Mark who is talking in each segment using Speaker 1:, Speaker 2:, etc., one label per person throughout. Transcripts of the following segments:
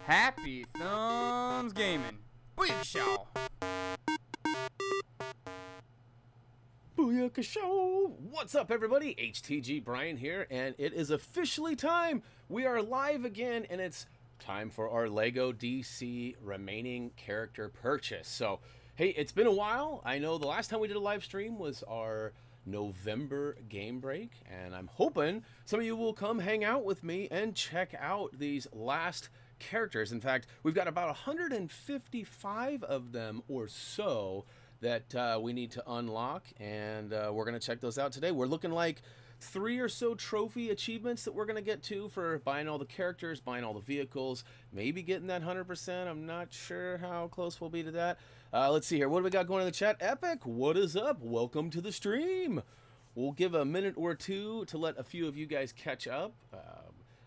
Speaker 1: Happy Thumbs Gaming. Booyakashaw.
Speaker 2: Booyakashaw! What's up, everybody? HTG Brian here, and it is officially time. We are live again, and it's time for our LEGO DC remaining character purchase. So, hey, it's been a while. I know the last time we did a live stream was our November game break, and I'm hoping some of you will come hang out with me and check out these last characters. In fact, we've got about 155 of them or so that we need to unlock, and we're going to check those out today. We're looking like 3 or so trophy achievements that we're going to get to for buying all the characters, buying all the vehicles, maybe getting that 100%. I'm not sure how close we'll be to that. Let's see here. What do we got going in the chat? Epic, what is up? Welcome to the stream. We'll give a minute or two to let a few of you guys catch up.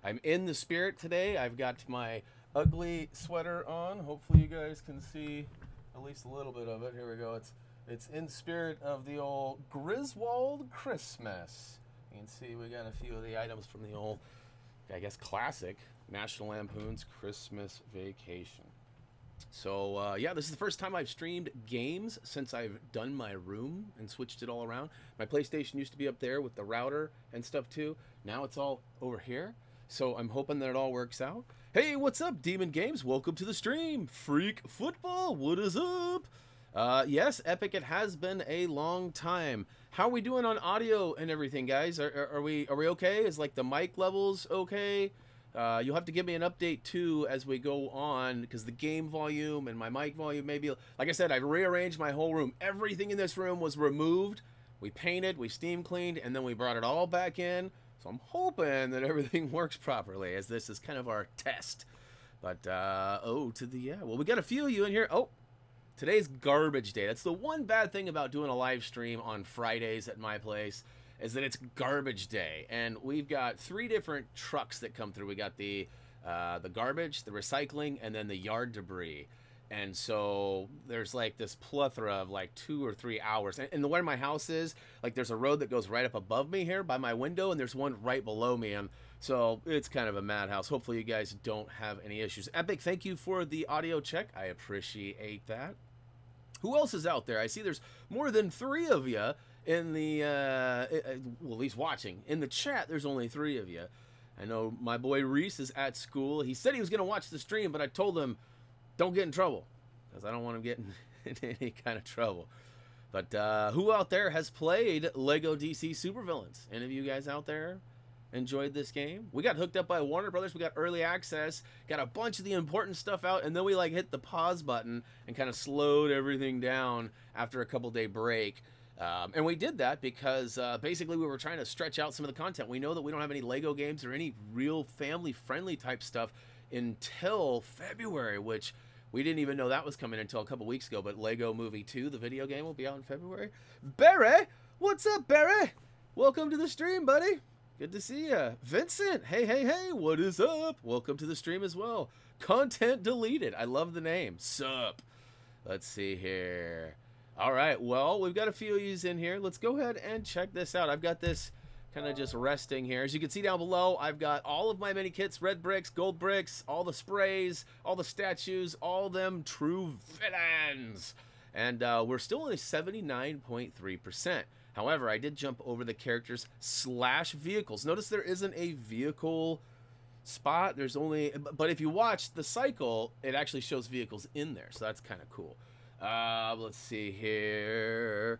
Speaker 2: I'm in the spirit today. I've got my ugly sweater on. Hopefully you guys can see at least a little bit of it. Here we go. It's in spirit of the old Griswold Christmas. You can see we got a few of the items from the old, I guess, classic National Lampoon's Christmas Vacation. So, yeah, this is the first time I've streamed games since I've done my room and switched it all around. My PlayStation used to be up there with the router and stuff, too. Now it's all over here. So I'm hoping that it all works out. Hey, what's up, Demon Games? Welcome to the stream. Freak Football, what is up? Yes, Epic, it has been a long time. How are we doing on audio and everything, guys? Are we okay? Is like the mic levels okay? You'll have to give me an update too as we go on, because the game volume and my mic volume maybe, like I said, I've rearranged my whole room. Everything in this room was removed. We painted, we steam cleaned, and then we brought it all back in. So I'm hoping that everything works properly, as this is kind of our test. But well, we got a few of you in here. Oh, today's garbage day. That's the one bad thing about doing a live stream on Fridays at my place, is that it's garbage day, and we've got 3 different trucks that come through. We got the garbage, the recycling, and then the yard debris. And so there's like this plethora of like 2 or 3 hours. And the way my house is, like there's a road that goes right up above me here by my window, and there's one right below me. And so it's kind of a madhouse. Hopefully you guys don't have any issues. Epic, thank you for the audio check. I appreciate that. Who else is out there? I see there's more than 3 of you in the, well, at least watching. In the chat, there's only 3 of you. I know my boy Reese is at school. He said he was going to watch the stream, but I told him, don't get in trouble, because I don't want him getting in any kind of trouble. But who out there has played LEGO DC Supervillains? Any of you guys out there enjoyed this game? We got hooked up by Warner Brothers. We got early access, got a bunch of the important stuff out, and then we like hit the pause button and kind of slowed everything down after a couple-day break. And we did that because basically we were trying to stretch out some of the content. We know that we don't have any LEGO games or any real family-friendly type stuff until February, which we didn't even know that was coming until a couple weeks ago. But LEGO Movie 2, the video game, will be out in February. Barry, what's up, Barry? Welcome to the stream, buddy. Good to see you. Vincent, hey, what is up? Welcome to the stream as well. Content deleted. I love the name. Sup. Let's see here. All right, well, we've got a few of yous in here. Let's go ahead and check this out. I've got this kind of just resting here. As you can see down below, I've got all of my mini kits, red bricks, gold bricks, all the sprays, all the statues, all them true villains. And we're still only 79.3%. However, I did jump over the characters / vehicles. Notice there isn't a vehicle spot. There's only, but if you watch the cycle, it actually shows vehicles in there. So that's kind of cool. Let's see here.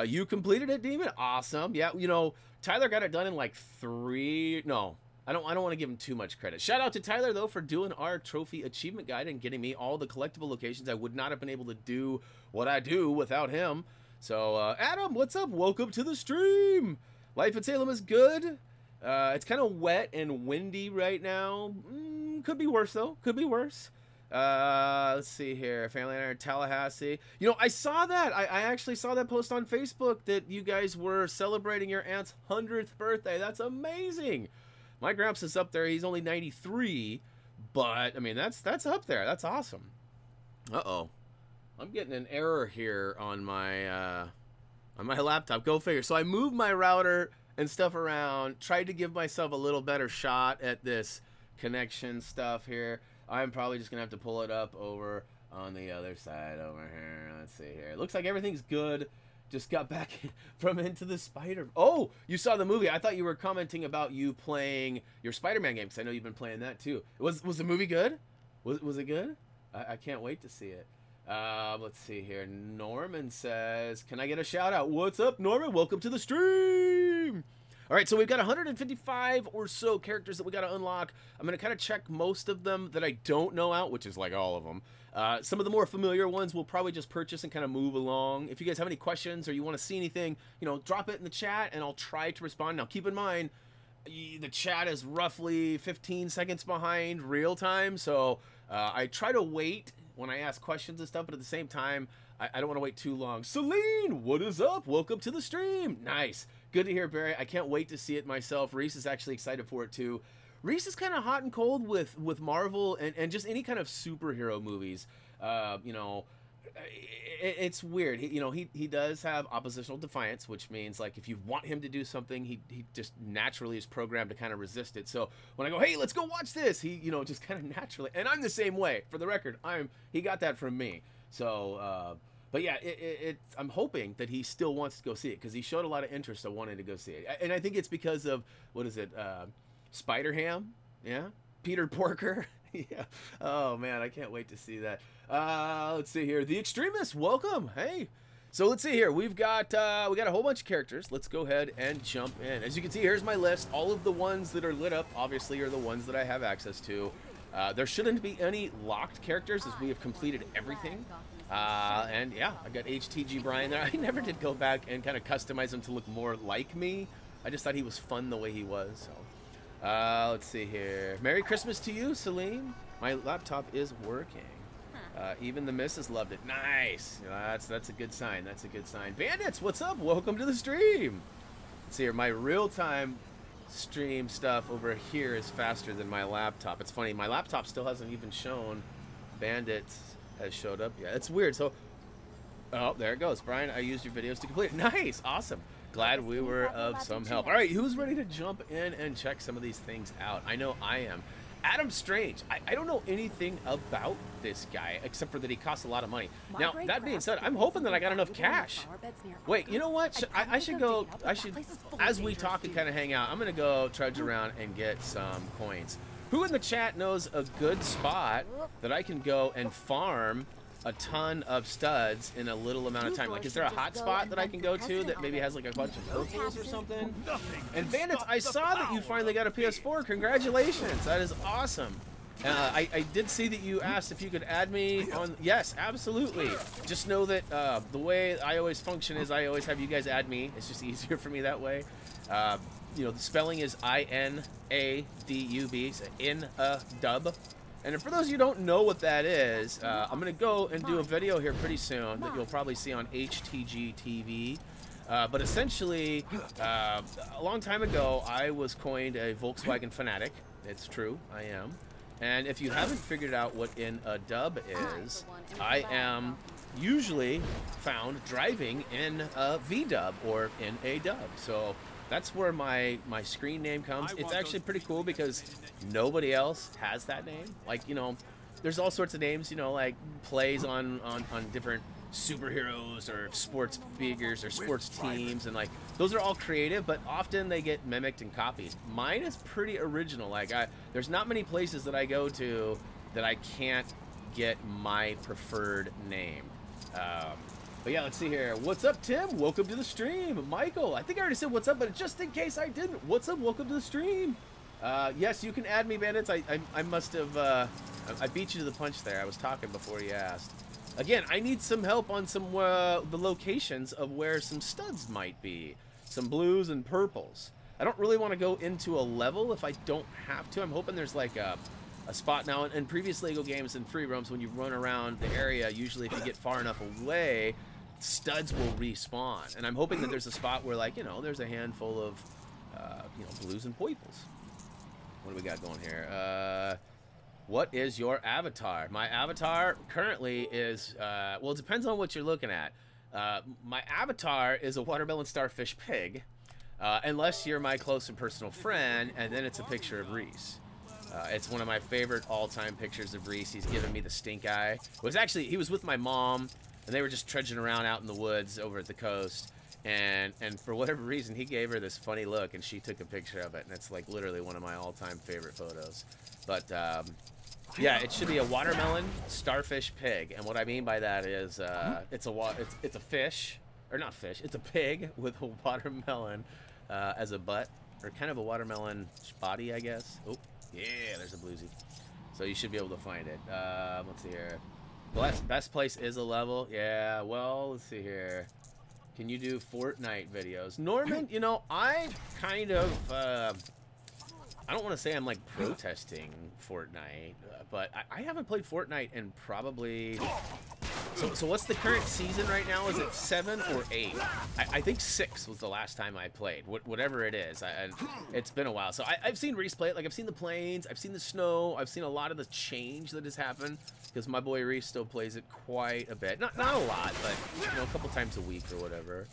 Speaker 2: You completed it, Demon? Awesome. Yeah, you know, Tyler got it done in like 3. No, I don't want to give him too much credit. Shout out to Tyler though for doing our trophy achievement guide and getting me all the collectible locations. I would not have been able to do what I do without him. So Adam, what's up? Welcome to the stream. Life in Salem is good. It's kind of wet and windy right now. Could be worse though. Could be worse. Let's see here. Family and I are in Tallahassee. You know, I saw that. I actually saw that post on Facebook that you guys were celebrating your aunt's 100th birthday. That's amazing. My gramps is up there. He's only 93, but I mean that's up there. That's awesome. Uh-oh. I'm getting an error here on my laptop. Go figure. So I moved my router and stuff around, tried to give myself a little better shot at this connection stuff here. I'm probably just gonna have to pull it up over on the other side over here. Let's see here. It looks like everything's good. Just got back from Into the Spider. Oh, you saw the movie. I thought you were commenting about you playing your Spider-Man game, because I know you've been playing that too. Was the movie good? Was it good? I can't wait to see it. Let's see here. Norman says, can I get a shout out? What's up, Norman? Welcome to the stream. All right, so we've got 155 or so characters that we got to unlock. I'm going to kind of check most of them that I don't know out, which is like all of them. Some of the more familiar ones we'll probably just purchase and kind of move along. If you guys have any questions or you want to see anything, you know, drop it in the chat and I'll try to respond. Now, keep in mind, the chat is roughly 15 seconds behind real time, so I try to wait when I ask questions and stuff, but at the same time, I don't want to wait too long. Celine, what is up? Welcome to the stream. Nice. Good to hear, Barry. I can't wait to see it myself. Reese is actually excited for it, too. Reese is kind of hot and cold with Marvel and just any kind of superhero movies. You know, it's weird. He does have oppositional defiance, which means, like, if you want him to do something, he just naturally is programmed to kind of resist it. So when I go, hey, let's go watch this, he, you know, just kind of naturally, and I'm the same way. For the record, he got that from me. So, but yeah, I'm hoping that he still wants to go see it, because he showed a lot of interest in wanting to go see it. And I think it's because of, what is it, Spider-Ham? Yeah? Peter Porker? Yeah. Oh, man, I can't wait to see that. Let's see here. The Extremist, welcome. Hey. So let's see here. We got a whole bunch of characters. Let's go ahead and jump in. As you can see, here's my list. All of the ones that are lit up, obviously, are the ones that I have access to. There shouldn't be any locked characters, as we have completed everything. And yeah, I got HTG Brian there. I never did go back and kind of customize him to look more like me. I just thought he was fun the way he was. So let's see here. Merry Christmas to you, Celine. My laptop is working. Even the missus loved it. Nice. That's a good sign. That's a good sign. Bandits, what's up? Welcome to the stream. Let's see here. My real-time stream stuff over here is faster than my laptop. It's funny. My laptop still hasn't even shown Bandits has showed up yet. It's weird. So, oh, there it goes. Brian, I used your videos to complete it. Nice. Awesome. Glad we were of some help. All right, who's ready to jump in and check some of these things out? I know I am. Adam Strange. I don't know anything about this guy except for that he costs a lot of money. Now, that being said, I'm hoping that I got enough cash. Wait, you know what? I should go, as we talk and kind of hang out, I'm going to go trudge around and get some coins. Who in the chat knows a good spot that I can go and farm a ton of studs in a little amount of time? Like, is there a hot spot that I can go to that maybe has like a bunch of purples or something? And Bandits, I saw that you finally got a PS4. Congratulations. That is awesome. I did see that you asked if you could add me on. Yes, absolutely. Just know that the way I always function is I always have you guys add me. It's just easier for me that way. You know, the spelling is I-N-A-D-U-B, so in a dub. And for those of you who don't know what that is, I'm going to go and do a video here pretty soon that you'll probably see on HTG TV. But essentially, a long time ago, I was coined a Volkswagen fanatic. It's true, I am. And if you haven't figured out what in a dub is, I am usually found driving in a V-dub or in a dub. So that's where my screen name comes. It's actually pretty cool because nobody else has that name. Like, you know, there's all sorts of names, you know, like plays on different superheroes or sports figures or sports teams, and like those are all creative, but often they get mimicked and copied. Mine is pretty original. Like, there's not many places that I go to that I can't get my preferred name. But yeah, let's see here. What's up, Tim? Welcome to the stream. Michael, I think I already said what's up, but just in case I didn't, what's up? Welcome to the stream. Yes, you can add me, Bandits. I must have, I beat you to the punch there. I was talking before you asked. Again, I need some help on some, the locations of where some studs might be. Some blues and purples. I don't really want to go into a level if I don't have to. I'm hoping there's like a spot now. In previous LEGO games and free roams, when you run around the area, usually if you get far enough away, studs will respawn. And I'm hoping that there's a spot where, like, you know, there's a handful of, you know, blues and purples. What do we got going here? What is your avatar? My avatar currently is, well, it depends on what you're looking at. My avatar is a watermelon starfish pig, unless you're my close and personal friend, and then it's a picture of Reese. It's one of my favorite all-time pictures of Reese. He's giving me the stink eye. It was actually, he was with my mom, and they were just trudging around out in the woods over at the coast. And for whatever reason, he gave her this funny look, and she took a picture of it. And it's like literally one of my all-time favorite photos. But yeah, it should be a watermelon starfish pig. And what I mean by that is it's a fish, or not fish. It's a pig with a watermelon as a butt, or kind of a watermelon body, I guess. Oh, yeah, there's a bluesy. So you should be able to find it. Let's see here. Best place is a level. Yeah, well, let's see here. Can you do Fortnite videos? Norman, you know, I kind of, I don't want to say I'm like protesting Fortnite, but I haven't played Fortnite in probably, so what's the current season right now? Is it 7 or 8? I think 6 was the last time I played, whatever it is. It's been a while. So I've seen Reese play it. Like, I've seen the planes, I've seen the snow, I've seen a lot of the change that has happened, because my boy Reese still plays it quite a bit. Not a lot, but, you know, a couple times a week or whatever.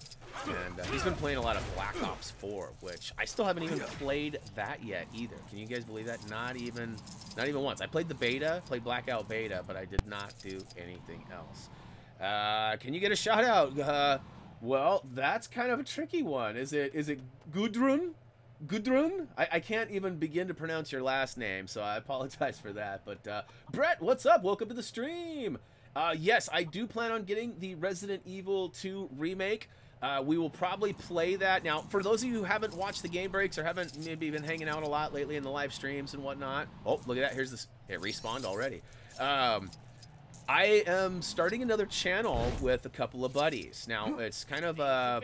Speaker 2: And he's been playing a lot of Black Ops 4, which I still haven't even played that yet either. Can you guys believe that? Not even once. I played the beta, played Blackout beta, but I did not do anything else. Can you get a shout out? Well, that's kind of a tricky one. Is it Gudrun? Gudrun? I can't even begin to pronounce your last name, so I apologize for that. But Brett, what's up? Welcome to the stream. Yes, I do plan on getting the Resident Evil 2 remake. We will probably play that. Now, for those of you who haven't watched the game breaks or haven't maybe been hanging out a lot lately in the live streams and whatnot. Oh, look at that. Here's this. It respawned already. I am starting another channel with a couple of buddies. Now, it's kind of a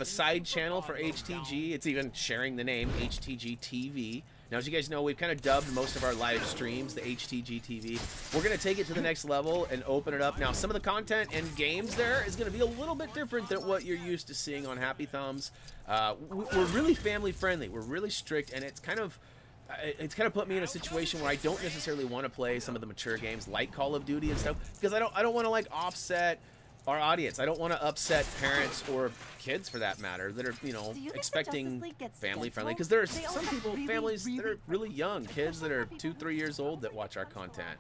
Speaker 2: side channel for HTG. It's even sharing the name HTG TV. Now, as you guys know, we've kind of dubbed most of our live streams the HTG TV. We're going to take it to the next level and open it up. Now, some of the content and games there is going to be a little bit different than what you're used to seeing on Happy Thumbs. We're really family friendly. We're really strict, and it's kind of put me in a situation where I don't necessarily want to play some of the mature games like Call of Duty and stuff, because I don't want to like offset our audience. I don't want to upset parents or kids, for that matter, that are, you know, expecting family friendly, because there are some people, families that are really young, kids that are 2-3 years old that watch our content.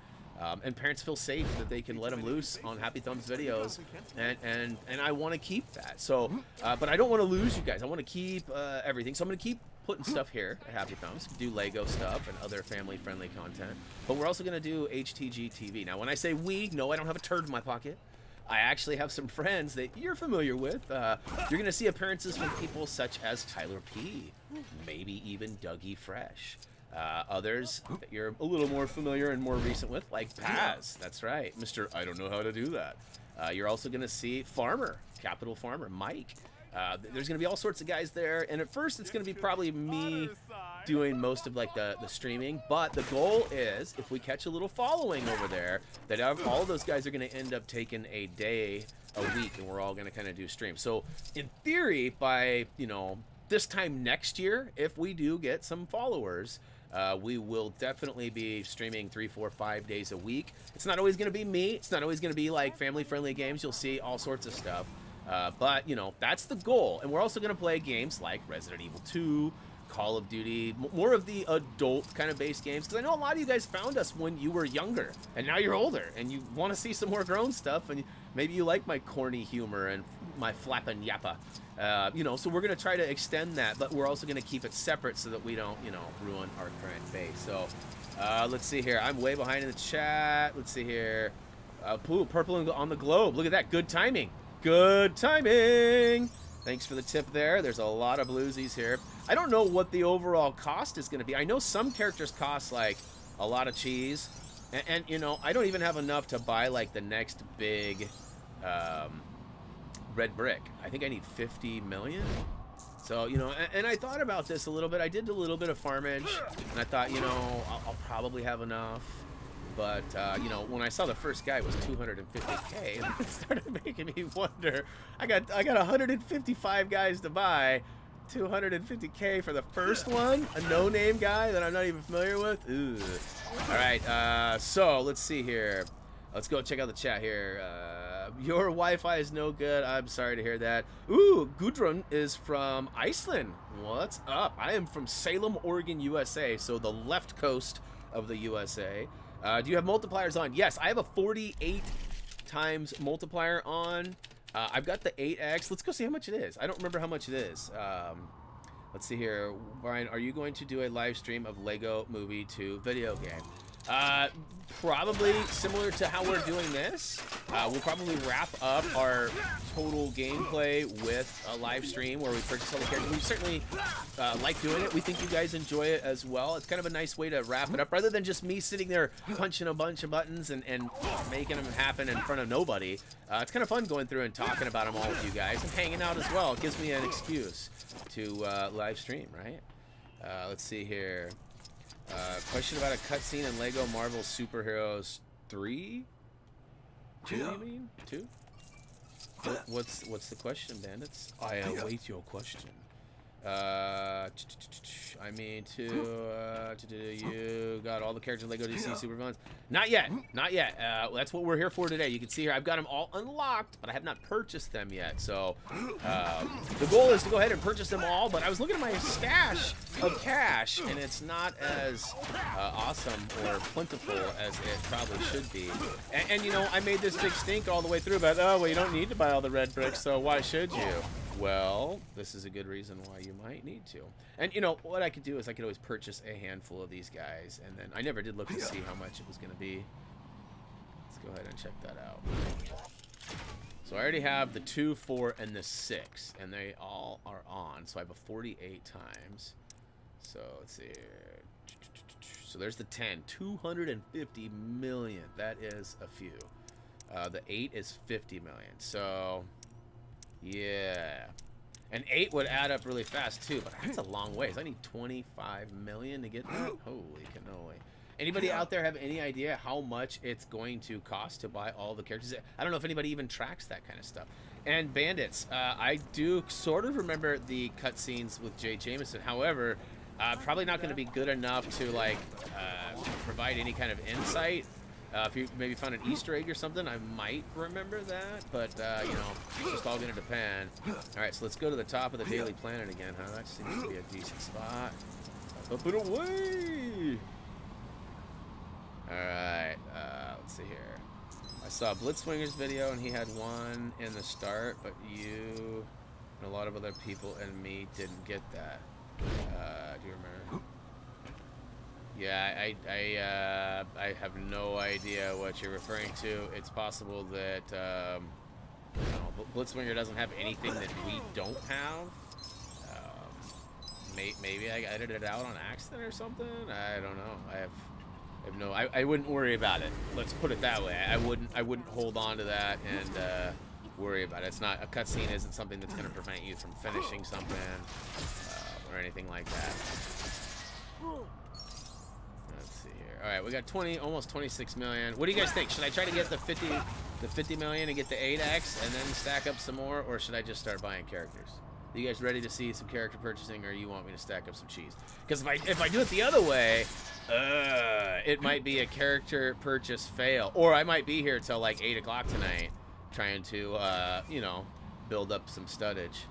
Speaker 2: And parents feel safe that they can let them loose on Happy Thumbs videos, and I want to keep that. So, but I don't want to lose you guys. I want to keep everything. So I'm going to keep putting stuff here at Happy Thumbs, do Lego stuff and other family-friendly content. But we're also going to do HTG TV. Now, when I say we, no, I don't have a turd in my pocket. I actually have some friends that you're familiar with. You're going to see appearances from people such as Tyler P, maybe even Dougie Fresh. Others that you're a little more familiar and more recent with, like Paz. That's right, Mr. I don't know how to do that. You're also going to see Farmer, Capital Farmer, Mike. There's going to be all sorts of guys there, and at first it's going to be probably me doing most of like the streaming, but the goal is, if we catch a little following over there, that all of those guys are going to end up taking a day a week, and we're all going to kind of do streams. So in theory, by, you know, this time next year, if we do get some followers, we will definitely be streaming 3, 4, 5 days a week. It's not always going to be me. It's not always going to be like family-friendly games. You'll see all sorts of stuff. But, you know, that's the goal. And we're also going to play games like Resident Evil 2, Call of Duty, more of the adult kind of based games. Because I know a lot of you guys found us when you were younger, and now you're older, and you want to see some more grown stuff, and maybe you like my corny humor and my flappin' yappa. You know, so we're going to try to extend that, but we're also going to keep it separate so that we don't, you know, ruin our current base. So, let's see here. I'm way behind in the chat. Let's see here. Purple on the globe. Look at that. Good timing. Good timing. Thanks for the tip there. There's a lot of bluesies here. I don't know what the overall cost is going to be. I know some characters cost like a lot of cheese. And you know, I don't even have enough to buy like the next big red brick. I think I need 50 million. So, you know, and I thought about this a little bit. I did a little bit of farmage, and I thought, you know, I'll probably have enough. But, you know, when I saw the first guy was 250K, it started making me wonder. I got 155 guys to buy, 250K for the first one, a no-name guy that I'm not even familiar with. Ooh. All right, so let's see here. Let's go check out the chat here. Your Wi-Fi is no good. I'm sorry to hear that. Ooh, Gudrun is from Iceland. What's up? I am from Salem, Oregon, USA, so the left coast of the USA. Do you have multipliers on? Yes, I have a 48 times multiplier on. I've got the 8x. Let's go see how much it is. I don't remember how much it is. Let's see here. Brian, are you going to do a live stream of Lego Movie 2 video game? Probably similar to how we're doing this. We'll probably wrap up our total gameplay with a live stream where we purchase all the characters. We certainly like doing it. We think you guys enjoy it as well. It's kind of a nice way to wrap it up rather than just me sitting there punching a bunch of buttons and making them happen in front of nobody. It's kind of fun going through and talking about them all with you guys and hanging out as well. It gives me an excuse to live stream, right? Let's see here. Question about a cutscene in Lego Marvel Superheroes 3? 2, you mean? 2? What's the question, bandits? I await your question. I mean, you got all the characters in Lego DC Supervillains? Not yet. Not yet. That's what we're here for today. You can see here I've got them all unlocked, but I have not purchased them yet. So the goal is to go ahead and purchase them all, but I was looking at my stash of cash, and it's not as awesome or plentiful as it probably should be. And you know, I made this big stink all the way through about, oh, well, you don't need to buy all the red bricks, so why should you? Well, this is a good reason why you might need to. And, you know, what I could do is I could always purchase a handful of these guys, and then I never did look to see how much it was going to be. Let's go ahead and check that out. So I already have the 2, 4, and the 6, and they all are on. So I have a 48 times. So let's see here. So there's the 10. 250 million. That is a few. The 8 is 50 million. So... yeah, and 8 would add up really fast too, but that's a long ways. I need 25 million to get that. Holy cannoli! Anybody out there have any idea how much it's going to cost to buy all the characters? I don't know if anybody even tracks that kind of stuff. And bandits, I do sort of remember the cutscenes with Jay Jameson. However, probably not going to be good enough to like provide any kind of insight. If you maybe found an Easter egg or something, I might remember that, but, you know, it's just all going to depend. All right, so let's go to the top of the Daily Planet again, huh? That seems to be a decent spot. Up and away! All right, let's see here. I saw Blitzwinger's video, and he had one in the start, but you and a lot of other people and me didn't get that. Do you remember? Yeah, I have no idea what you're referring to. It's possible that you know, Blitzwinger doesn't have anything that we don't have. Maybe I edited it out on accident or something. I don't know. I have no. I wouldn't worry about it. Let's put it that way. I wouldn't hold on to that and worry about it. It's not a cutscene. Isn't something that's going to prevent you from finishing something or anything like that. All right, we got almost 26 million. What do you guys think? Should I try to get the 50 million and get the 8x and then stack up some more, or should I just start buying characters? Are you guys ready to see some character purchasing, or you want me to stack up some cheese? Because if I do it the other way, it might be a character purchase fail, or I might be here till like 8 o'clock tonight trying to, you know, build up some studdage.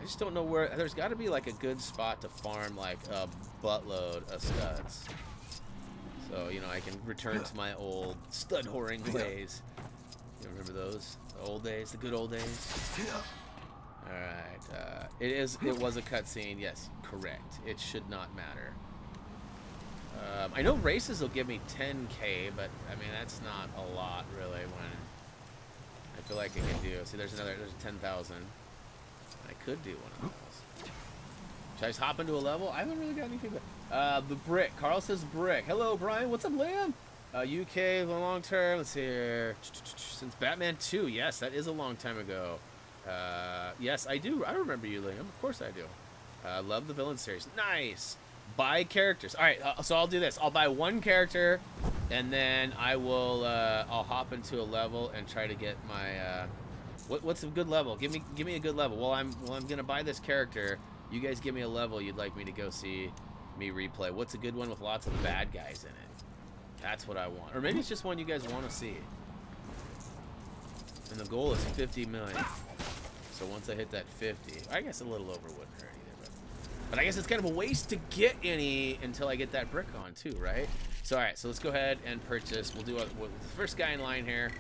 Speaker 2: I just don't know where. There's got to be like a good spot to farm like a buttload of studs. So, you know, I can return to my old stud whoring ways. You remember those? The old days? The good old days? Alright. It was a cutscene. Yes, correct. It should not matter. I know races will give me 10k, but, I mean, that's not a lot, really, when I feel like I can do. See, there's 10,000. I could do one of those. Should I just hop into a level? I haven't really got anything but... the brick. Carl says brick. Hello, Brian. What's up, Liam? UK, the long term. Let's see here. Since Batman 2. Yes, that is a long time ago. Yes, I do. I remember you, Liam. Of course I do. Love the villain series. Nice. Buy characters. All right, so I'll do this. I'll buy one character, and then I will. I'll hop into a level and try to get my. What's a good level? Give me a good level. Well, I'm gonna buy this character. You guys give me a level you'd like me to go see me replay. What's a good one with lots of bad guys in it? That's what I want. Or maybe it's just one you guys want to see. And the goal is 50 million. So once I hit that 50, I guess a little over wouldn't hurt either. But I guess it's kind of a waste to get any until I get that brick on too, right? So all right, so let's go ahead and purchase. We'll do the first guy in line here.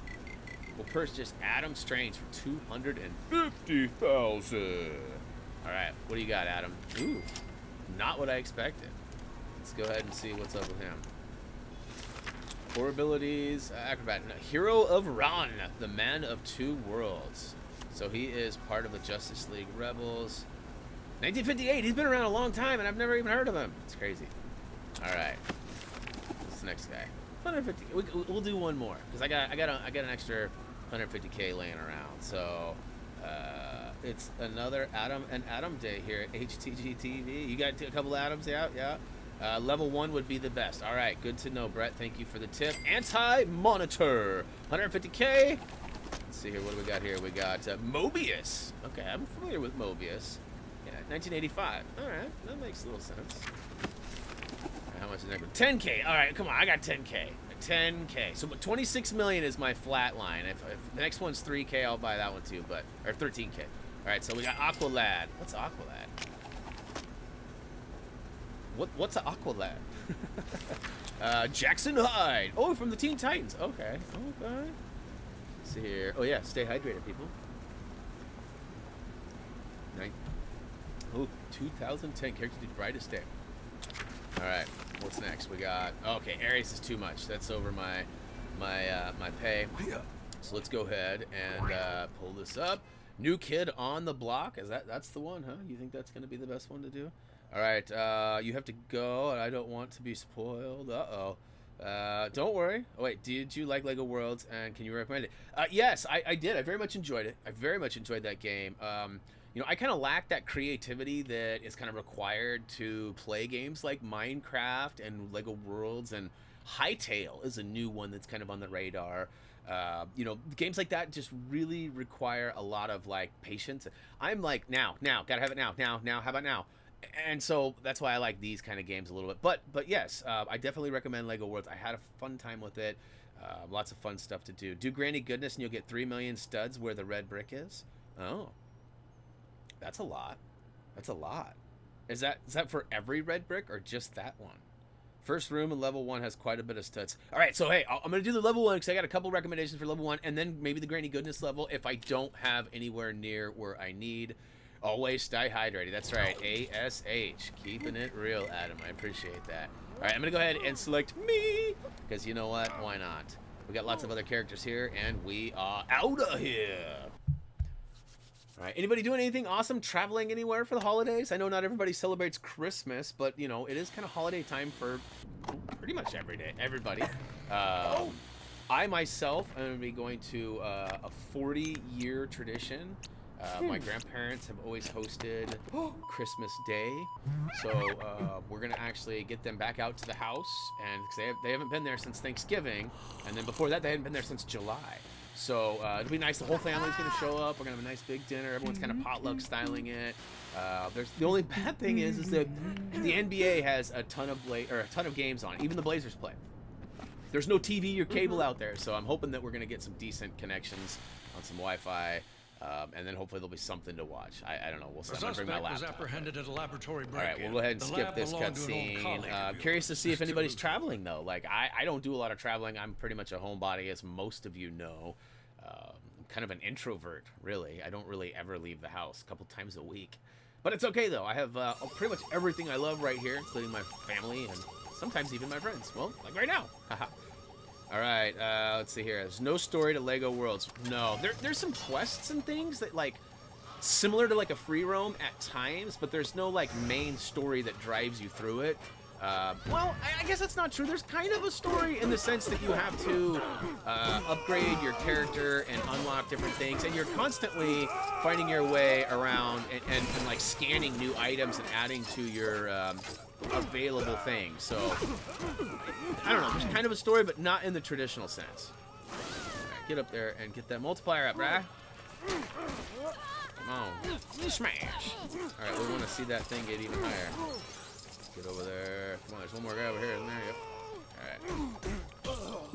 Speaker 2: We'll purchase Adam Strange for 250,000. All right, what do you got, Adam? Ooh, not what I expected. Let's go ahead and see what's up with him. Core abilities, acrobat, hero of Ran, the man of two worlds. So he is part of the Justice League Rebels. 1958. He's been around a long time, and I've never even heard of him. It's crazy. All right, what's the next guy? 150. We'll do one more because I got an extra 150K laying around. So it's another Adam day here at HTG TV. You got a couple Adams, yeah. Level 1 would be the best. All right, good to know, Brett. Thank you for the tip. Anti-monitor, 150K. Let's see here. What do we got here? We got Mobius. Okay, I'm familiar with Mobius. Yeah, 1985. All right, that makes a little sense. How much is the next one? 10K. All right, come on. I got 10K. 10K. So 26 million is my flat line. If the next one's 3K, I'll buy that one too. Or 13K. All right, so we got Aqualad. What's Aqualad? What's an Aqualad? Jackson Hyde. Oh, from the Teen Titans. Okay. Let's see here. Oh yeah, stay hydrated, people. Oh, 2010 character did brightest day. All right, what's next? We got okay. Aries is too much. That's over my pay. So let's go ahead and pull this up. New kid on the block. That's the one, huh? You think that's gonna be the best one to do? All right, you have to go. I don't want to be spoiled. Don't worry. Oh wait, did you like Lego Worlds? And can you recommend it? Yes, I did. I very much enjoyed it. I very much enjoyed that game. You know, I kind of lack that creativity that is kind of required to play games like Minecraft and Lego Worlds, and Hytale is a new one that's kind of on the radar. You know, games like that just really require a lot of like patience. I'm like, now, gotta have it now, how about now? And so that's why I like these kind of games a little bit. But yes, I definitely recommend Lego Worlds. I had a fun time with it. Lots of fun stuff to do. Do Granny Goodness and you'll get 3 million studs where the red brick is. Oh, that's a lot. That's a lot. Is that for every red brick or just that one? First room in level 1 has quite a bit of studs. All right, so hey, I'm gonna do the level 1 because I got a couple recommendations for level 1, and then maybe the Granny Goodness level if I don't have anywhere near where I need. Always stay hydrated. That's right. ASH. Keeping it real, Adam. I appreciate that. All right, I'm going to go ahead and select me because you know what? Why not? We got lots of other characters here, and we are out of here. All right. Anybody doing anything awesome? Traveling anywhere for the holidays? I know not everybody celebrates Christmas, but, you know, it is kind of holiday time for pretty much everybody. I myself am going to be going to a 40-year tradition. My grandparents have always hosted Christmas Day, so we're gonna actually get them back out to the house, and because they haven't been there since Thanksgiving, and then before that they hadn't been there since July. So it'll be nice. The whole family's gonna show up. We're gonna have a nice big dinner. Everyone's kind of potluck styling it. The only bad thing is that the NBA has a ton of games on. Even the Blazers play. There's no TV or cable out there, so I'm hoping that we're gonna get some decent connections on some Wi-Fi. And then hopefully there'll be something to watch. I don't know. We'll see. I'm gonna bring my laptop. Was apprehended at a laboratory break. All right, we'll go ahead and skip this cutscene. I'm curious to see if anybody's traveling though. Like I don't do a lot of traveling. I'm pretty much a homebody, as most of you know. I'm kind of an introvert, really. I don't really ever leave the house. A couple times a week, but it's okay though. I have pretty much everything I love right here, including my family and sometimes even my friends. Well, like right now. Haha. All right, let's see here. There's no story to Lego Worlds. No, there's some quests and things that like similar to like a free roam at times, but there's no like main story that drives you through it. Well, I guess that's not true. There's kind of a story in the sense that you have to upgrade your character and unlock different things, and you're constantly finding your way around and like scanning new items and adding to your available things. So I don't know, there's kind of a story, but not in the traditional sense. All right, get up there and get that multiplier up, right? Come on, smash. All right, we want to see that thing get even higher. Get over there. Come on, there's one more guy over here, isn't there? Yep. All right. All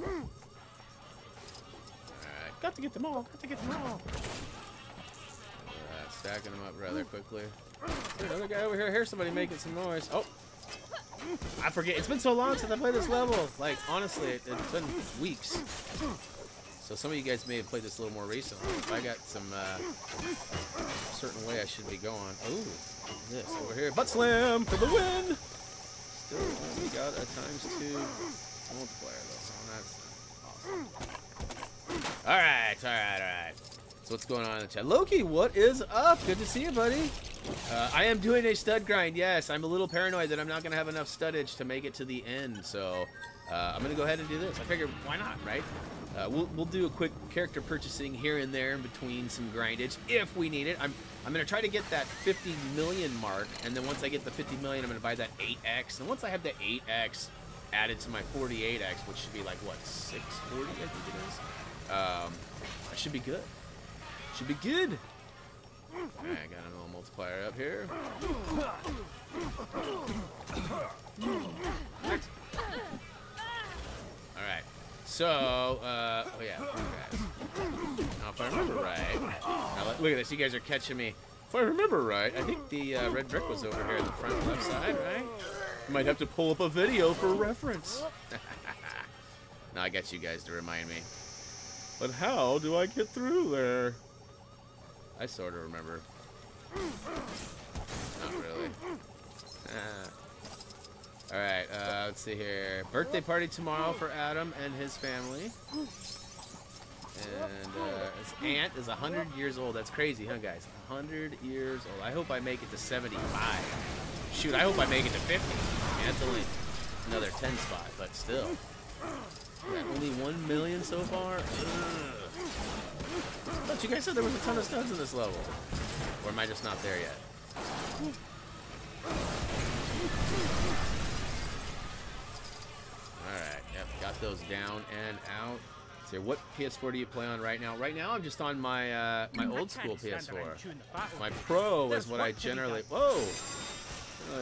Speaker 2: right, Got to get them all. Got to get them all. Stacking them up rather quickly. Another guy over here. Here's somebody making some noise. Oh. I forget. It's been so long since I played this level. Like, honestly, it's been weeks. So some of you guys may have played this a little more recently. If I got some certain way I should be going. Oh, this over here. Butt slam for the win. Still only got a ×2 multiplier though. So that's awesome. All right. So what's going on in the chat? Loki, what is up? Good to see you, buddy. I am doing a stud grind. Yes, I'm a little paranoid that I'm not going to have enough studage to make it to the end. So I'm going to go ahead and do this. I figured, why not, right? We'll do a quick character purchasing here and there in between some grindage if we need it. I'm going to try to get that 50 million mark, and then once I get the 50 million, I'm going to buy that 8X. And once I have the 8X added to my 48X, which should be like, what, 640, I think it is? That should be good. Should be good. Alright, got a little multiplier up here. Alright. So, oh yeah, guys. Now, if I remember right, now look at this, you guys are catching me. If I remember right, I think the red brick was over here in the front left side, right? Might have to pull up a video for reference. Now I got you guys to remind me. But how do I get through there? I sort of remember. Not really. Alright, let's see here. Birthday party tomorrow for Adam and his family. And his aunt is 100 years old. That's crazy, huh, guys? 100 years old. I hope I make it to 75. Shoot, I hope I make it to 50. I mean, that's only another 10 spot, but still. Only 1 million so far? Ugh. But you guys said there was a ton of studs in this level. Or am I just not there yet? Alright, yep, got those down and out. So what PS4 do you play on right now? Right now I'm just on my my old school PS4. My Pro is what I generally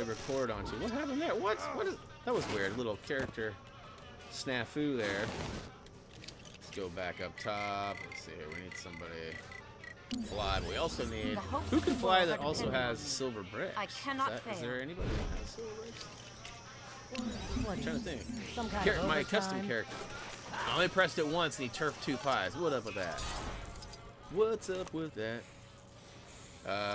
Speaker 2: record onto. What happened there? What is that was weird. Little character snafu there. Let's go back up top. Let's see here. We need somebody fly. We also need who can fly that also has silver bricks.
Speaker 3: I cannot fail.
Speaker 2: Is there anybody that has silver bricks? I'm trying to think.
Speaker 3: Some kind of
Speaker 2: my custom character. I only pressed it once and he turfed 2 pies. What up with that? What's up with that?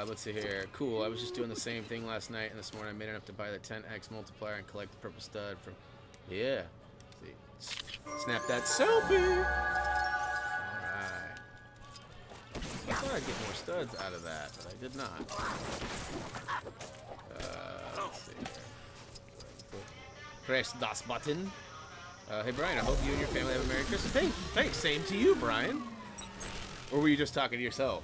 Speaker 2: Let's see here. Cool. I was just doing the same thing last night and this morning I made enough to buy the 10X multiplier and collect the purple stud from. Yeah. Let's see. Snap that selfie. Alright. I thought I'd get more studs out of that, but I did not. Let's see here. Press das button. Hey Brian, I hope you and your family have a Merry Christmas. Thanks, same to you, Brian. Or were you just talking to yourself?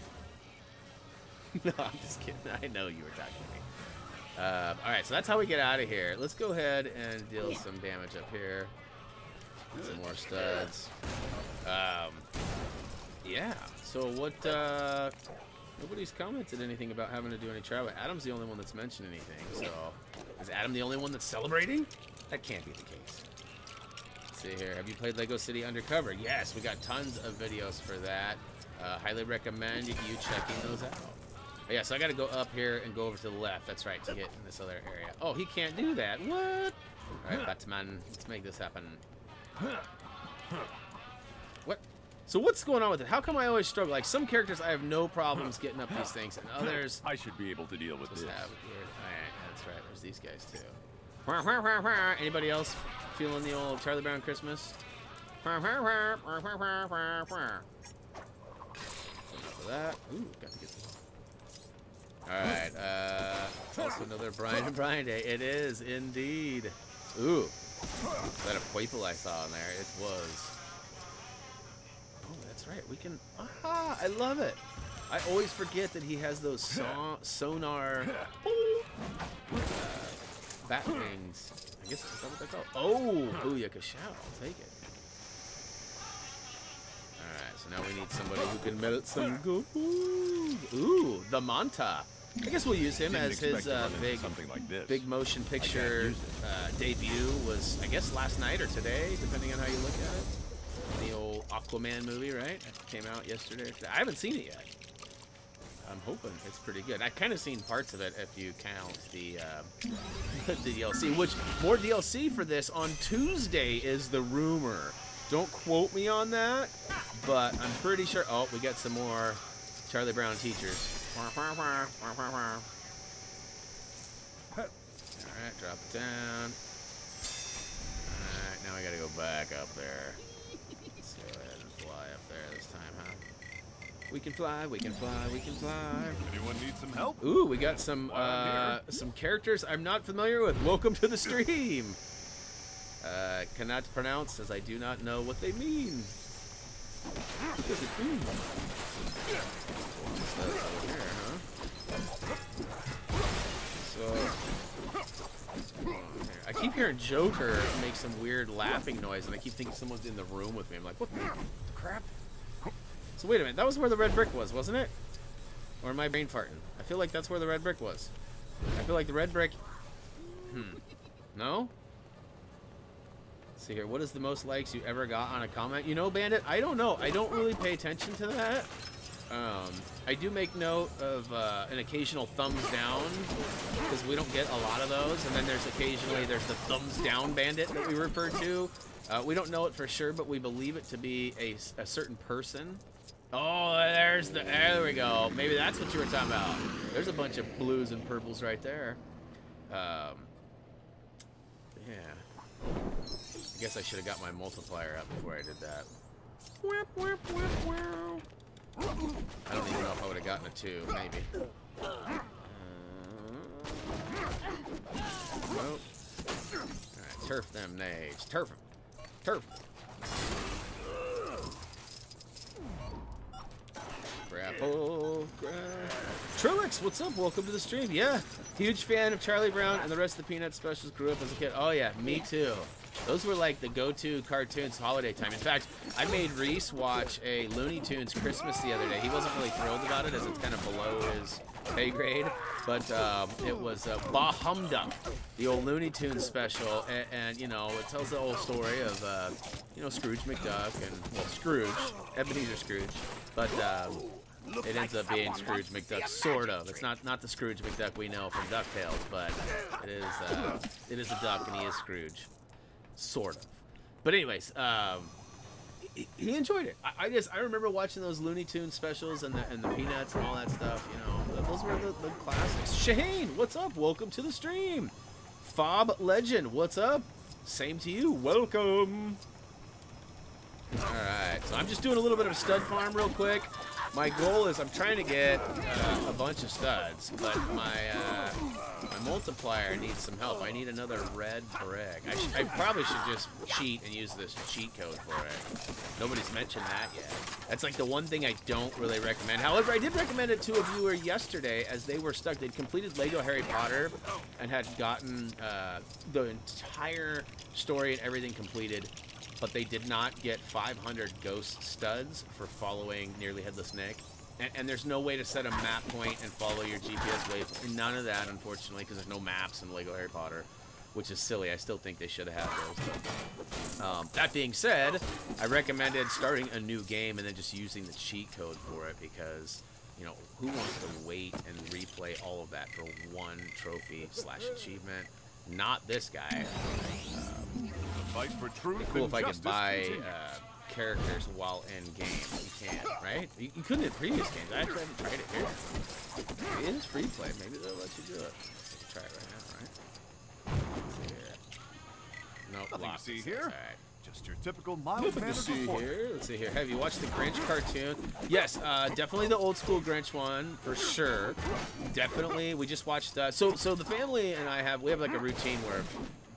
Speaker 2: No, I'm just kidding. I know you were talking to me. Alright, so that's how we get out of here. Let's go ahead and deal some damage up here. Some more studs. Yeah, so what, nobody's commented anything about having to do any travel. Adam's the only one that's mentioned anything, so. Is Adam the only one that's celebrating? That can't be the case. See here, have you played Lego City Undercover? Yes, we got tons of videos for that. Highly recommend you checking those out. Oh, yeah, so I got to go up here and go over to the left. That's right, to get in this other area. Oh, he can't do that. What? All right, Batman, let's make this happen. What? So what's going on with it? How come I always struggle? Like some characters, I have no problems getting up these things, and others
Speaker 4: I should be able to deal with this.
Speaker 2: All right, that's right. There's these guys too. Anybody else feeling the old Charlie Brown Christmas? Enough of that. Ooh, got to get this. All right. It's also another Brian and Brian Day. It is indeed. Ooh, is that a Poiple I saw in there? It was. Oh, that's right. We can. Aha! I love it. I always forget that he has those sonar bat wings. I guess that's what they're called. Oh, booyaka shout. I'll take it. Alright, so now we need somebody who can melt some gold. Ooh, the Manta. I guess we'll use him as his big motion picture debut was, I guess, last night or today, depending on how you look at it. The old Aquaman movie, right? That came out yesterday. I haven't seen it yet. I'm hoping it's pretty good. I've kind of seen parts of it if you count the DLC, which more DLC for this on Tuesday is the rumor. Don't quote me on that, but I'm pretty sure. Oh, we got some more Charlie Brown teachers. Alright, drop it down. Alright, now we gotta go back up there. Let's go ahead and fly up there this time, huh? We can fly, we can fly, we can fly.
Speaker 3: Anyone need some help?
Speaker 2: Ooh, we got some characters I'm not familiar with. Welcome to the stream. Cannot pronounce as I do not know what they mean. What does it mean? What's that over here, huh? So, I keep hearing Joker make some weird laughing noise, and I keep thinking someone's in the room with me. I'm like, what the crap? So wait a minute, that was where the red brick was, wasn't it? Or am I brain farting? I feel like that's where the red brick was. I feel like the red brick... No? Let's see here, what is the most likes you ever got on a comment? You know, Bandit, I don't know. I don't really pay attention to that. I do make note of an occasional thumbs down, because we don't get a lot of those. And then there's occasionally, there's the thumbs down bandit that we refer to. We don't know it for sure, but we believe it to be a certain person. Oh, there we go. Maybe that's what you were talking about. There's a bunch of blues and purples right there. Yeah. I guess I should have got my multiplier up before I did that. I don't even know if I would have gotten a 2, maybe. Nope. Alright, turf them nades. Turf them. Turf. Grapple. Trilix, what's up? Welcome to the stream. Yeah, huge fan of Charlie Brown and the rest of the Peanuts specials. Grew up as a kid. Oh yeah, me too. Those were like the go-to cartoons holiday time. In fact, I made Reese watch a Looney Tunes Christmas the other day. He wasn't really thrilled about it as it's kind of below his pay grade, but it was Bah Humduck, the old Looney Tunes special, and you know, it tells the old story of you know, Scrooge McDuck and, well, Scrooge, Ebenezer Scrooge, but it ends up being Scrooge McDuck, sort of. It's not the Scrooge McDuck we know from DuckTales, but it is a duck and he is Scrooge. Sort of. But anyways, he enjoyed it. I remember watching those Looney Tunes specials and the Peanuts and all that stuff, you know. Those were the classics. Shane, what's up? Welcome to the stream. Fob Legend, what's up? Same to you. Welcome. Alright, so I'm just doing a little bit of a stud farm real quick. My goal is I'm trying to get a bunch of studs, but my multiplier needs some help. I need another red brick. I probably should just cheat and use this cheat code for it. Nobody's mentioned that yet. That's like the one thing I don't really recommend. However, I did recommend it to a viewer yesterday as they were stuck. They'd completed Lego Harry Potter and had gotten the entire story and everything completed, but they did not get 500 ghost studs for following Nearly Headless Nick. And there's no way to set a map point and follow your GPS waypoint. None of that, unfortunately, because there's no maps in Lego Harry Potter, which is silly. I still think they should have had those. That being said, I recommended starting a new game and then just using the cheat code for it because, you know, who wants to wait and replay all of that for one trophy / achievement? Not this guy.
Speaker 3: Fight for truth.
Speaker 2: It'd be cool if I could buy characters while in game. You can't, right? You couldn't in previous games. I actually haven't tried it here. It is free play. Maybe they'll let you do it. Let's try it right now, right? Let's see here. Nope,
Speaker 3: nothing
Speaker 2: locked.
Speaker 3: to see here.
Speaker 2: All right.
Speaker 3: Just your typical mild-mannered
Speaker 2: here. Let's see here. Have you watched the Grinch cartoon? Yes, definitely the old school Grinch one for sure. Definitely. We just watched. So the family and I have like a routine where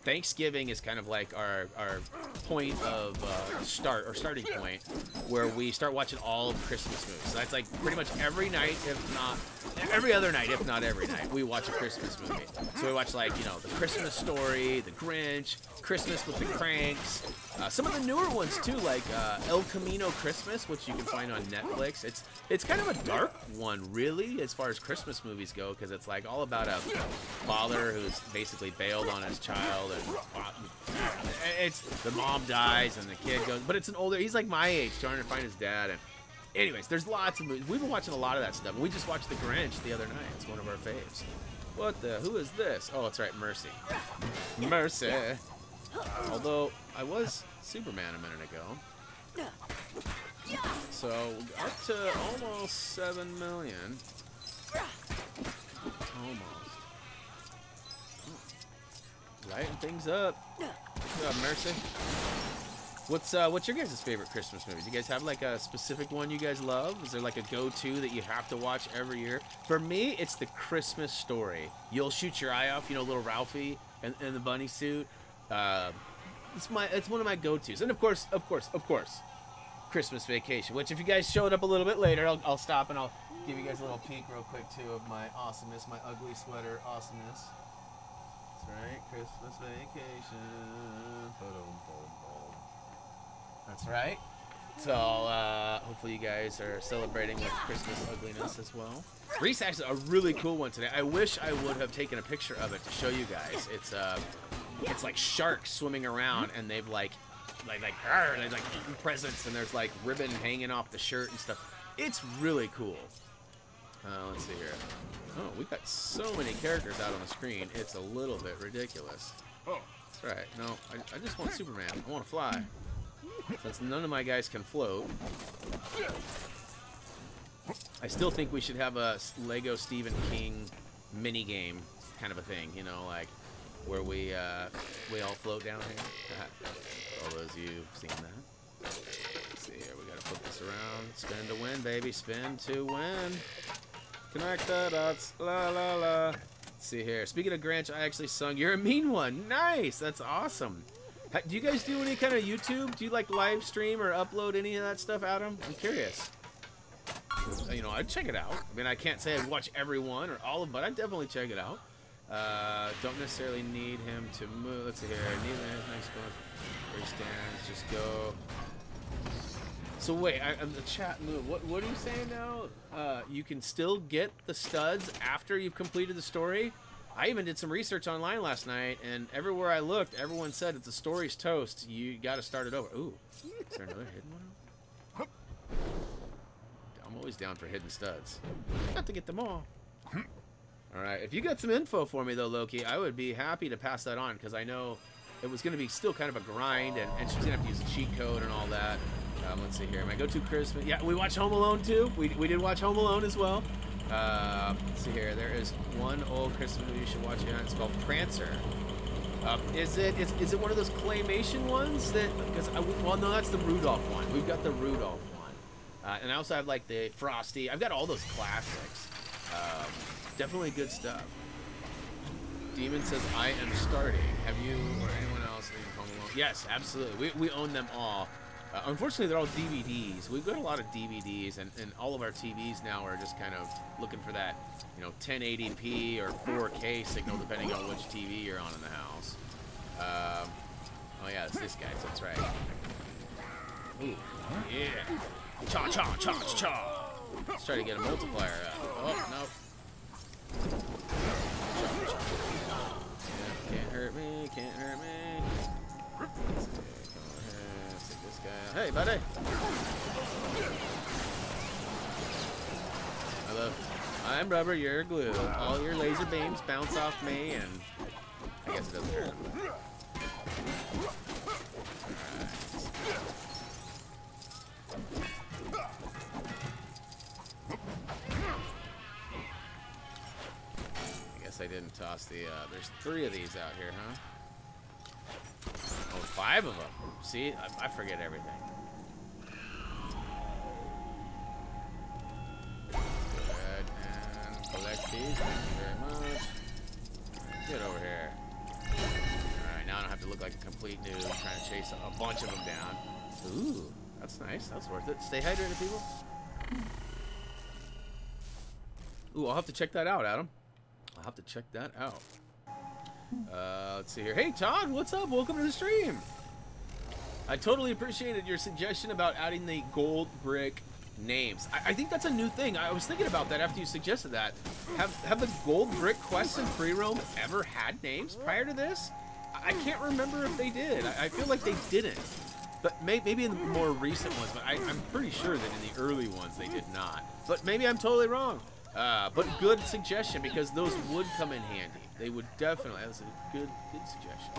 Speaker 2: Thanksgiving is kind of like our point of starting point, where we start watching all of Christmas movies. So that's like pretty much every night, if not every other night, if not every night, we watch a Christmas movie. So we watch, like, you know, The Christmas Story, The Grinch, Christmas with the Cranks, Some of the newer ones too, like El Camino Christmas, which you can find on Netflix. It's kind of a dark one, really, as far as Christmas movies go, because it's like all about a father who's basically bailed on his child, and it's the mom dies and the kid goes. But it's an older. He's like my age, trying to find his dad. And anyways, there's lots of movies. We've been watching a lot of that stuff. We just watched The Grinch the other night. It's one of our faves. What the? Who is this? Oh, that's right, Mercy. Mercy. Although I was Superman a minute ago. So up to almost 7 million. Almost. Lighting things up. Good job, Mercy. What's your guys' favorite Christmas movie? Do you guys have like a specific one you guys love? Is there like a go-to that you have to watch every year? For me, it's The Christmas Story. You'll shoot your eye off, you know, little Ralphie and the bunny suit. It's one of my go-tos. And of course, Christmas Vacation, which if you guys showed up a little bit later, I'll stop and I'll give you guys a little peek real quick too of my awesomeness, my ugly sweater awesomeness. That's right, Christmas Vacation. That's right. So hopefully you guys are celebrating with Christmas ugliness as well. Reese actually a really cool one today. I wish I would have taken a picture of it to show you guys. It's like sharks swimming around, and they've like eating presents, and there's like ribbon hanging off the shirt and stuff. It's really cool. Let's see here. Oh, we've got so many characters out on the screen. It's a little bit ridiculous. Oh, that's right. No, I just want Superman. I want to fly. Since none of my guys can float, I still think we should have a Lego Stephen King mini game kind of a thing, you know, like where we all float down here. All those of you who've seen that. Let's see here, we gotta flip this around. Spin to win, baby. Spin to win. Connect the dots. La la la. Let's see here. Speaking of Grinch, I actually sung "You're a Mean One." Nice. That's awesome. Do you guys do any kind of YouTube? Do you like live stream or upload any of that stuff, Adam? I'm curious. You know, I'd check it out. I mean, I can't say I'd watch every one or all of them, but I'd definitely check it out. Don't necessarily need him to move. Let's see here. Need a nice one. Where he stands. Just go. So wait, the chat move. What are you saying now? You can still get the studs after you've completed the story? I even did some research online last night, and everywhere I looked, everyone said if the story's toast, you got to start it over. Ooh, is there another hidden one? I'm always down for hidden studs. Got to get them all. All right, if you got some info for me though, Loki, I would be happy to pass that on, because I know it was going to be still kind of a grind, and she's going to have to use a cheat code and all that. Let's see here. My go-to Christmas. Yeah, we watched Home Alone too. We did watch Home Alone as well. Let's see here. There is one old Christmas movie you should watch. It's called Prancer. Is it one of those claymation ones that? Because well, no, that's the Rudolph one. We've got the Rudolph one, and I also have like the Frosty. I've got all those classics. Definitely good stuff. Demon says I am starting. Have you or anyone else seen Home Alone? Yes, absolutely. We own them all. Unfortunately, they're all DVDs. We've got a lot of DVDs, and all of our TVs now are just kind of looking for that, you know, 1080p or 4K signal, depending on which TV you're on in the house. Oh yeah, it's this guy, so that's right. Ooh, yeah. Cha cha cha cha. Let's try to get a multiplier up. Oh no. Yeah, can't hurt me. Can't hurt me. Hey, buddy. Hello. I'm rubber, you're glue. All your laser beams bounce off me, and I guess it doesn't hurt. I guess I didn't toss the, there's 3 of these out here, huh? Oh, 5 of them. See, I forget everything. Good, and collect these. Thank you very much. Get over here. Alright, now I don't have to look like a complete noob trying to chase a bunch of them down. Ooh, that's nice. That's worth it. Stay hydrated, people. Ooh, I'll have to check that out, Adam. I'll have to check that out. Let's see here. Hey, Todd, what's up? Welcome to the stream. I totally appreciated your suggestion about adding the gold brick names. I think that's a new thing. I was thinking about that after you suggested that. Have the gold brick quests in free roam ever had names prior to this? I can't remember if they did. I feel like they didn't. But maybe in the more recent ones, but I'm pretty sure that in the early ones they did not. But maybe I'm totally wrong. But good suggestion, because those would come in handy. They would definitely. That's a good suggestion.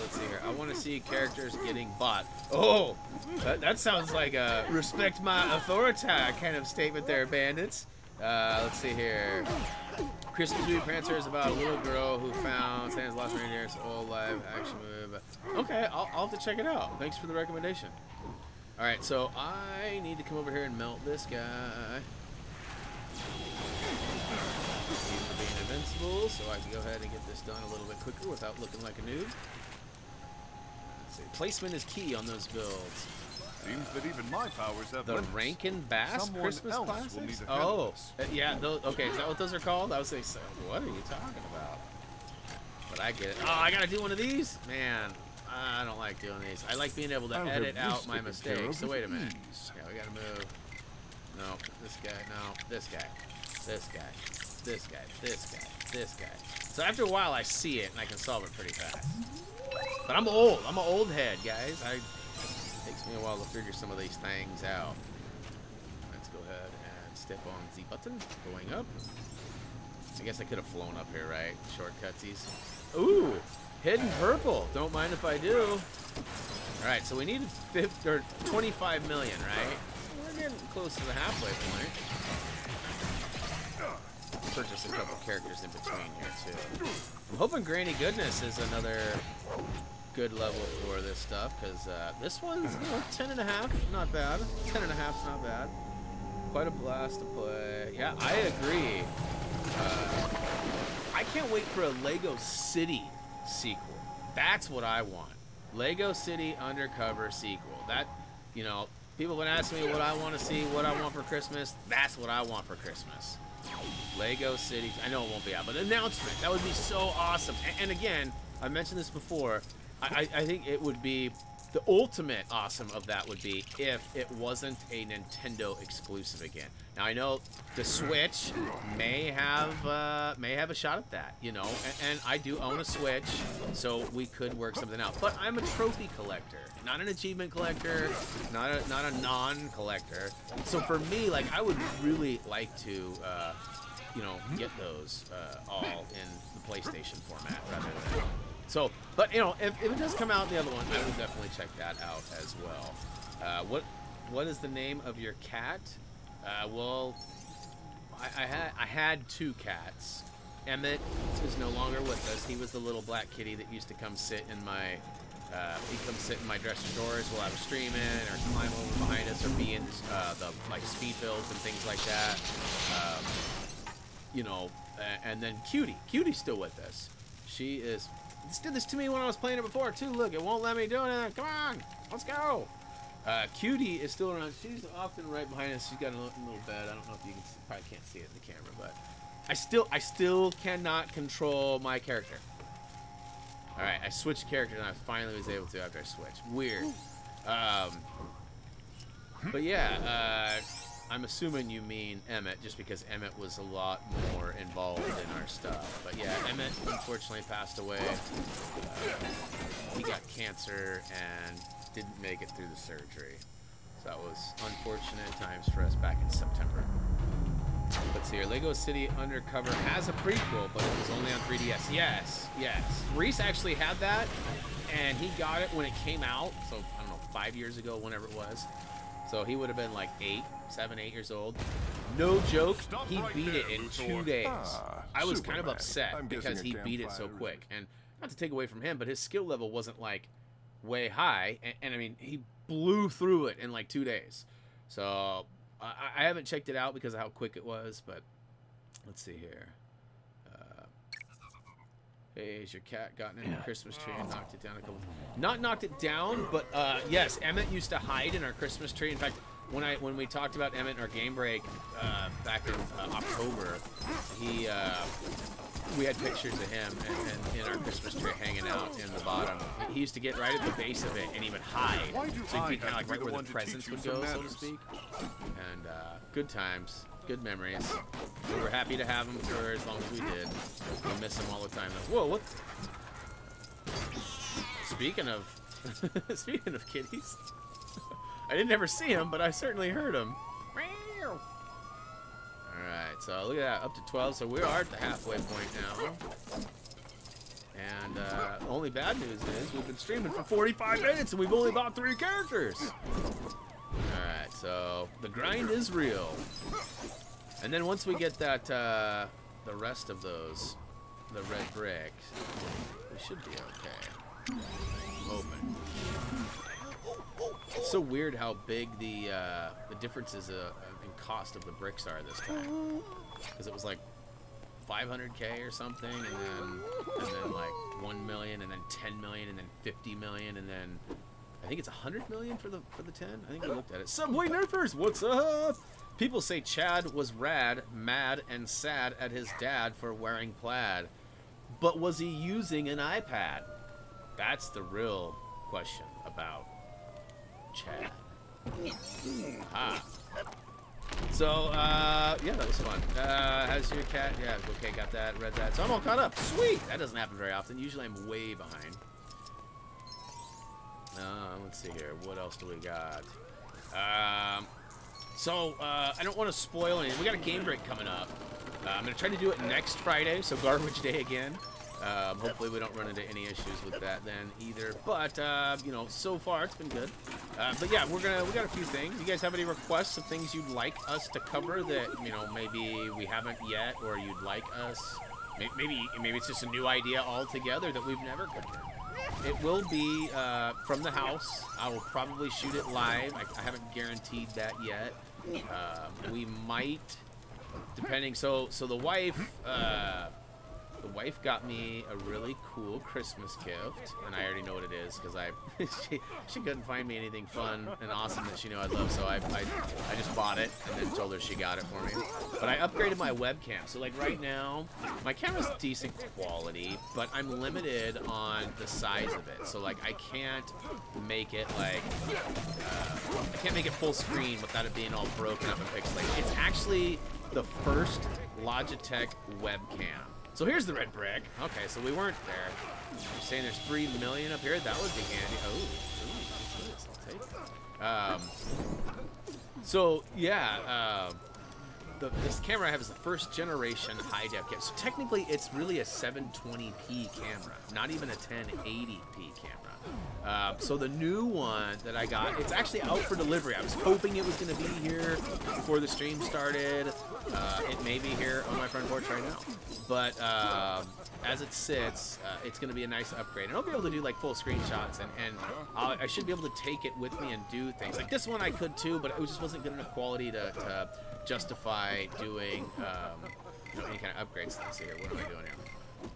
Speaker 2: Let's see here. I want to see characters getting bought. Oh, that sounds like a respect my authority kind of statement there, bandits. Let's see here. Christmas Movie Prancer is about a little girl who found Santa's Lost Reindeer's old live action movie. Okay, I'll have to check it out. Thanks for the recommendation. All right, so I need to come over here and melt this guy. For being invincible, so I can go ahead and get this done a little bit quicker without looking like a noob. Let's see. Placement is key on those builds.
Speaker 3: Seems that even my powers have
Speaker 2: the
Speaker 3: limits.
Speaker 2: Rankin Bass
Speaker 3: Someone
Speaker 2: Christmas
Speaker 3: else
Speaker 2: classics?
Speaker 3: will need to
Speaker 2: Oh,
Speaker 3: handle this.
Speaker 2: yeah. Those, okay, is that what those are called? I was saying, so, what are you talking about? But I get it. Oh, I gotta do one of these? Man, I don't like doing these. I like being able to edit out my mistakes. So wait a minute. Yeah, we gotta move. No, this guy. No, this guy. This guy. This guy. This guy. This guy. So after a while, I see it and I can solve it pretty fast. But I'm old. I'm an old head, guys. It takes me a while to figure some of these things out. Let's go ahead and step on the button. Going up. I guess I could have flown up here, right? Shortcutsies. Ooh, hidden purple. Don't mind if I do. All right, so we needed 25 million, right? We're getting close to the halfway point. Purchase a couple characters in between here too. I'm hoping Granny Goodness is another good level for this stuff, because this one's 10.5, not bad. 10.5's not bad. Quite a blast to play. Yeah, I agree. I can't wait for a Lego City sequel. That's what I want. Lego City Undercover sequel. That, you know, people have been asking me what I want to see, what I want for Christmas. That's what I want for Christmas. Lego City. I know it won't be out, but an announcement. That would be so awesome. And again, I mentioned this before. I think it would be the ultimate awesome of that would be if it wasn't a Nintendo exclusive again. Now I know the Switch may have a shot at that, you know, and I do own a Switch, so we could work something out. But I'm a trophy collector, not an achievement collector, not a non-collector. So for me, like, I would really like to, you know, get those all in the PlayStation format rather than. So, but, you know, if it does come out in the other one, I will definitely check that out as well. What is the name of your cat? Well, I had two cats. Emmett is no longer with us. He was the little black kitty that used to come sit in my dresser drawers while I was streaming, or climb over behind us, or be in the like speed builds and things like that. You know, and then Cutie's still with us. She is. This did this to me when I was playing it before too. Look, it won't let me do anything. Come on, let's go. Cutie is still around. She's often right behind us. She's got a little bed. I don't know if you can probably can't see it in the camera, but I still cannot control my character. All right, I switched characters and I finally was able to after I switched. Weird. But yeah, I'm assuming you mean Emmett, just because Emmett was a lot more involved in our stuff. But yeah, Emmett unfortunately passed away. He got cancer and didn't make it through the surgery. So that was unfortunate times for us back in September. Let's see here. Lego City Undercover has a prequel, but it was only on 3DS. Yes, yes. Reese actually had that, and he got it when it came out. So, I don't know, 5 years ago, whenever it was. So he would have been like 7, 8 years old. No joke, he beat it in 2 days. I was kind of upset because he beat it so quick. And not to take away from him, but his skill level wasn't like way high. And I mean, he blew through it in like 2 days. So I haven't checked it out because of how quick it was, but let's see here. Hey, has your cat gotten in the Christmas tree and knocked it down a couple times? Not knocked it down, but yes, Emmett used to hide in our Christmas tree. In fact, when we talked about Emmett in our game break back in October, we had pictures of him and in our Christmas tree hanging out in the bottom. He used to get right at the base of it, and he would hide. So he'd be kind of like right where the presents would go, so to speak. And good times, good memories. We were happy to have him for as long as we did. We miss him all the time. Whoa, what? Speaking of, speaking of kitties, I didn't ever see him, but I certainly heard him. Alright, so look at that, up to 12, so we are at the halfway point now. And only bad news is we've been streaming for 45 minutes and we've only bought 3 characters. Alright, so the grind is real. And then once we get that, the rest of those, the red brick, we should be okay. I'm hoping. It's so weird how big the differences in cost of the bricks are this time, because it was like 500K or something, and then like 1 million, and then 10 million, and then 50 million, and then I think it's 100 million for the 10. I think we looked at it. Subway Nerfers, what's up? People say Chad was rad, mad, and sad at his dad for wearing plaid, but was he using an iPad? That's the real question about Chad. Ah. So, yeah, that was fun. How's your cat? Yeah, okay, got that, read that. So I'm all caught up. Sweet! That doesn't happen very often. Usually I'm way behind. Let's see here. What else do we got? I don't want to spoil anything. We got a game break coming up. I'm going to try to do it next Friday, so garbage day again. Hopefully we don't run into any issues with that then either. But, you know, so far it's been good. But yeah, we got a few things. You guys have any requests of things you'd like us to cover that, you know, maybe we haven't yet, or you'd like us? Maybe it's just a new idea altogether that we've never covered. It will be from the house. I will probably shoot it live. I haven't guaranteed that yet. We might, depending. So the wife. The wife got me a really cool Christmas gift, and I already know what it is because she couldn't find me anything fun and awesome that she knew I'd love, so I just bought it and then told her she got it for me. But I upgraded my webcam, so like right now my camera's decent quality, but I'm limited on the size of it. So like I can't make it like I can't make it full screen without it being all broken up and pixelated. It's actually the first Logitech webcam. So here's the red brick. Okay, so we weren't there. You're saying there's 3 million up here? That would be handy. Oh, I'll take that. So yeah, this camera I have is the first generation high def camera. So technically, it's really a 720p camera, not even a 1080p camera. So the new one that I got, it's actually out for delivery. I was hoping it was going to be here before the stream started. It may be here on my front porch right now. But as it sits, it's going to be a nice upgrade. And I'll be able to do like full screenshots, and I should be able to take it with me and do things. Like this one I could too, but it just wasn't good enough quality to justify doing you know, any kind of upgrades. Let's see here. What am I doing here?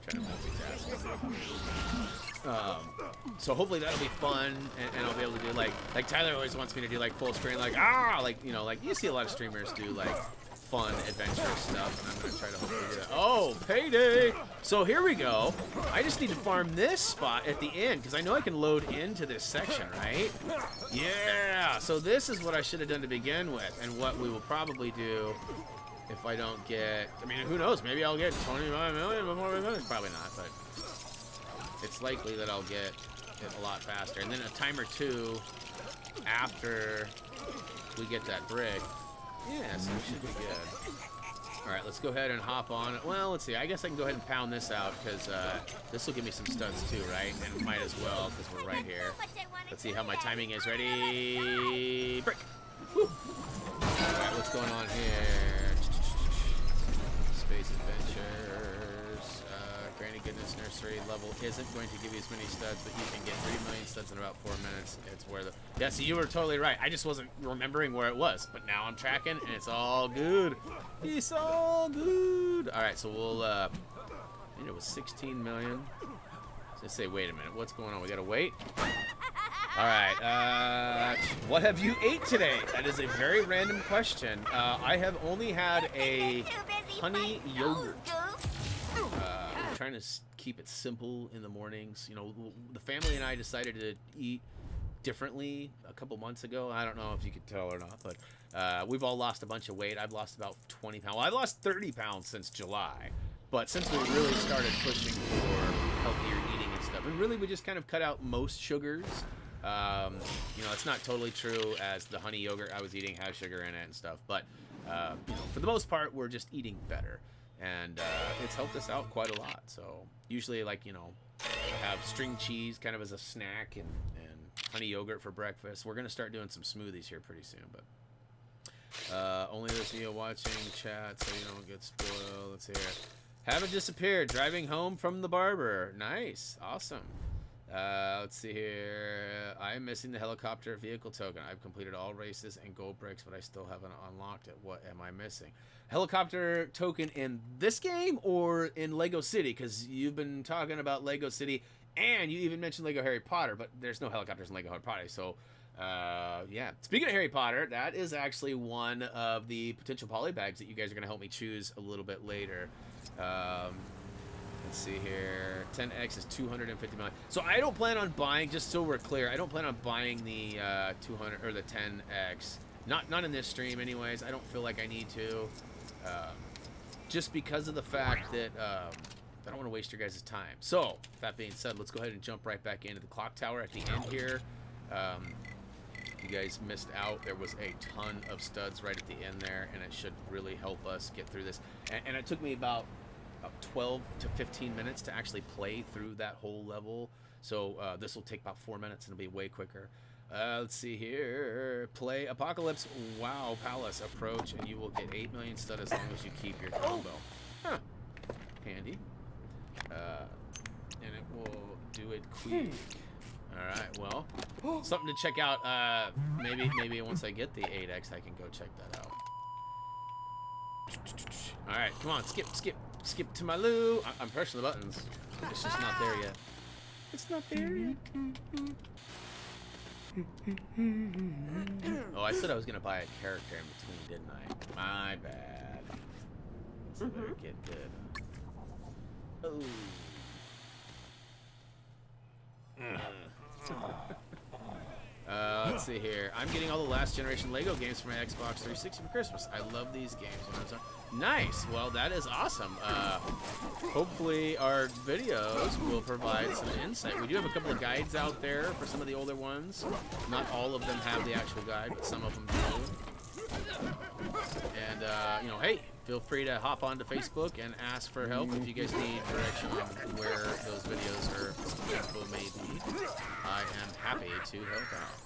Speaker 2: Trying to multitask. So hopefully that'll be fun, and I'll be able to do like Tyler always wants me to do like full screen, like like, you know, like you see a lot of streamers do like fun adventurous stuff, and I'm gonna try to hopefully do that. Oh, payday! So here we go. I just need to farm this spot at the end because I know I can load into this section, right? Yeah. So this is what I should have done to begin with, and what we will probably do. If I don't get, I mean, who knows? Maybe I'll get 25 million before we finish. Probably not, but it's likely that I'll get it a lot faster. And then a time or two after we get that brick. Yeah, so it should be good. All right, let's go ahead and hop on it. Well, let's see. I guess I can go ahead and pound this out because this will give me some studs too, right? And might as well because we're right here. Let's see how my timing is. Ready? Brick. Woo. All right, what's going on here? Space Adventures, Granny Goodness Nursery level isn't going to give you as many studs, but you can get 3 million studs in about 4 minutes. It's where the... Yeah, see, you were totally right. I just wasn't remembering where it was, but now I'm tracking, and it's all good. It's all good. All right, so we'll, I think it was 16 million. Just say, wait a minute, what's going on? We gotta wait? All right, what have you ate today? That is a very random question. I have only had a honey yogurt. trying to keep it simple in the mornings. You know, the family and I decided to eat differently a couple months ago. I don't know if you could tell or not, but we've all lost a bunch of weight. I've lost about 20 pounds. Well, I've lost 30 pounds since July. But since we really started pushing for healthier eating and stuff, and really we just kind of cut out most sugars. You know, it's not totally true, as the honey yogurt I was eating has sugar in it and stuff, but you know, for the most part, we're just eating better, and it's helped us out quite a lot. So usually, like, you know, I have string cheese kind of as a snack, and honey yogurt for breakfast. We're gonna start doing some smoothies here pretty soon, but only this video watching chat so you don't get spoiled. Let's see here. Haven't disappeared. Driving home from the barber. Nice. Awesome. Let's see here. I'm missing the helicopter vehicle token. I've completed all races and gold bricks, but I still haven't unlocked it. What am I missing? Helicopter token in this game or in Lego City? Because you've been talking about Lego City, and you even mentioned Lego Harry Potter, but there's no helicopters in Lego Harry Potter. So, yeah. Speaking of Harry Potter, that is actually one of the potential poly bags that you guys are going to help me choose a little bit later. Let's see here. 10x is 250 million. So I don't plan on buying, just so we're clear, I don't plan on buying the 200 or the 10x. Not in this stream, anyways. I don't feel like I need to, just because of the fact that I don't want to waste your guys' time. So that being said, let's go ahead and jump right back into the clock tower at the end here. You guys missed out. There was a ton of studs right at the end there, and it should really help us get through this. And it took me about 12 to 15 minutes to actually play through that whole level. So this will take about 4 minutes, and it'll be way quicker. Let's see here. Play Apocalypse Wow Palace. Approach, and you will get 8 million stud as long as you keep your combo. Huh. Handy. And it will do it quick. Alright, well, something to check out. Maybe once I get the 8x, I can go check that out. Alright, come on, skip to my loo. I'm pressing the buttons. It's just not there yet. It's not there yet. Oh, I said I was going to buy a character in between, didn't I? My bad. So better get good. Oh. Let's see here. I'm getting all the last generation Lego games for my Xbox 360 for Christmas. I love these games. Nice. Well, that is awesome. Hopefully our videos will provide some insight. We do have a couple of guides out there for some of the older ones. Not all of them have the actual guide, but some of them do. And, you know, hey, feel free to hop onto Facebook and ask for help if you guys need direction on where those videos or info may be. I am happy to help out.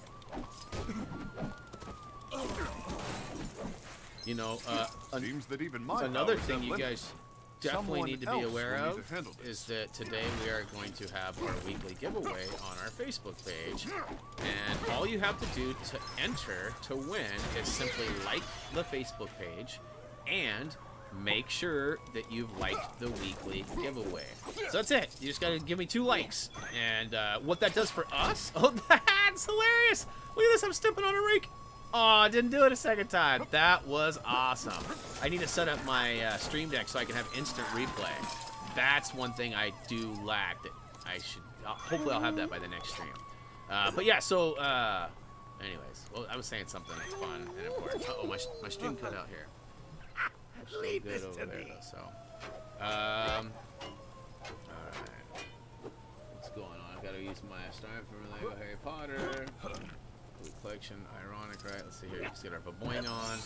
Speaker 2: You know,
Speaker 3: Seems that even my
Speaker 2: another
Speaker 3: powers
Speaker 2: thing
Speaker 3: have
Speaker 2: you
Speaker 3: limits.
Speaker 2: guys definitely need to be aware
Speaker 3: Someone else will
Speaker 2: of
Speaker 3: need to handle this.
Speaker 2: is that today we are going to have our weekly giveaway on our Facebook page, and all you have to do to enter to win is simply like the Facebook page and make sure that you've liked the weekly giveaway. So that's it. You just gotta give me 2 likes, and what that does for us, oh, that's hilarious. Look at this, I'm stepping on a rake. Oh, I didn't do it a second time. That was awesome. I need to set up my stream deck so I can have instant replay. That's one thing I do lack that I should, hopefully I'll have that by the next stream. But yeah, so, anyways, well, I was saying something fun and important. Uh-oh, my stream cut out here.
Speaker 4: Leave this to me.
Speaker 2: Though, so, alright. What's going on? I gotta use my starting from Lego Harry Potter. Blue collection, ironic, right? Let's see here. Let's get our baboing on.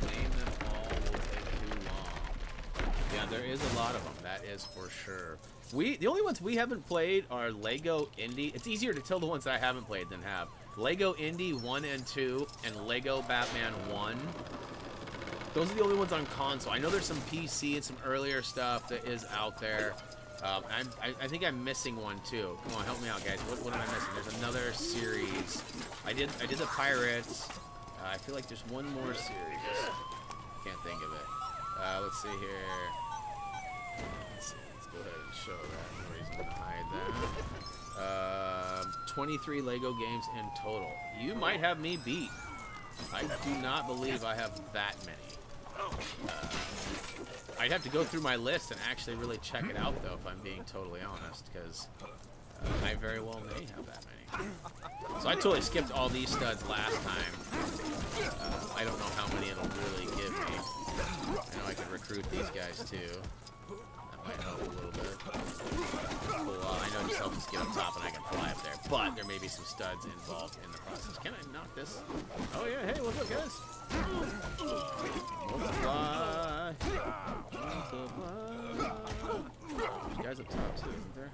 Speaker 2: Name them all will take too long. Yeah, there is a lot of them. That is for sure. The only ones we haven't played are Lego Indie. It's easier to tell the ones that I haven't played than have. Lego Indie 1 and 2 and Lego Batman 1. Those are the only ones on console. I know there's some PC and some earlier stuff that is out there. I think I'm missing one too. Come on, help me out, guys. What am I missing? There's another series. I did the Pirates. I feel like there's one more series. Can't think of it. Let's see here. Let's go ahead and show that. No reason to hide that. 23 Lego games in total. You might have me beat. I do not believe I have that many. I'd have to go through my list and actually really check it out, though, if I'm being totally honest, because I very well may have that many. So I totally skipped all these studs last time. I don't know how many it'll really give me. I know I could recruit these guys, too. That might help a little bit. Cool. I know yourself just get up top and I can fly up there, but there may be some studs involved in the process. Can I knock this? Oh, yeah. Hey, what's up, guys? Multiply. Multiply. There's guys up top, too, isn't there?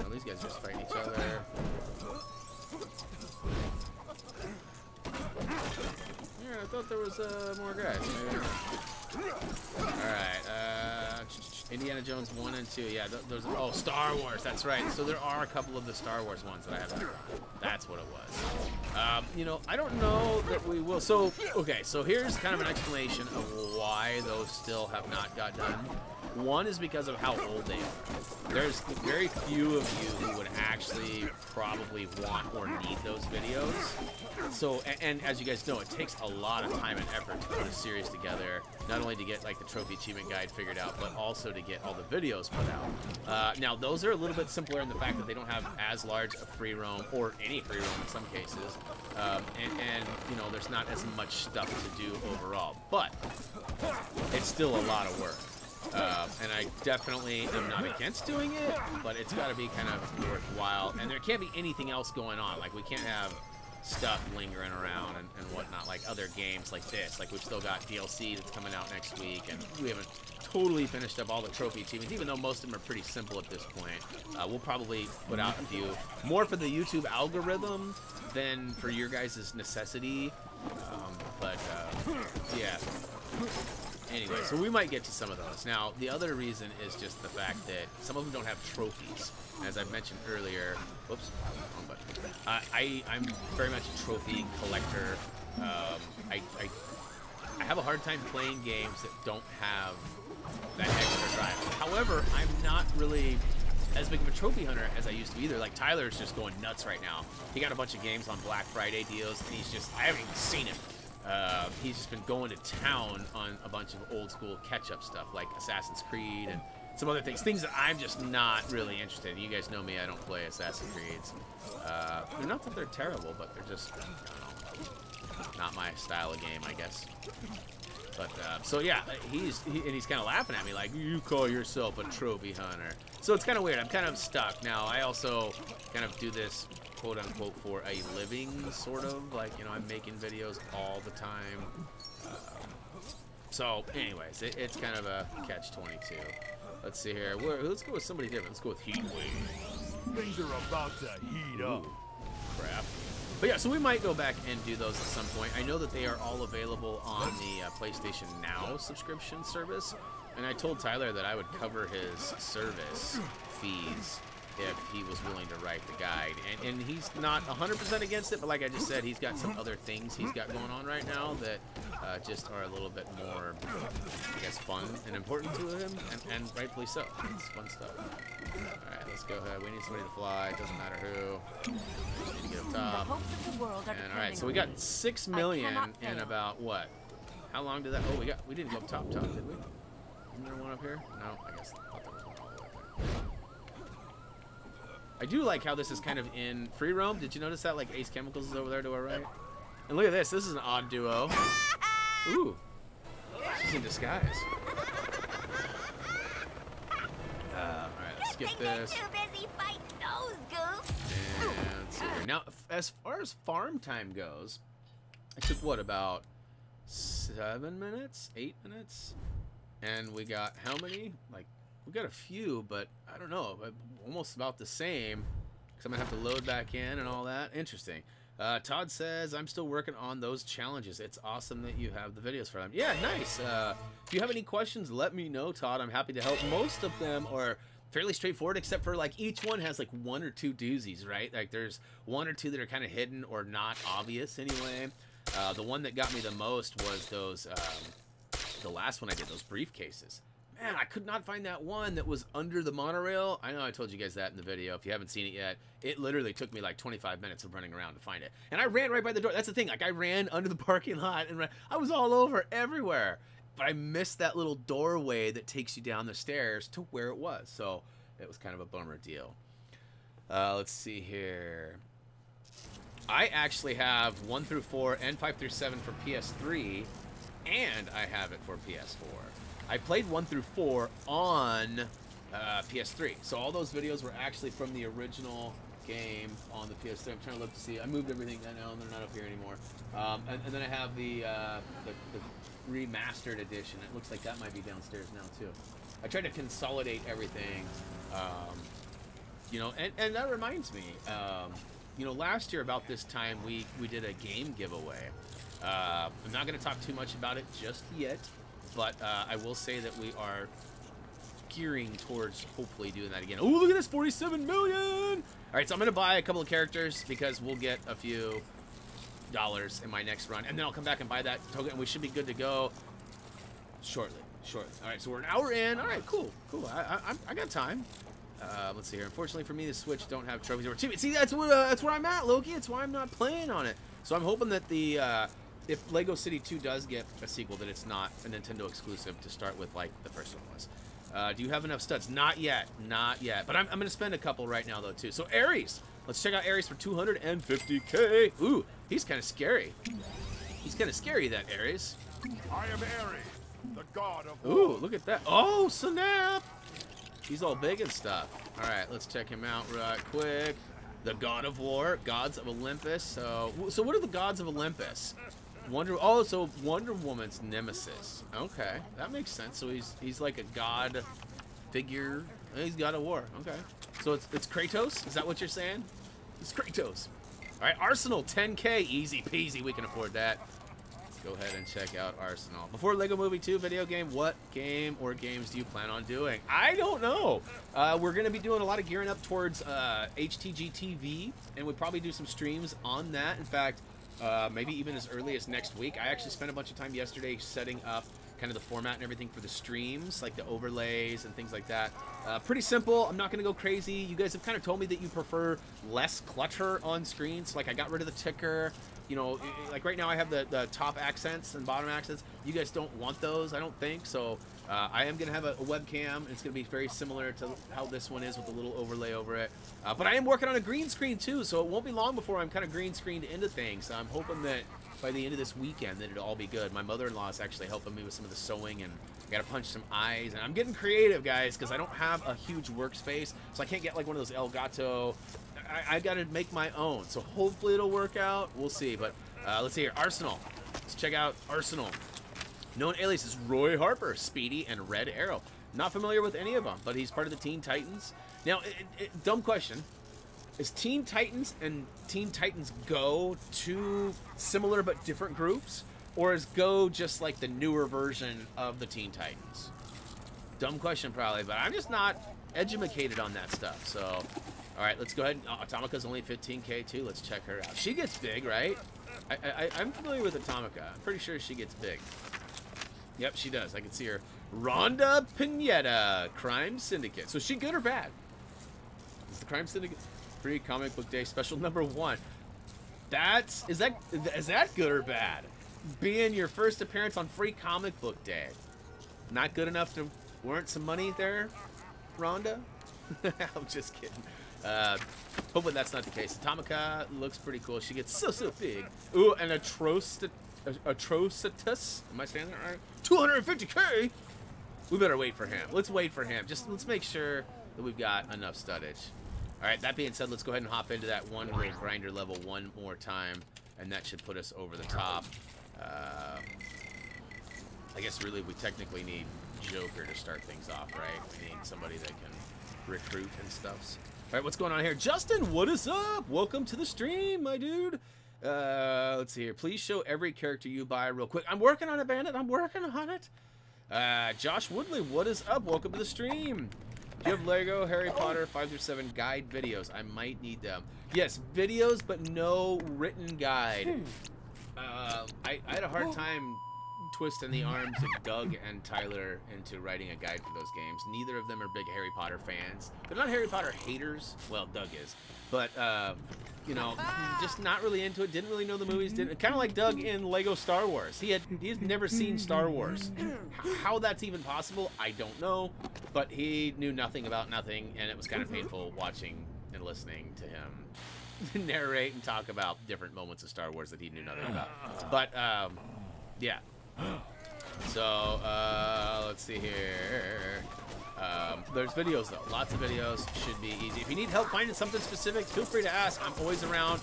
Speaker 2: Oh, these guys are just fighting each other. Yeah, I thought there was more guys. Alright, Indiana Jones 1 and 2. Yeah, those are, oh, Star Wars, that's right. So there are a couple of the Star Wars ones that I haven't done. That's what it was. You know, I don't know that we will. So, okay, so here's kind of an explanation of why those still have not got done. One is because of how old they are. There's very few of you who would actually probably want or need those videos. So, and as you guys know, it takes a lot of time and effort to put a series together, not only to get like the trophy achievement guide figured out, but also to get all the videos put out. Now, those are a little bit simpler in the fact that they don't have as large a free roam, or any free roam in some cases, and you know, there's not as much stuff to do overall, but it's still a lot of work. And I definitely am not against doing it, but it's got to be kind of worthwhile, and there can't be anything else going on. Like, we can't have stuff lingering around and whatnot, like other games like this. Like, we've still got DLC that's coming out next week, and we haven't totally finished up all the trophy achievements, even though most of them are pretty simple at this point. We'll probably put out a few more for the YouTube algorithm than for your guys' necessity, yeah. Anyway, so we might get to some of those. Now, the other reason is just the fact that some of them don't have trophies. As I mentioned earlier, whoops, wrong button. I'm very much a trophy collector. I have a hard time playing games that don't have that extra drive. However, I'm not really as big of a trophy hunter as I used to be either. Like, Tyler's just going nuts right now. He got a bunch of games on Black Friday deals, and he's just, I haven't even seen him. He's just been going to town on a bunch of old school catch-up stuff like Assassin's Creed and some other things that I'm just not really interested in. You guys know me, I don't play Assassin's Creeds. They're not that they're terrible, but they're just, I don't know, not my style of game, I guess. But, so yeah, he's kind of laughing at me like, you call yourself a trophy hunter. So it's kind of weird, I'm kind of stuck. Now, I also kind of do this quote-unquote for a living, sort of, like, you know, I'm making videos all the time. So anyways, it's kind of a catch-22. Let's see here, let's go with somebody different. Let's go with Heatwave.
Speaker 4: Things are about to heat up.
Speaker 2: Crap. But yeah, so we might go back and do those at some point. I know that they are all available on the PlayStation Now subscription service, and I told Tyler that I would cover his service fees if he was willing to write the guide. And he's not 100% against it, but like I just said, he's got some other things he's got going on right now that just are a little bit more, I guess, fun and important to him, and rightfully so. It's fun stuff. Alright, let's go ahead. We need somebody to fly. Doesn't matter who. We just need to get up top. And alright, so we got 6 million in about what? How long did that? Oh, we didn't go up top, did we? Isn't there one up here? No, I guess I thought there was one all the way up there. I do like how this is kind of in free roam. Did you notice that? Like, Ace Chemicals is over there to our right. And look at this. This is an odd duo. Ooh. She's in disguise. Alright, let's skip this.
Speaker 5: Too busy fighting those goofs.
Speaker 2: And let's see here. Now, as far as farm time goes, I took, what, about 7 minutes? 8 minutes? And we got how many? Like, we got a few, but I don't know, almost about the same, because I'm going to have to load back in and all that. Interesting. Todd says, I'm still working on those challenges. It's awesome that you have the videos for them. Yeah, nice. If you have any questions, let me know, Todd. I'm happy to help. Most of them are fairly straightforward, except for, like, each one has, like, 1 or 2 doozies, right? Like, there's 1 or 2 that are kind of hidden or not obvious anyway. The one that got me the most was those, the last one I did, those briefcases. man, I could not find that one that was under the monorail. I know I told you guys that in the video. If you haven't seen it yet, it literally took me like 25 minutes of running around to find it. And I ran right by the door. That's the thing. Like, I ran under the parking lot and I was all over everywhere. But I missed that little doorway that takes you down the stairs to where it was. So it was kind of a bummer deal. Let's see here. I actually have 1 through 4 and 5 through 7 for PS3, and I have it for PS4. I played 1 through 4 on PS3, so all those videos were actually from the original game on the PS3. I'm trying to look to see. I moved everything. I know they're not up here anymore. And then I have the remastered edition. It looks like that might be downstairs now too. I tried to consolidate everything. You know, and that reminds me. You know, last year about this time we did a game giveaway. I'm not going to talk too much about it just yet. But I will say that we are gearing towards hopefully doing that again. Oh, look at this, 47 million! All right, so I'm going to buy a couple of characters because we'll get a few dollars in my next run. And then I'll come back and buy that token, and we should be good to go shortly. All right, so we're an hour in. All right, cool. I got time. Let's see here. Unfortunately for me, the Switch don't have trophies or TV. See, that's where I'm at, Loki. That's why I'm not playing on it. So I'm hoping that the... if Lego City 2 does get a sequel, that it's not a Nintendo exclusive to start with like the first one was. Do you have enough studs? Not yet. But I'm going to spend a couple right now, though, too. So Ares. Let's check out Ares for 250K. Ooh, he's kind of scary. He's kind of scary, that Ares.
Speaker 4: I am Ares, the god of war.
Speaker 2: Ooh, look at that. Oh, snap. He's all big and stuff. All right, let's check him out right quick. The god of war, gods of Olympus. So what are the gods of Olympus? So Wonder Woman's nemesis. Okay, that makes sense. So he's like a god figure. He's god of war. Okay, so it's Kratos. Is that what you're saying? It's Kratos. All right, Arsenal 10K, easy peasy. We can afford that. Let's go ahead and check out Arsenal. Before Lego Movie 2 video game, what game or games do you plan on doing? I don't know. We're gonna be doing a lot of gearing up towards HTG TV, and we'll probably do some streams on that. In fact. Maybe even as early as next week. I actually spent a bunch of time yesterday setting up kind of the format and everything for the streams, like the overlays and things like that. Pretty simple. I'm not going to go crazy. You guys have kind of told me that you prefer less clutter on screens. Like I got rid of the ticker. You know, like right now I have the top accents and bottom accents. You guys don't want those, I don't think. So I am going to have a webcam. It's going to be very similar to how this one is with a little overlay over it. But I am working on a green screen too, so it won't be long before I'm kind of green screened into things. So I'm hoping that by the end of this weekend that it'll all be good. My mother-in-law is actually helping me with some of the sewing, and I got to punch some eyes. And I'm getting creative, guys, because I don't have a huge workspace, so I can't get like one of those Elgato. I got to make my own, so hopefully it'll work out. We'll see, but let's see here. Arsenal. Let's check out Arsenal. Known alias is Roy Harper, Speedy, and Red Arrow. Not familiar with any of them, but he's part of the Teen Titans. Now, dumb question. Is Teen Titans and Teen Titans Go two similar but different groups? Or is Go just like the newer version of the Teen Titans? Dumb question probably, but I'm just not educated on that stuff, so... All right, let's go ahead. Atomica's only 15K too. Let's check her out. She gets big, right? I'm familiar with Atomica. I'm pretty sure she gets big. Yep, she does. I can see her. Rhonda Pineda, Crime Syndicate. So is she good or bad? Is the Crime Syndicate free comic book day special number 1? Is that good or bad? Being your first appearance on free comic book day. Not good enough to warrant some money there, Rhonda? I'm just kidding. Hopefully that's not the case. Atomica looks pretty cool. She gets so big. Ooh, and Atrocitus. Am I saying that right? 250K. We better wait for him. Let's wait for him. Let's make sure that we've got enough studdage. All right. That being said, let's go ahead and hop into that one real grinder level one more time, and that should put us over the top. I guess really we technically need Joker to start things off, right? We need somebody that can recruit and stuff. All right, what's going on here? Justin, what is up? Welcome to the stream, my dude. Let's see here. Please show every character you buy real quick. I'm working on it, Bandit. I'm working on it. Josh Woodley, what is up? Welcome to the stream. Do you have Lego Harry Potter 5 through 7 guide videos? I might need them. Yes, videos, but no written guide. I had a hard time twisting the arms of Doug and Tyler into writing a guide for those games. Neither of them are big Harry Potter fans. They're not Harry Potter haters. Well, Doug is. But, you know, just not really into it. Didn't really know the movies. Kind of like Doug in Lego Star Wars. He's never seen Star Wars. How that's even possible, I don't know. But he knew nothing about nothing, and it was kind of painful watching and listening to him narrate and talk about different moments of Star Wars that he knew nothing about. But, yeah. So, let's see here. There's videos, though. Lots of videos. Should be easy. If you need help finding something specific, feel free to ask. I'm always around.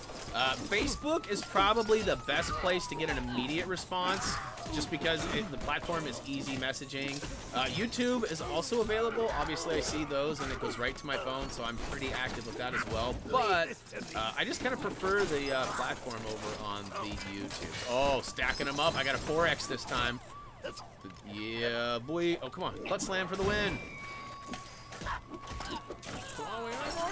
Speaker 2: Facebook is probably the best place to get an immediate response, just because the platform is easy messaging. YouTube is also available. Obviously, I see those, and it goes right to my phone, so I'm pretty active with that as well. But I just kind of prefer the platform over on the YouTube. Oh, stacking them up. I got a 4X this time. Yeah, boy. Oh, come on. Butt slam for the win. Come on, we got more.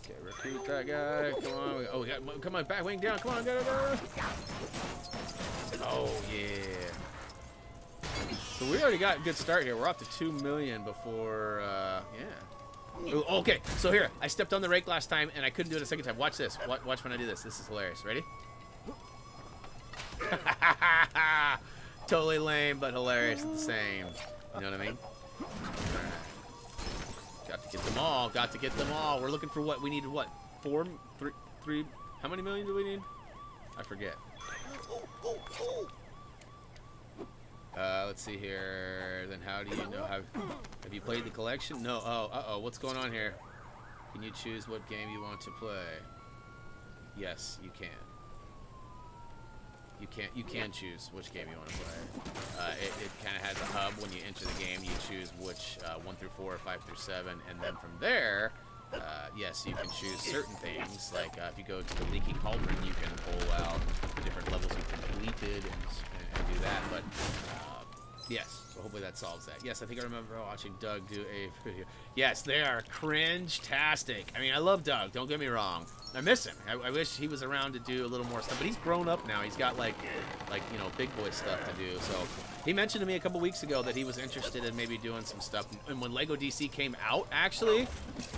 Speaker 2: Okay, recruit that guy. Come on. Oh, we got, come on, back wing down. Come on, go. Oh, yeah. So we already got a good start here. We're up to 2 million before, yeah. Ooh, okay, so here, I stepped on the rake last time, and I couldn't do it a second time. Watch this. Watch when I do this. This is hilarious. Ready? Totally lame, but hilarious at the same. You know what I mean? Alright. Got to get them all. Got to get them all. We're looking for what? We needed what? 4? 3? How many million do we need? I forget. Let's see here. Then how do you know? Have you played the collection? No. Oh, uh-oh. What's going on here? Can you choose what game you want to play? Yes, you can. You can choose which game you want to play. It kind of has a hub. When you enter the game, you choose which 1 through 4 or 5 through 7, and then from there, yes, you can choose certain things. Like if you go to the Leaky Cauldron, you can pull out the different levels you completed and do that. But yes, so hopefully that solves that. Yes, I think I remember watching Doug do a video. Yes, they are cringe-tastic. I mean, I love Doug. Don't get me wrong. I miss him. I wish he was around to do a little more stuff, but he's grown up now. He's got like you know, big boy stuff to do. So he mentioned to me a couple weeks ago that he was interested in maybe doing some stuff. And when Lego DC came out, actually,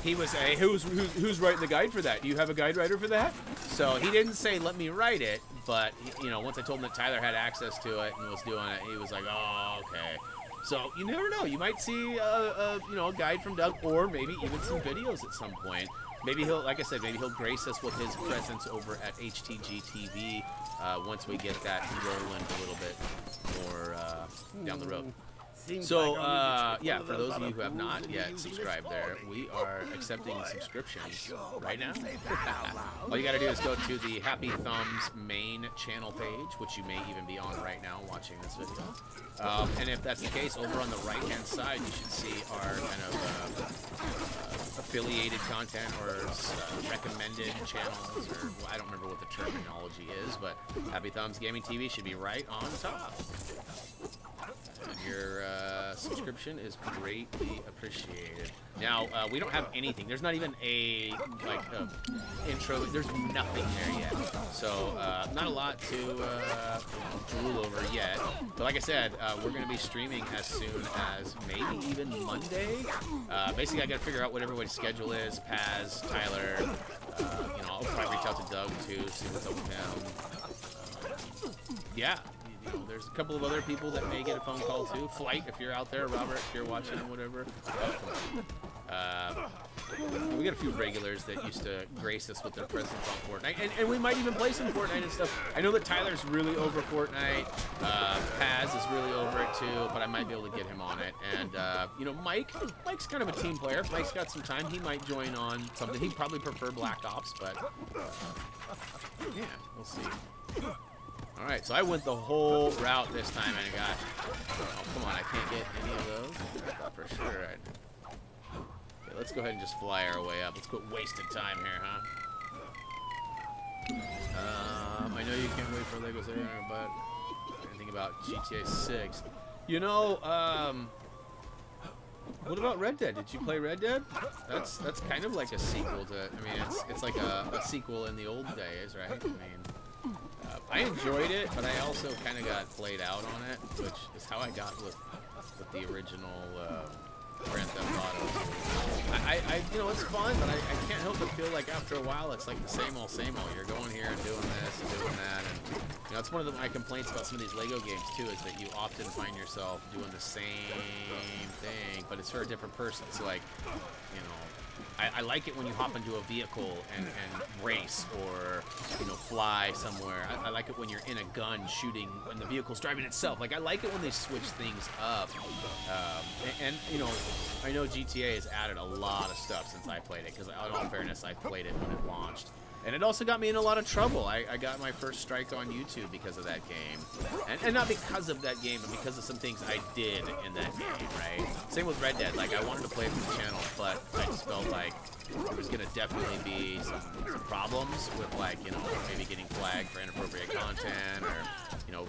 Speaker 2: he was hey, who's writing the guide for that? Do you have a guide writer for that? So he didn't say let me write it, but you know, once I told him that Tyler had access to it and was doing it, he was like, oh, okay. So you never know. You might see you know, a guide from Doug, or maybe even some videos at some point. Maybe he'll, like I said, maybe he'll grace us with his presence over at HTG TV once we get that rolling a little bit more down the road. So, yeah, for those of you who have not yet subscribed there, we are accepting subscriptions right now. All you got to do is go to the Happy Thumbs main channel page, which you may even be on right now watching this video. And if that's the case, over on the right-hand side, you should see our kind of affiliated content or recommended channels, or well, I don't remember what the terminology is, but HappyThumbsGaming TV should be right on top. And your subscription is greatly appreciated. Now, we don't have anything. There's not even a, like, intro. There's nothing there yet. So, not a lot to drool over yet. But like I said, we're going to be streaming as soon as maybe even Monday. Basically, I got to figure out what everybody's schedule is. Paz, Tyler, you know, I'll probably reach out to Doug, too, see what's up with him. Yeah. You know, there's a couple of other people that may get a phone call too. Flight, if you're out there, Robert, if you're watching, whatever. We got a few regulars that used to grace us with their presence on Fortnite, and we might even play some Fortnite and stuff. I know that Tyler's really over Fortnite. Paz is really over it too, but I might be able to get him on it. And you know, Mike's kind of a team player. If Mike's got some time, he might join on something. He'd probably prefer Black Ops, but yeah, we'll see. Alright, so I went the whole route this time, and I got... Oh, come on, I can't get any of those. I thought for sure I'd... Okay, let's go ahead and just fly our way up. Let's quit wasting time here, huh? I know you can't wait for Legos there, but... Anything about GTA 6? You know, what about Red Dead? Did you play Red Dead? That's kind of like a sequel to... I mean, it's like a sequel in the old days, right? I mean... I enjoyed it, but I also kind of got played out on it, which is how I got with the original Grand Theft Auto. You know, it's fun, but I can't help but feel like after a while it's like the same old, same old. You're going here and doing this and doing that, and you know, it's one of my complaints about some of these Lego games too, is that you often find yourself doing the same thing, but it's for a different person. So like, you know, I like it when you hop into a vehicle and race, or, you know, fly somewhere. I like it when you're in a gun shooting when the vehicle's driving itself. Like, I like it when they switch things up. And you know, I know GTA has added a lot of stuff since I played it, because in all fairness, I played it when it launched. And it also got me in a lot of trouble. I got my first strike on YouTube because of that game. And not because of that game, but because of some things I did in that game, right? Same with Red Dead. Like, I wanted to play it for the channel, but I just felt like there was going to definitely be some problems with, like, you know, maybe getting flagged for inappropriate content, or, you know,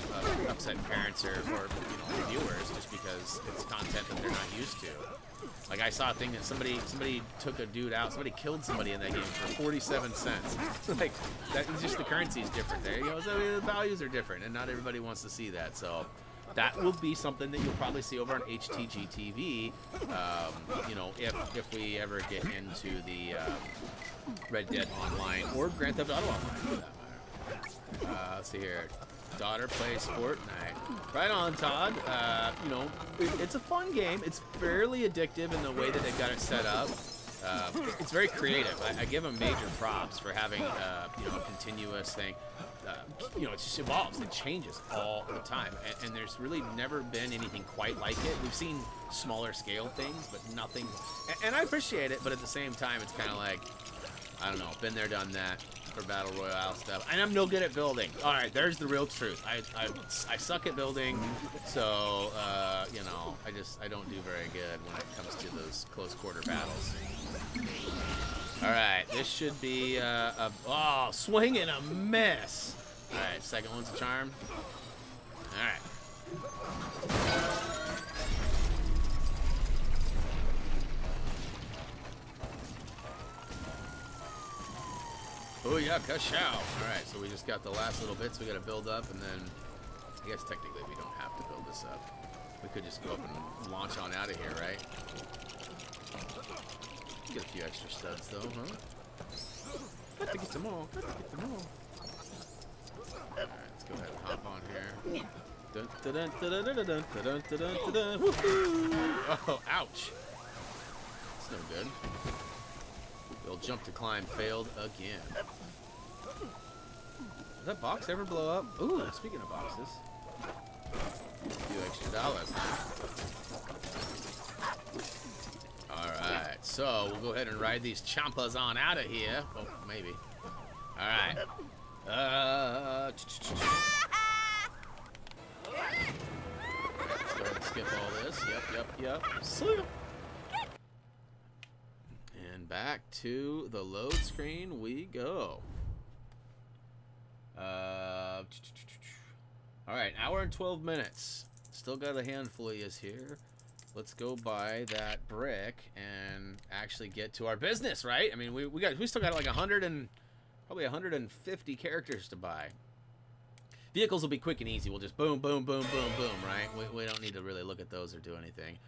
Speaker 2: upsetting parents or you know, reviewers, just because it's content that they're not used to. Like, I saw a thing that somebody took a dude out, somebody killed somebody in that game for 47 cents. Like, that is just, the currency is different there. You know, so the values are different, and not everybody wants to see that. So that will be something that you'll probably see over on HTG TV, you know, if we ever get into the Red Dead Online or Grand Theft Auto Online, for that matter. Let's see here. Daughter plays Fortnite. Right on, Todd. You know, it's a fun game. It's fairly addictive in the way that they've got it set up. It's very creative. I give them major props for having, you know, a continuous thing. You know, it just evolves. It changes all the time. And there's really never been anything quite like it. We've seen smaller scale things, but nothing. And I appreciate it, but at the same time, it's kind of like, I don't know, been there, done that. For Battle Royale stuff, and I'm no good at building. All right, there's the real truth. I suck at building, so you know, I don't do very good when it comes to those close quarter battles. All right, this should be oh, swing and a miss. All right, second one's a charm. All right. Oh yeah, ka-chow. Alright, so we just got the last little bits we gotta build up, and then I guess technically we don't have to build this up. We could just go up and launch on out of here, right? Get a few extra studs though, huh? Got to get them all. Got to get them all. Alright, let's go ahead and hop on here. Dun, dun, dun, dun, dun, dun, dun, dun, dun, dun, dun. Woohoo! Oh, ouch. That's no good. They'll jump to climb failed again. Does that box ever blow up? Ooh, speaking of boxes. A few extra dollars. Alright, so we'll go ahead and ride these chompas on out of here. Oh, maybe. Alright. Let's go ahead and skip all this. Yep. So, and back to the load screen we go. Alright, hour and 12 minutes. Still got a handful of yous here. Let's go buy that brick and actually get to our business, right? I mean, we still got like probably 150 characters to buy. Vehicles will be quick and easy. We'll just boom, boom, boom, boom, boom, right? We don't need to really look at those or do anything.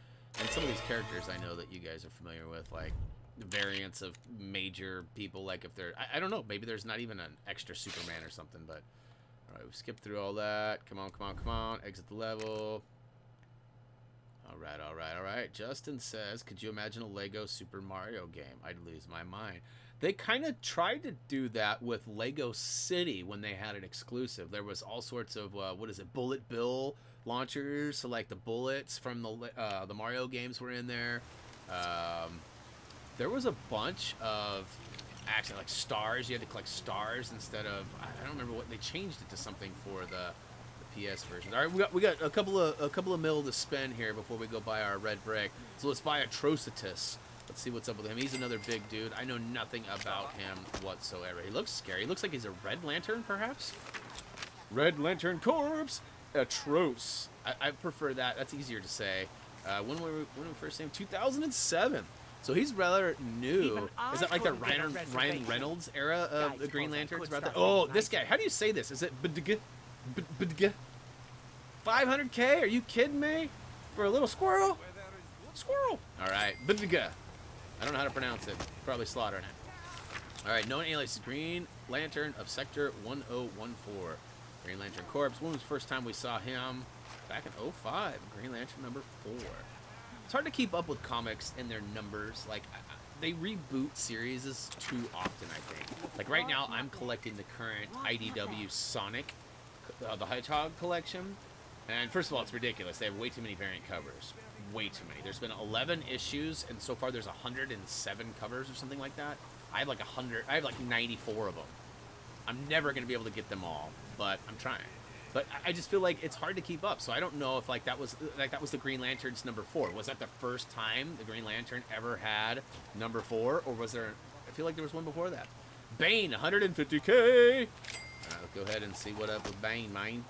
Speaker 2: And some of these characters I know that you guys are familiar with, like the variants of major people, like if they're, I don't know, maybe there's not even an extra Superman or something, but all right, we skipped through all that. Come on, exit the level. All right. Justin says, could you imagine a Lego Super Mario game? I'd lose my mind. They kind of tried to do that with Lego City when they had an exclusive. There was all sorts of, Bullet Bill launchers, so like the bullets from the Mario games were in there. There was a bunch of, actually, like stars. You had to collect stars instead of, I don't remember what, they changed it to something for the PS version. All right, we got a couple of mil to spend here before we go buy our red brick. So let's buy Atrocitus. Let's see what's up with him. He's another big dude. I know nothing about him whatsoever. He looks scary. He looks like he's a Red Lantern, perhaps? Red Lantern Corpse! Atros. I prefer that. That's easier to say. When we first named? 2007. So he's rather new. Is that like the Ryan Reynolds era of the Green Lanterns? Oh, this guy. How do you say this? Is it 500K? Are you kidding me? For a little squirrel? Squirrel. All right. I don't know how to pronounce it. Probably slaughtering it. All right. Known alias Green Lantern of Sector 1014. Green Lantern Corps. When was the first time we saw him? Back in 05. Green Lantern number 4. It's hard to keep up with comics and their numbers. Like, they reboot series too often, I think. Like, right now, I'm collecting the current IDW Sonic, the Hedgehog collection. And first of all, it's ridiculous. They have way too many variant covers. Way too many. There's been 11 issues, and so far there's 107 covers or something like that. I have like 100. I have like 94 of them. I'm never going to be able to get them all, but I'm trying. But I just feel like it's hard to keep up. So I don't know if like that was the Green Lantern's number 4. Was that the first time the Green Lantern ever had number 4, or was there? I feel like there was one before that. Bane, 150K. All right, let's go ahead and see what up with Bane, man.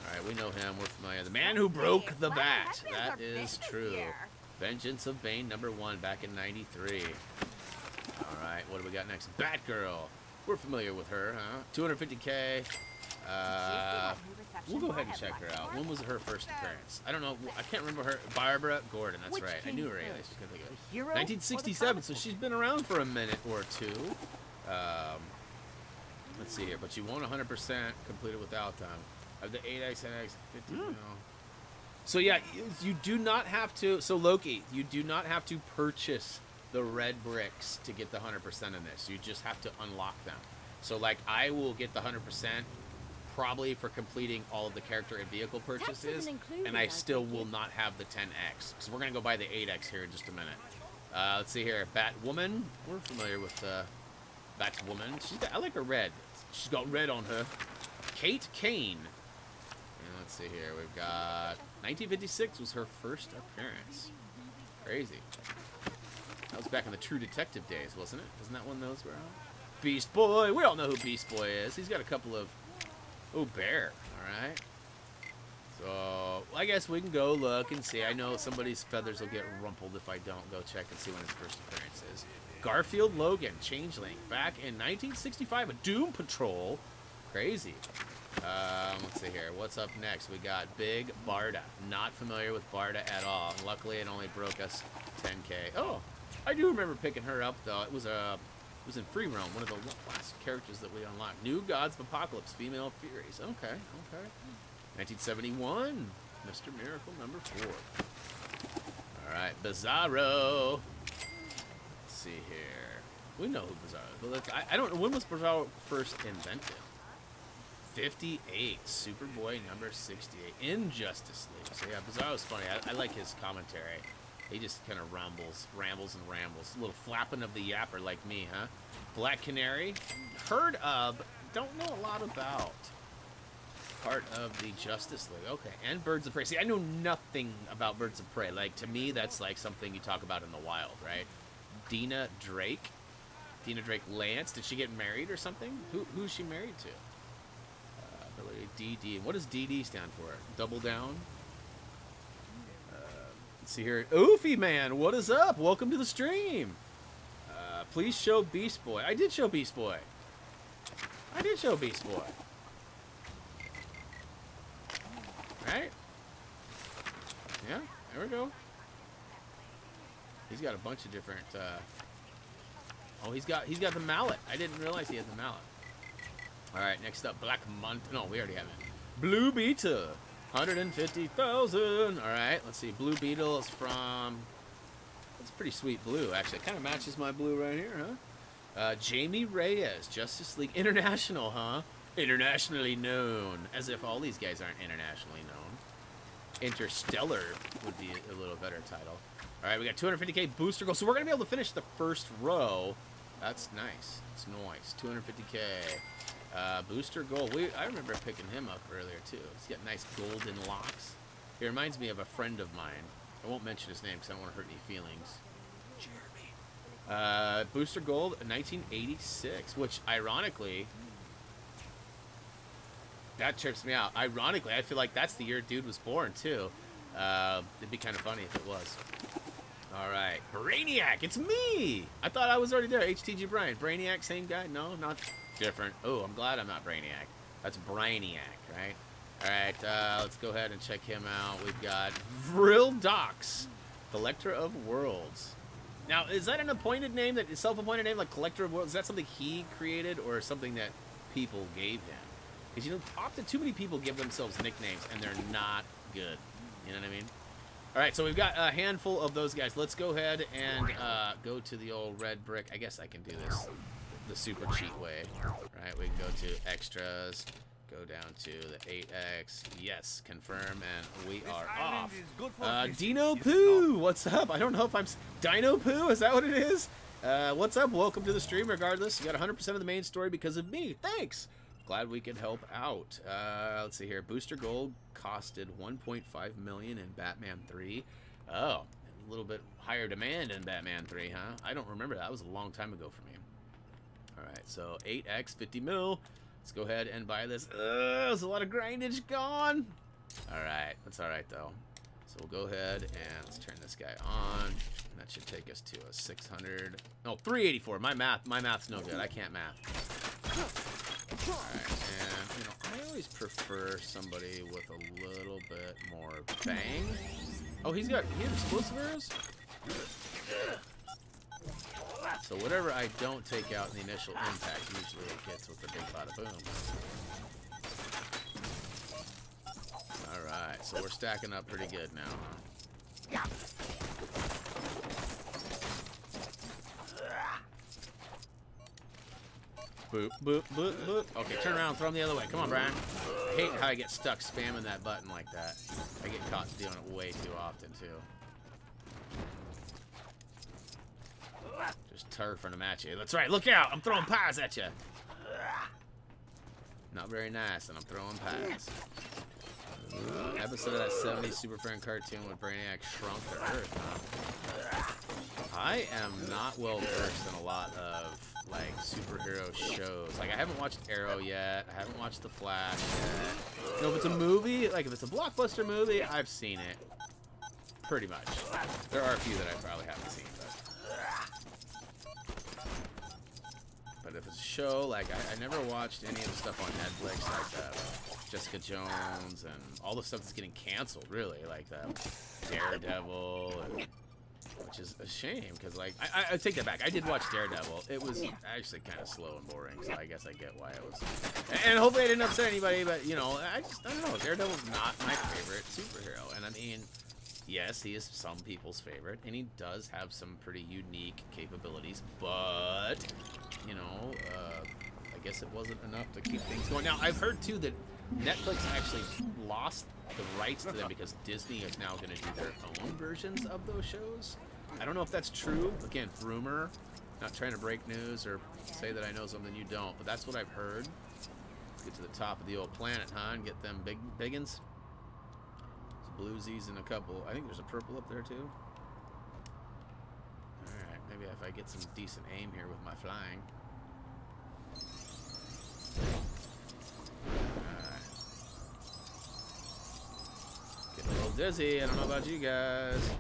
Speaker 2: All right, we know him. We're familiar. The man who broke the bat. That is true. Vengeance of Bane, number 1, back in '93. All right, what do we got next? Batgirl. We're familiar with her, huh? 250K. We'll go ahead and check her out. When was her first appearance? I don't know. I can't remember her. Barbara Gordon. That's right. I knew her alias. 1967. So she's been around for a minute or two. Let's see here. But she won 100% completed without time. Of the 8X, 10X, 50. No. So yeah, you do not have to. So Loki, you do not have to purchase the red bricks to get the 100% in this. You just have to unlock them. So like, I will get the 100%. Probably for completing all of the character and vehicle purchases, and I still will not have the 10X. So we're going to go buy the 8X here in just a minute. Let's see here. Batwoman. We're familiar with Batwoman. I like her red. She's got red on her. Kate Kane. And let's see here. We've got 1956 was her first appearance. Crazy. That was back in the True Detective days, wasn't it? Isn't that when those were out? Beast Boy. We all know who Beast Boy is. He's got a couple of... Oh, Bear. All right. So, I guess we can go look and see. I know somebody's feathers will get rumpled if I don't go check and see when his first appearance is. Garfield Logan, Changeling. Back in 1965, a Doom Patrol. Crazy. Let's see here. What's up next? We got Big Barda. Not familiar with Barda at all. Luckily, it only broke us 10K. Oh, I do remember picking her up, though. It was in Free Roam, one of the last characters that we unlocked. New Gods of Apocalypse, Female Furies. Okay. 1971, Mr. Miracle number 4. All right, Bizarro. Let's see here. We know who Bizarro is, but I don't know. When was Bizarro first invented? 58, Superboy number 68, in Justice League. So yeah, Bizarro's funny. I like his commentary. He just kind of rambles. A little flapping of the yapper like me, huh? Black Canary. Heard of, don't know a lot about. Part of the Justice League. Okay, and Birds of Prey. See, I know nothing about Birds of Prey. Like, to me, that's like something you talk about in the wild, right? Dina Drake Lance. Did she get married or something? Who's she married to? DD. What does DD stand for? Double Down? See here. Oofy Man, what is up? Welcome to the stream. Please show Beast Boy. I did show Beast Boy. Right? Yeah, there we go. He's got a bunch of different oh, he's got the mallet. I didn't realize he had the mallet. Alright, next up, Black Mont. No, we already have it. Blue Beetle. 150,000. All right, let's see. Blue Beetle is from... That's pretty sweet blue, actually. It kind of matches my blue right here, huh? Jamie Reyes, Justice League International, huh? Internationally known. As if all these guys aren't internationally known. Interstellar would be a little better title. All right, we got 250K booster goal. So we're going to be able to finish the first row. That's nice. It's nice. 250K. Booster Gold. I remember picking him up earlier, too. He's got nice golden locks. He reminds me of a friend of mine. I won't mention his name because I don't want to hurt any feelings. Jeremy. Booster Gold, 1986, which, ironically, that trips me out. Ironically, I feel like that's the year dude was born, too. It'd be kind of funny if it was. All right, Brainiac, it's me. I thought I was already there. HTG Brian, Brainiac, same guy? No, not different. Oh, I'm glad I'm not Brainiac. That's Brainiac, right? All right, let's go ahead and check him out. We've got Vril Dox, Collector of Worlds. Now, is that an appointed name, that self-appointed name, like Collector of Worlds? Is that something he created or something that people gave him? Because, you know, often too many people give themselves nicknames and they're not good. You know what I mean? All right, so we've got a handful of those guys. Let's go ahead and go to the old red brick. I guess I can do this the super cheat way. All right, we can go to extras, go down to the 8X. Yes, confirm, and we are off. Dino Poo, what's up? I don't know if I'm... Dino Poo, is that what it is? What's up? Welcome to the stream, regardless. You got 100% of the main story because of me. Thanks. Glad we could help out. Let's see here. Booster Gold costed $1.5 million in Batman 3. Oh, a little bit higher demand in Batman 3, huh? I don't remember that. That was a long time ago for me. All right, so 8X, 50 mil. Let's go ahead and buy this. There's a lot of grindage gone. All right, that's all right, though. So we'll go ahead and let's turn this guy on. That should take us to a 600. No, 384. My math's no good. I can't math. Alright, and, you know, I always prefer somebody with a little bit more bang. Oh, he has explosive arrows? So whatever I don't take out in the initial impact, usually it gets with the big bada boom. Alright, so we're stacking up pretty good now, huh? Boop, boop, boop, boop. Okay, turn around, throw him the other way. Come on, Brian. I hate how I get stuck spamming that button like that. I get caught doing it way too often, too. Just turfing them at you. That's right, look out! I'm throwing pies at you. Not very nice, and I'm throwing pies. Episode of that 70s Super Friend cartoon when Brainiac shrunk to Earth, huh? I am not well versed in a lot of like superhero shows. Like I haven't watched Arrow yet. I haven't watched The Flash yet. You know, if it's a movie, like if it's a blockbuster movie, I've seen it. Pretty much. There are a few that I probably haven't seen, but if it's a show, like I never watched any of the stuff on Netflix, like Jessica Jones and all the stuff that's getting canceled, really, like Daredevil and... Which is a shame, because, like, I take that back. I did watch Daredevil. It was actually kind of slow and boring, so I guess I get why it was. And hopefully I didn't upset anybody, but, you know, I don't know. Daredevil's not my favorite superhero. And, I mean, yes, he is some people's favorite, and he does have some pretty unique capabilities, but, you know, I guess it wasn't enough to keep things going. Now, I've heard, too, that Netflix actually lost the rights to them because Disney is now going to do their own versions of those shows. I don't know if that's true. Again, rumor. Not trying to break news or say that I know something you don't, but that's what I've heard. Let's get to the top of the old planet, huh, and get them biggins. Some bluesies and a couple. I think there's a purple up there, too. Alright, maybe if I get some decent aim here with my flying. Alright. Getting a little dizzy. I don't know about you guys.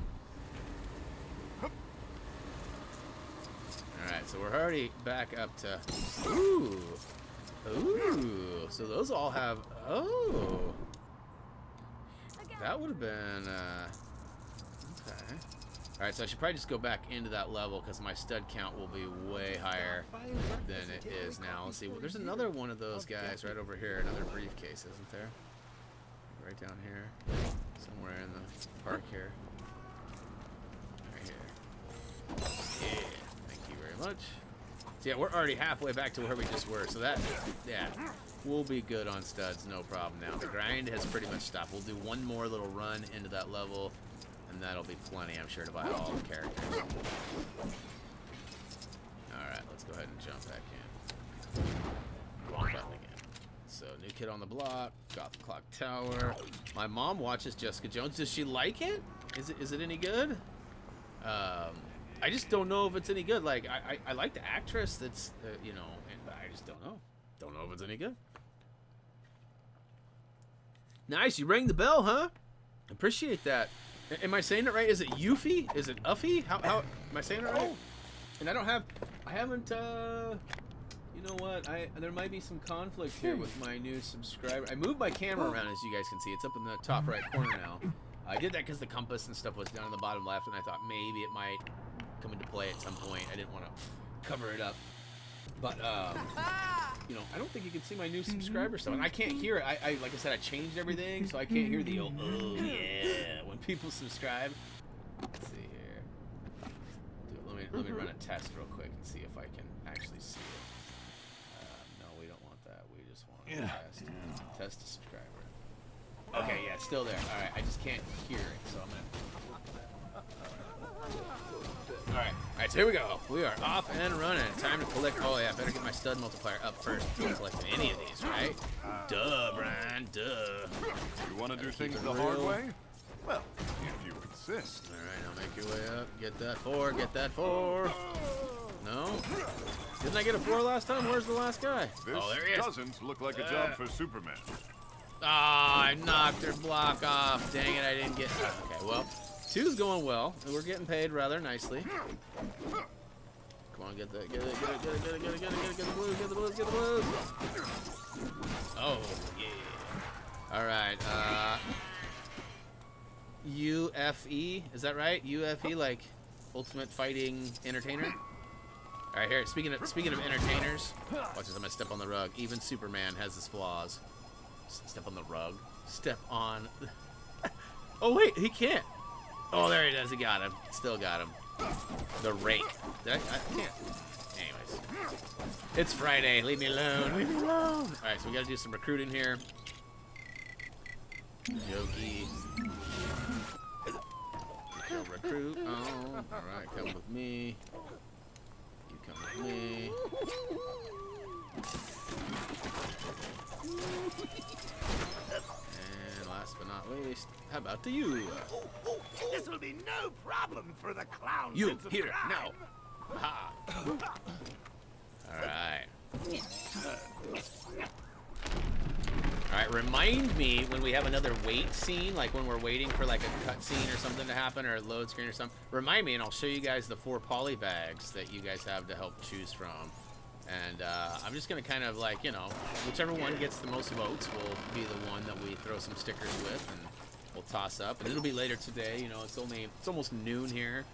Speaker 2: Alright, so we're already back up to... Ooh! Ooh! So those all have... Oh! That would have been... Okay. Alright, so I should probably just go back into that level because my stud count will be way higher than it is now. Let's see. Well, there's another one of those guys right over here. Another briefcase, isn't there? Right down here. Somewhere in the park here. Right here. Yeah. Much. So yeah, we're already halfway back to where we just were, so that, yeah, we'll be good on studs, no problem now. The grind has pretty much stopped. We'll do one more little run into that level, and that'll be plenty, I'm sure, to buy all the characters. Alright, let's go ahead and jump back in. Wrong button again. So, new kid on the block, got the clock tower. My mom watches Jessica Jones. Does she like it? Is it any good? I just don't know if it's any good. Like, I like the actress that's, you know, but I just don't know. Don't know if it's any good. Nice, you rang the bell, huh? Appreciate that. Am I saying it right? Is it Yuffie? Is it Uffie? How am I saying it right? And I haven't, you know what? There might be some conflict here with my new subscriber. I moved my camera around, as you guys can see. It's up in the top right corner now. I did that because the compass and stuff was down in the bottom left, and I thought maybe it might come into play at some point. I didn't want to cover it up. But, you know, I don't think you can see my new subscriber stuff. And I can't hear it. Like I said, I changed everything, so I can't hear the old, oh, yeah, when people subscribe. Let's see here. Let me run a test real quick and see if I can actually see it. No, we don't want that. We just want to test. Test a subscriber. Okay, yeah, it's still there. All right, I just can't hear it, so I'm going to... Alright, so here we go. We are off and running. Time to collect. Oh, yeah, I better get my stud multiplier up first before collecting any of these, right? Duh, Brian, duh.
Speaker 3: You want to do things the hard way? Well, if you insist.
Speaker 2: Alright, now make your way up. Get that 4, get that 4. No? Didn't I get a 4 last time? Where's the last guy?
Speaker 3: This
Speaker 2: oh, there he is.
Speaker 3: doesn't look like a job for Superman.
Speaker 2: Ah, I knocked her block off. Dang it, I didn't get... Okay, well... 2's going well, and we're getting paid rather nicely. Come on, get that, get the blues, get the blues. Oh, yeah. Alright, UFE, is that right? UFE, like Ultimate Fighting Entertainer? Alright, here, speaking of entertainers, watch this, I'm gonna step on the rug. Even Superman has his flaws. Step on the rug. Step on... Oh, wait, he can't. Oh, there he does. He got him. Still got him. The rake. I can't. Anyways. It's Friday. Leave me alone. Leave me alone. Alright, so we got to do some recruiting here. Jokey. Recruit. Oh, alright. Come with me. You come with me. And last but not least, how about the you?
Speaker 4: This will be no problem for the clowns.
Speaker 2: You here now. Ha. All right. All right. Remind me when we have another wait scene, like when we're waiting for like a cut scene or something to happen, or a load screen or something. Remind me, and I'll show you guys the 4 poly bags that you guys have to help choose from. And I'm just gonna kind of like, you know, whichever one gets the most votes will be the one that we throw some stickers with, and we'll toss up. And it'll be later today. You know, it's almost noon here.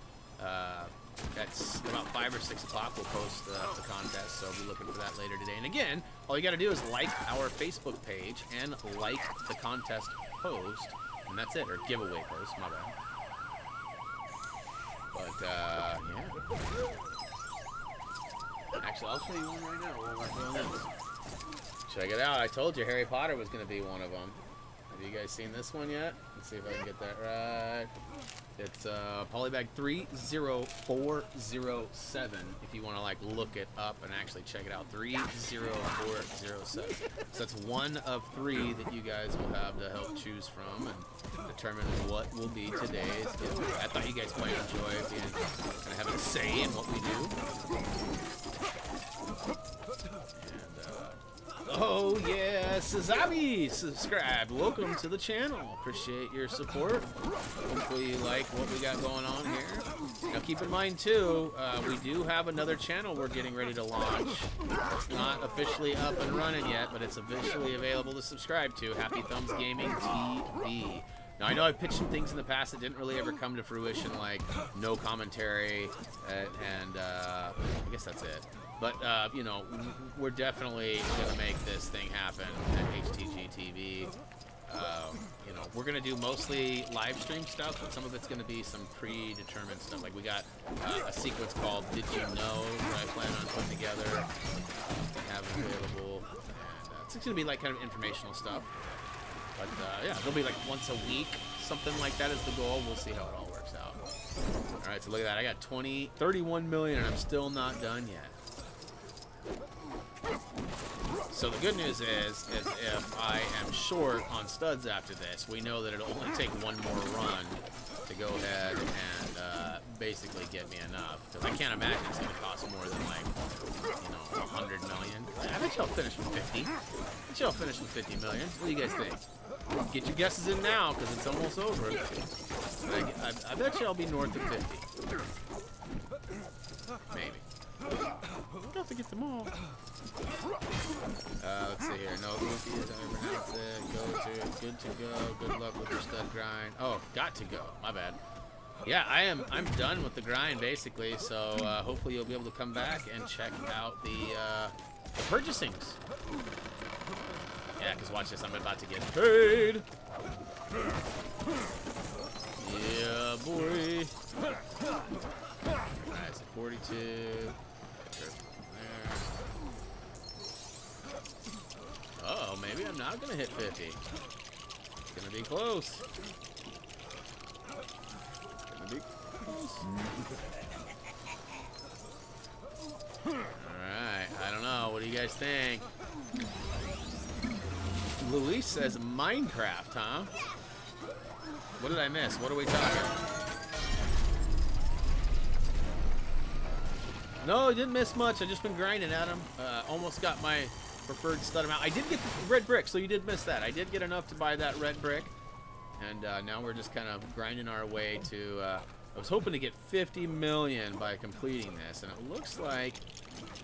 Speaker 2: That's about 5 or 6 o'clock. We'll post the contest, so I'll be looking for that later today. And again, all you got to do is like our Facebook page and like the contest post, and that's it, or giveaway post. My bad. But yeah. Actually, I'll show you one right now while we're doing this. Check it out. I told you Harry Potter was going to be one of them. Have you guys seen this one yet? Let's see if I can get that right. It's polybag 30407 if you want to like look it up and actually check it out. 30407. So that's one of 3 that you guys will have to help choose from and determine what will be today's giveaway. I thought you guys might enjoy being kind of having a say in what we do. Oh yeah, Sazabi, subscribe. Welcome to the channel. Appreciate your support. Hopefully you like what we got going on here. Now keep in mind too, we do have another channel we're getting ready to launch. It's not officially up and running yet, but it's officially available to subscribe to. HappyThumbsGaming TV. Now I know I've pitched some things in the past that didn't really ever come to fruition, like no commentary, and I guess that's it. But, you know, we're definitely going to make this thing happen at HTG TV. You know, we're going to do mostly live stream stuff, but some of it's going to be some predetermined stuff. Like we got a sequence called Did You Know that I plan on putting together and have available. And it's going to be like kind of informational stuff. But, yeah, it'll be like once a week. Something like that is the goal. We'll see how it all works out. All right, so look at that. I got 31 million and I'm still not done yet. So the good news is if I am short on studs after this, we know that it'll only take one more run to go ahead and basically get me enough. Because I can't imagine it's going to cost more than like, you know, 100 million. I bet y'all finish with 50. I bet y'all finish with 50 million. What do you guys think? Get your guesses in now because it's almost over. I bet you I'll be north of 50. Maybe. Don't have to get them all. Let's see here. No roofies. I pronounce it. Go to. Good to go. Good luck with your stud grind. Oh, got to go. My bad. Yeah, I'm done with the grind basically. So hopefully you'll be able to come back and check out the purchasings. Yeah, because watch this. I'm about to get paid. Yeah, boy. Alright, so 42. Uh-oh, maybe I'm not gonna hit 50. It's gonna be close. It's gonna be close. Alright, I don't know. What do you guys think? Luis says Minecraft, huh? What did I miss? What are we talking? No, I didn't miss much. I just been grinding at him. Almost got my preferred stud amount. I did get the red brick, so you did miss that. I did get enough to buy that red brick. And now we're just kind of grinding our way to... I was hoping to get 50 million by completing this. And it looks like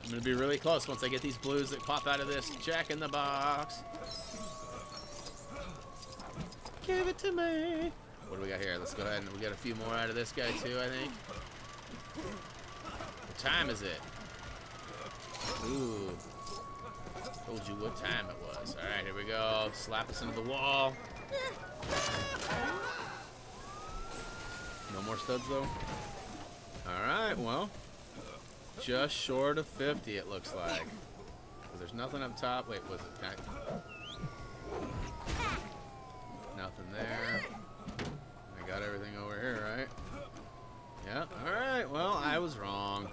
Speaker 2: I'm going to be really close once I get these blues that pop out of this check in the box. Give it to me. What do we got here? Let's go ahead and we got a few more out of this guy too, I think. What time is it? Ooh. Told you what time it was. Alright, here we go. Slap us into the wall. No more studs though? Alright, well. Just short of 50 it looks like. There's nothing up top. Wait, was it that? Nothing there. I got everything over here, right? Yep. Alright, well, I was wrong.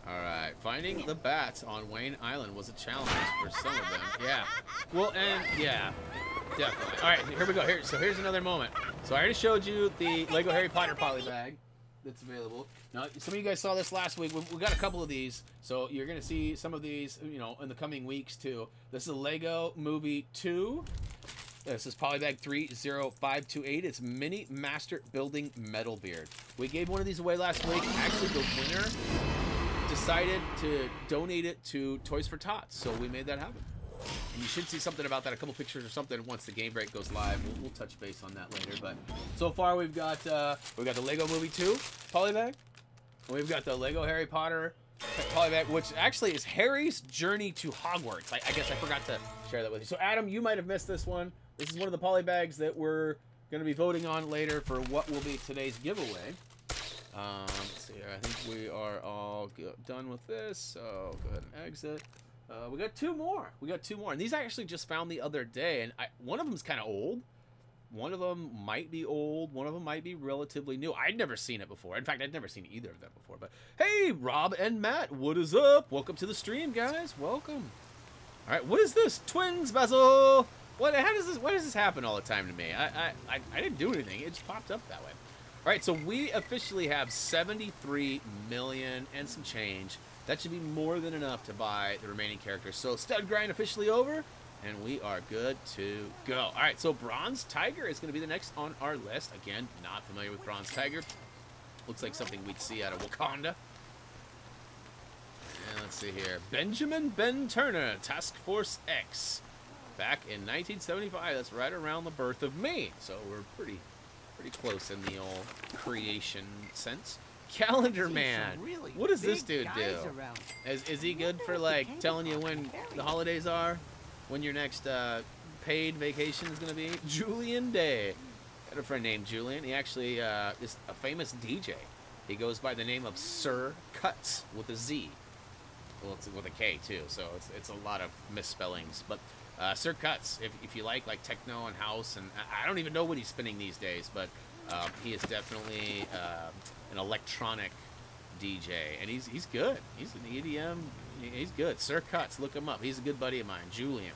Speaker 2: Alright, finding the bats on Wayne Island was a challenge for some of them. Yeah. Well, and yeah, definitely. Alright, here we go. So here's another moment. So I already showed you the Lego Harry Potter poly bag that's available. Now, some of you guys saw this last week. We got a couple of these, so you're going to see some of these, you know, in the coming weeks too. This is a Lego Movie 2. This is Polybag 30528. It's Mini Master Building Metal Beard. We gave one of these away last week. Actually, the winner decided to donate it to Toys for Tots, so we made that happen. And you should see something about that, a couple pictures or something once the game break goes live. We'll touch base on that later. But so far we've got the Lego Movie 2 polybag. We've got the Lego Harry Potter polybag, which actually is Harry's Journey to Hogwarts. I guess I forgot to share that with you. So Adam, you might have missed this one. This is one of the polybags that we're going to be voting on later for what will be today's giveaway. Let's see here. I think we are all done with this. So go ahead and exit. We got two more. And these I actually just found the other day. And one of them's kind of old. One of them might be old. One of them might be relatively new. I'd never seen it before. In fact, I'd never seen either of them before. But hey, Rob and Matt, what is up? Welcome to the stream, guys. Welcome. All right, what is this? Twins, Basil. Why does this happen all the time to me? I didn't do anything. It just popped up that way. All right, so we officially have 73 million and some change. That should be more than enough to buy the remaining characters. So stud grind officially over, and we are good to go. All right, so Bronze Tiger is going to be the next on our list. Again, not familiar with Bronze Tiger. Looks like something we'd see out of Wakanda. And let's see here. Benjamin Ben Turner, Task Force X. Back in 1975. That's right around the birth of me. So we're pretty close in the old creation sense. Calendar Man. Really what does this dude do? Is he good for like telling you when the holidays are? When your next paid vacation is going to be? Julian Day. I had a friend named Julian. He actually is a famous DJ. He goes by the name of Sir Cuts with a Z. Well, it's with a K too, so it's a lot of misspellings. But Sir Cuts, if you like techno and house, and I don't even know what he's spinning these days, but he is definitely an electronic DJ, and he's good. He's an EDM. He's good. Sir Cuts, look him up. He's a good buddy of mine, Julian.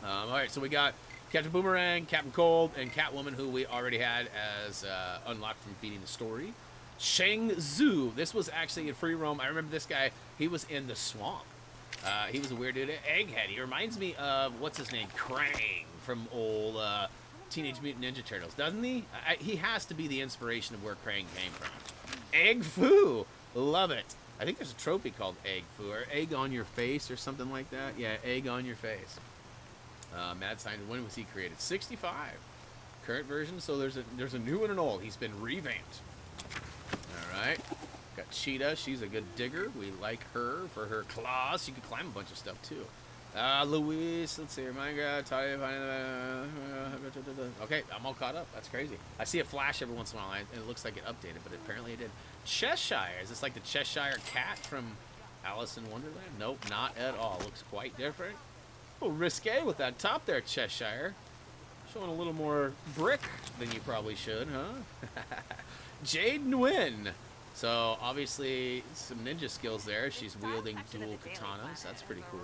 Speaker 2: All right, so we got Captain Boomerang, Captain Cold, and Catwoman, who we already had as unlocked from beating the story. Shang Zhu. This was actually in free roam. I remember this guy. He was in the swamp. He was a weird dude. Egghead. He reminds me of, what's his name? Krang from old Teenage Mutant Ninja Turtles, doesn't he? He has to be the inspiration of where Krang came from. Egg Foo! Love it. I think there's a trophy called Egg Foo, or Egg on Your Face, or something like that. Yeah, Egg on Your Face. Mad Scientist, when was he created? 65. Current version, so there's a new and an old. He's been revamped. Alright. Got Cheetah, she's a good digger. We like her for her claws. She can climb a bunch of stuff too. Luis, let's see here. My God, okay, I'm all caught up. That's crazy. I see a flash every once in a while, and it looks like it updated, but apparently it did. Cheshire, is this like the Cheshire Cat from Alice in Wonderland? Nope, not at all. Looks quite different. A little risque with that top there, Cheshire. Showing a little more brick than you probably should, huh? Jade Nguyen. So, obviously, some ninja skills there. She's wielding dual katanas. That's pretty cool.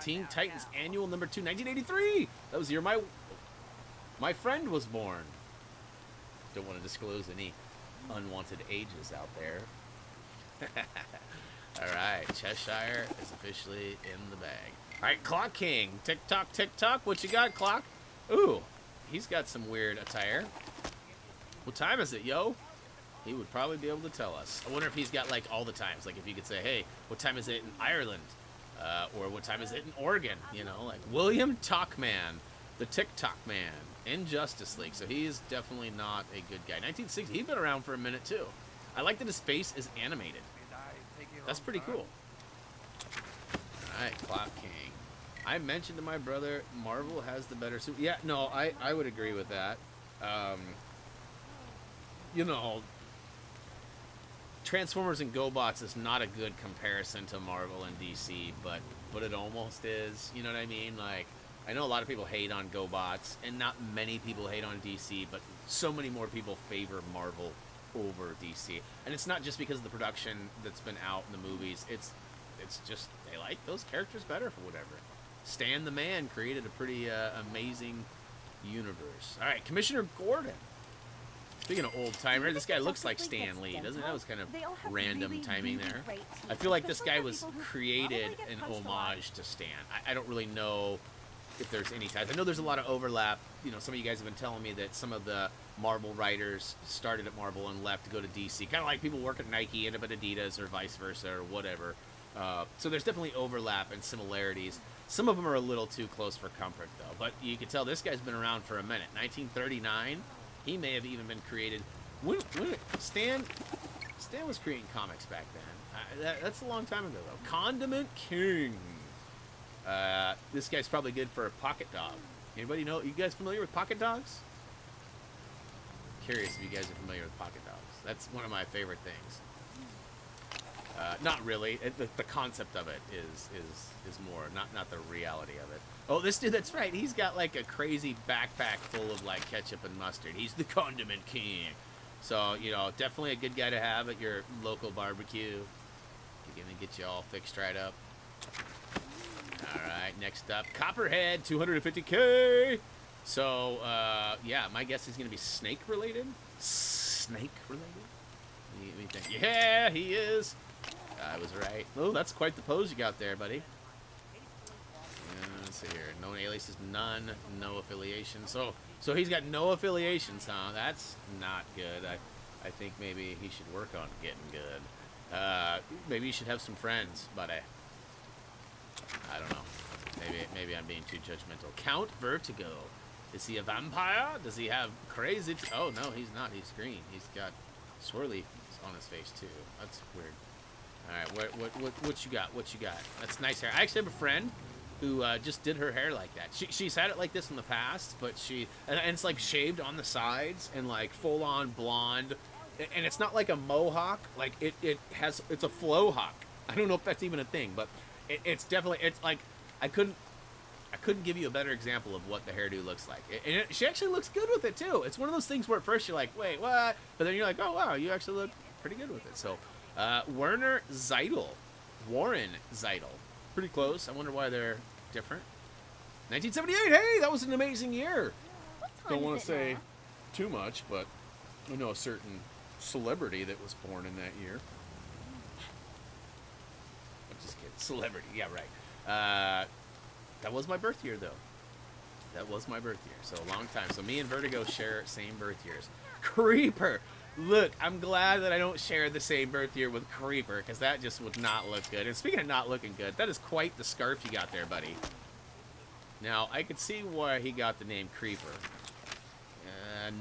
Speaker 2: Teen Titans Annual number 2, 1983. That was the year my friend was born. Don't want to disclose any unwanted ages out there. All right, Cheshire is officially in the bag. All right, Clock King. Tick tock, tick tock. What you got, Clock? Ooh, he's got some weird attire. What time is it, yo? He would probably be able to tell us. I wonder if he's got like all the times. Like if you could say, hey, what time is it in Ireland? Or what time is it in Oregon? You know, like William Talkman, the TikTok man in Justice League. So he's definitely not a good guy. 1960, he's been around for a minute too. I like that his face is animated. That's pretty cool. All right, Clock King. I mentioned to my brother, Marvel has the better suit. Yeah, no, I would agree with that. You know, Transformers and GoBots is not a good comparison to Marvel and DC, but it almost is. You know what I mean? Like, I know a lot of people hate on GoBots, and not many people hate on DC, but so many more people favor Marvel over DC. And it's not just because of the production that's been out in the movies. It's just they like those characters better for whatever. Stan the Man created a pretty amazing universe. All right, Commissioner Gordon. Speaking of old timer, this guy looks like Stan Lee, doesn't it? That was kind of random timing there. I feel like this guy was created in homage to Stan. I don't really know if there's any ties. I know there's a lot of overlap. You know, some of you guys have been telling me that some of the Marvel writers started at Marvel and left to go to DC. Kind of like people work at Nike, end up at Adidas, or vice versa, or whatever. So there's definitely overlap and similarities. Some of them are a little too close for comfort, though. But you can tell this guy's been around for a minute. 1939. He may have even been created. Stan was creating comics back then. That's a long time ago, though. Condiment King. This guy's probably good for a Pocket Dog. Anybody know? You guys familiar with Pocket Dogs? Curious if you guys are familiar with Pocket Dogs. That's one of my favorite things. Not really. The concept of it is more, not the reality of it. Oh, this dude, that's right. He's got like a crazy backpack full of like ketchup and mustard. He's the Condiment King. So, you know, definitely a good guy to have at your local barbecue. You're gonna get you all fixed right up. All right, next up, Copperhead, 250K. So, yeah, my guess is gonna be snake related. Snake related? Let me think. Yeah, he is. I was right. Oh, that's quite the pose you got there, buddy. Let's see here. No aliases, none, no affiliation. So he's got no affiliations, huh? That's not good. I think maybe he should work on getting good. Maybe you should have some friends, but I don't know. Maybe I'm being too judgmental. Count Vertigo. Is he a vampire? Does he have crazy? Oh no, he's not. He's green. He's got swirly on his face too. That's weird. All right, what you got? What you got? That's nice hair. I actually have a friend who just did her hair like that. She's had it like this in the past, but and it's like shaved on the sides and like full on blonde, and it's not like a mohawk. Like it's a flow hawk. I don't know if that's even a thing, but it's definitely, it's like I couldn't give you a better example of what the hairdo looks like. And she actually looks good with it too. It's one of those things where at first you're like, wait, what? But then you're like, oh wow, you actually look pretty good with it. So Warren Zeidel. Pretty close. I wonder why they're different. 1978. Hey, that was an amazing year. Don't want to say too much, but I know a certain celebrity that was born in that year. I'm just kidding. Celebrity. Yeah, right. That was my birth year, though. That was my birth year, so a long time. So me and Vertigo share same birth years. Creeper! Look, I'm glad that I don't share the same birth year with Creeper, because that just would not look good. And speaking of not looking good, that is quite the scarf you got there, buddy. Now, I could see why he got the name Creeper.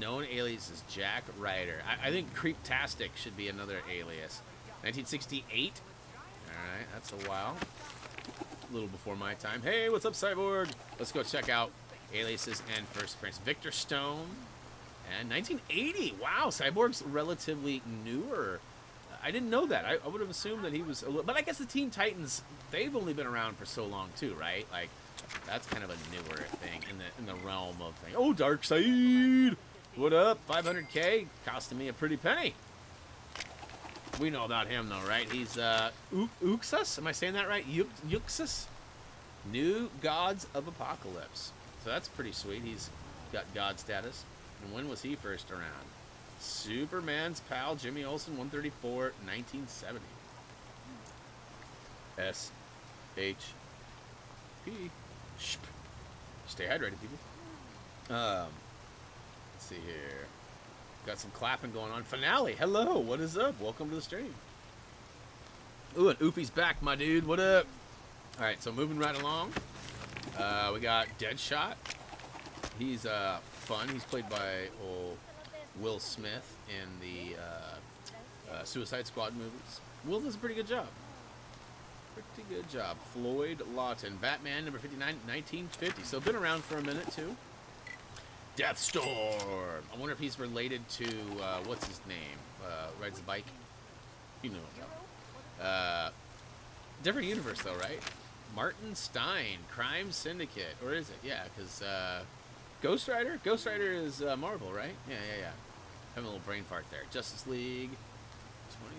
Speaker 2: Known alias is Jack Ryder. I think Creeptastic should be another alias. 1968. Alright, that's a while. A little before my time. Hey, what's up, Cyborg? Let's go check out aliases and first appearance. Victor Stone. And 1980. Wow, Cyborg's relatively newer. I didn't know that. I would have assumed that he was a little... But I guess the Teen Titans, they've only been around for so long, too, right? Like, that's kind of a newer thing in the realm of things. Oh, Darkseid! What up? 500K? Costing me a pretty penny. We know about him, though, right? He's, Uxas? Am I saying that right? Uxas? New Gods of Apocalypse. So that's pretty sweet. He's got God status. And when was he first around? Superman's pal, Jimmy Olsen, 134, 1970. S-H-P. Stay hydrated, people. Let's see here. Got some clapping going on. Finale, hello, what is up? Welcome to the stream. Ooh, and Oofy's back, my dude. What up? All right, so moving right along. We got Deadshot. He's fun. He's played by Will Smith in the Suicide Squad movies. Will does a pretty good job. Pretty good job. Floyd Lawton. Batman, number 59, 1950. So been around for a minute, too. Deathstorm. I wonder if he's related to, what's his name? Rides a bike. You know what I'm talking about. Different universe, though, right? Martin Stein. Crime Syndicate. Or is it? Yeah, because Ghost Rider? Ghost Rider is Marvel, right? Yeah. Having a little brain fart there. Justice League.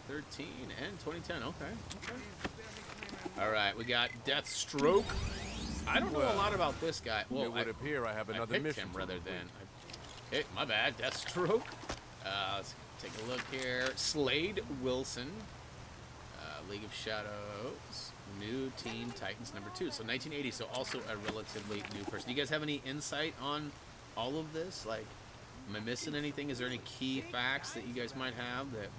Speaker 2: 2013 and 2010. Okay. All right, we got Deathstroke. I don't know a lot about this guy. Well,
Speaker 3: it would appear I have another mission
Speaker 2: him rather than. Hey, my bad. Deathstroke. Let's take a look here. Slade Wilson. League of Shadows. New Teen Titans number 2. So 1980. So also a relatively new person. Do you guys have any insight on all of this? Like, am I missing anything? Is there any key facts that you guys might have that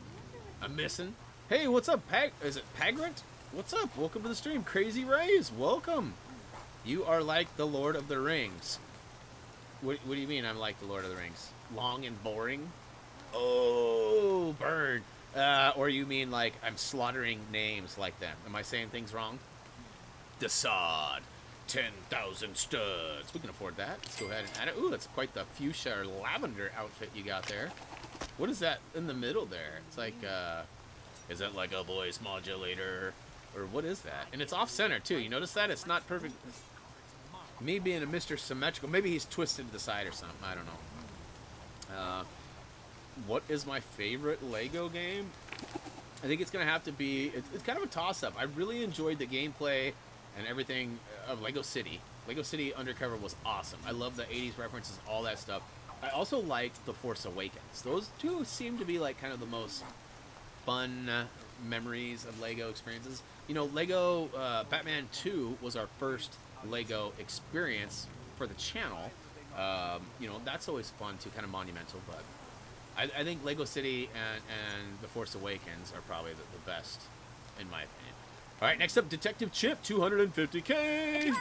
Speaker 2: I'm missing? Hey, what's up, Is it Pagrant? What's up? Welcome to the stream. Crazy Rays, welcome. You are like the Lord of the Rings. What do you mean I'm like the Lord of the Rings? Long and boring? Oh, burn. Or you mean like I'm slaughtering names like them. Am I saying things wrong? Desaad. 10,000 studs. We can afford that. Let's go ahead and add it. Ooh, that's quite the fuchsia or lavender outfit you got there. What is that in the middle there? It's like, is that like a voice modulator? Or what is that? And it's off-center, too. You notice that? It's not perfect. Me being a Mr. Symmetrical. Maybe he's twisted to the side or something. I don't know. What is my favorite Lego game? I think it's going to have to be... It's kind of a toss-up. I really enjoyed the gameplay and everything of Lego City. Lego City Undercover was awesome. I love the 80s references, all that stuff. I also liked The Force Awakens. Those two seem to be like kind of the most fun memories of Lego experiences. You know, Lego Batman 2 was our first Lego experience for the channel. You know, that's always fun too, kind of monumental, but I think Lego City and The Force Awakens are probably the best, in my opinion. All right, next up, Detective Chip, 250K.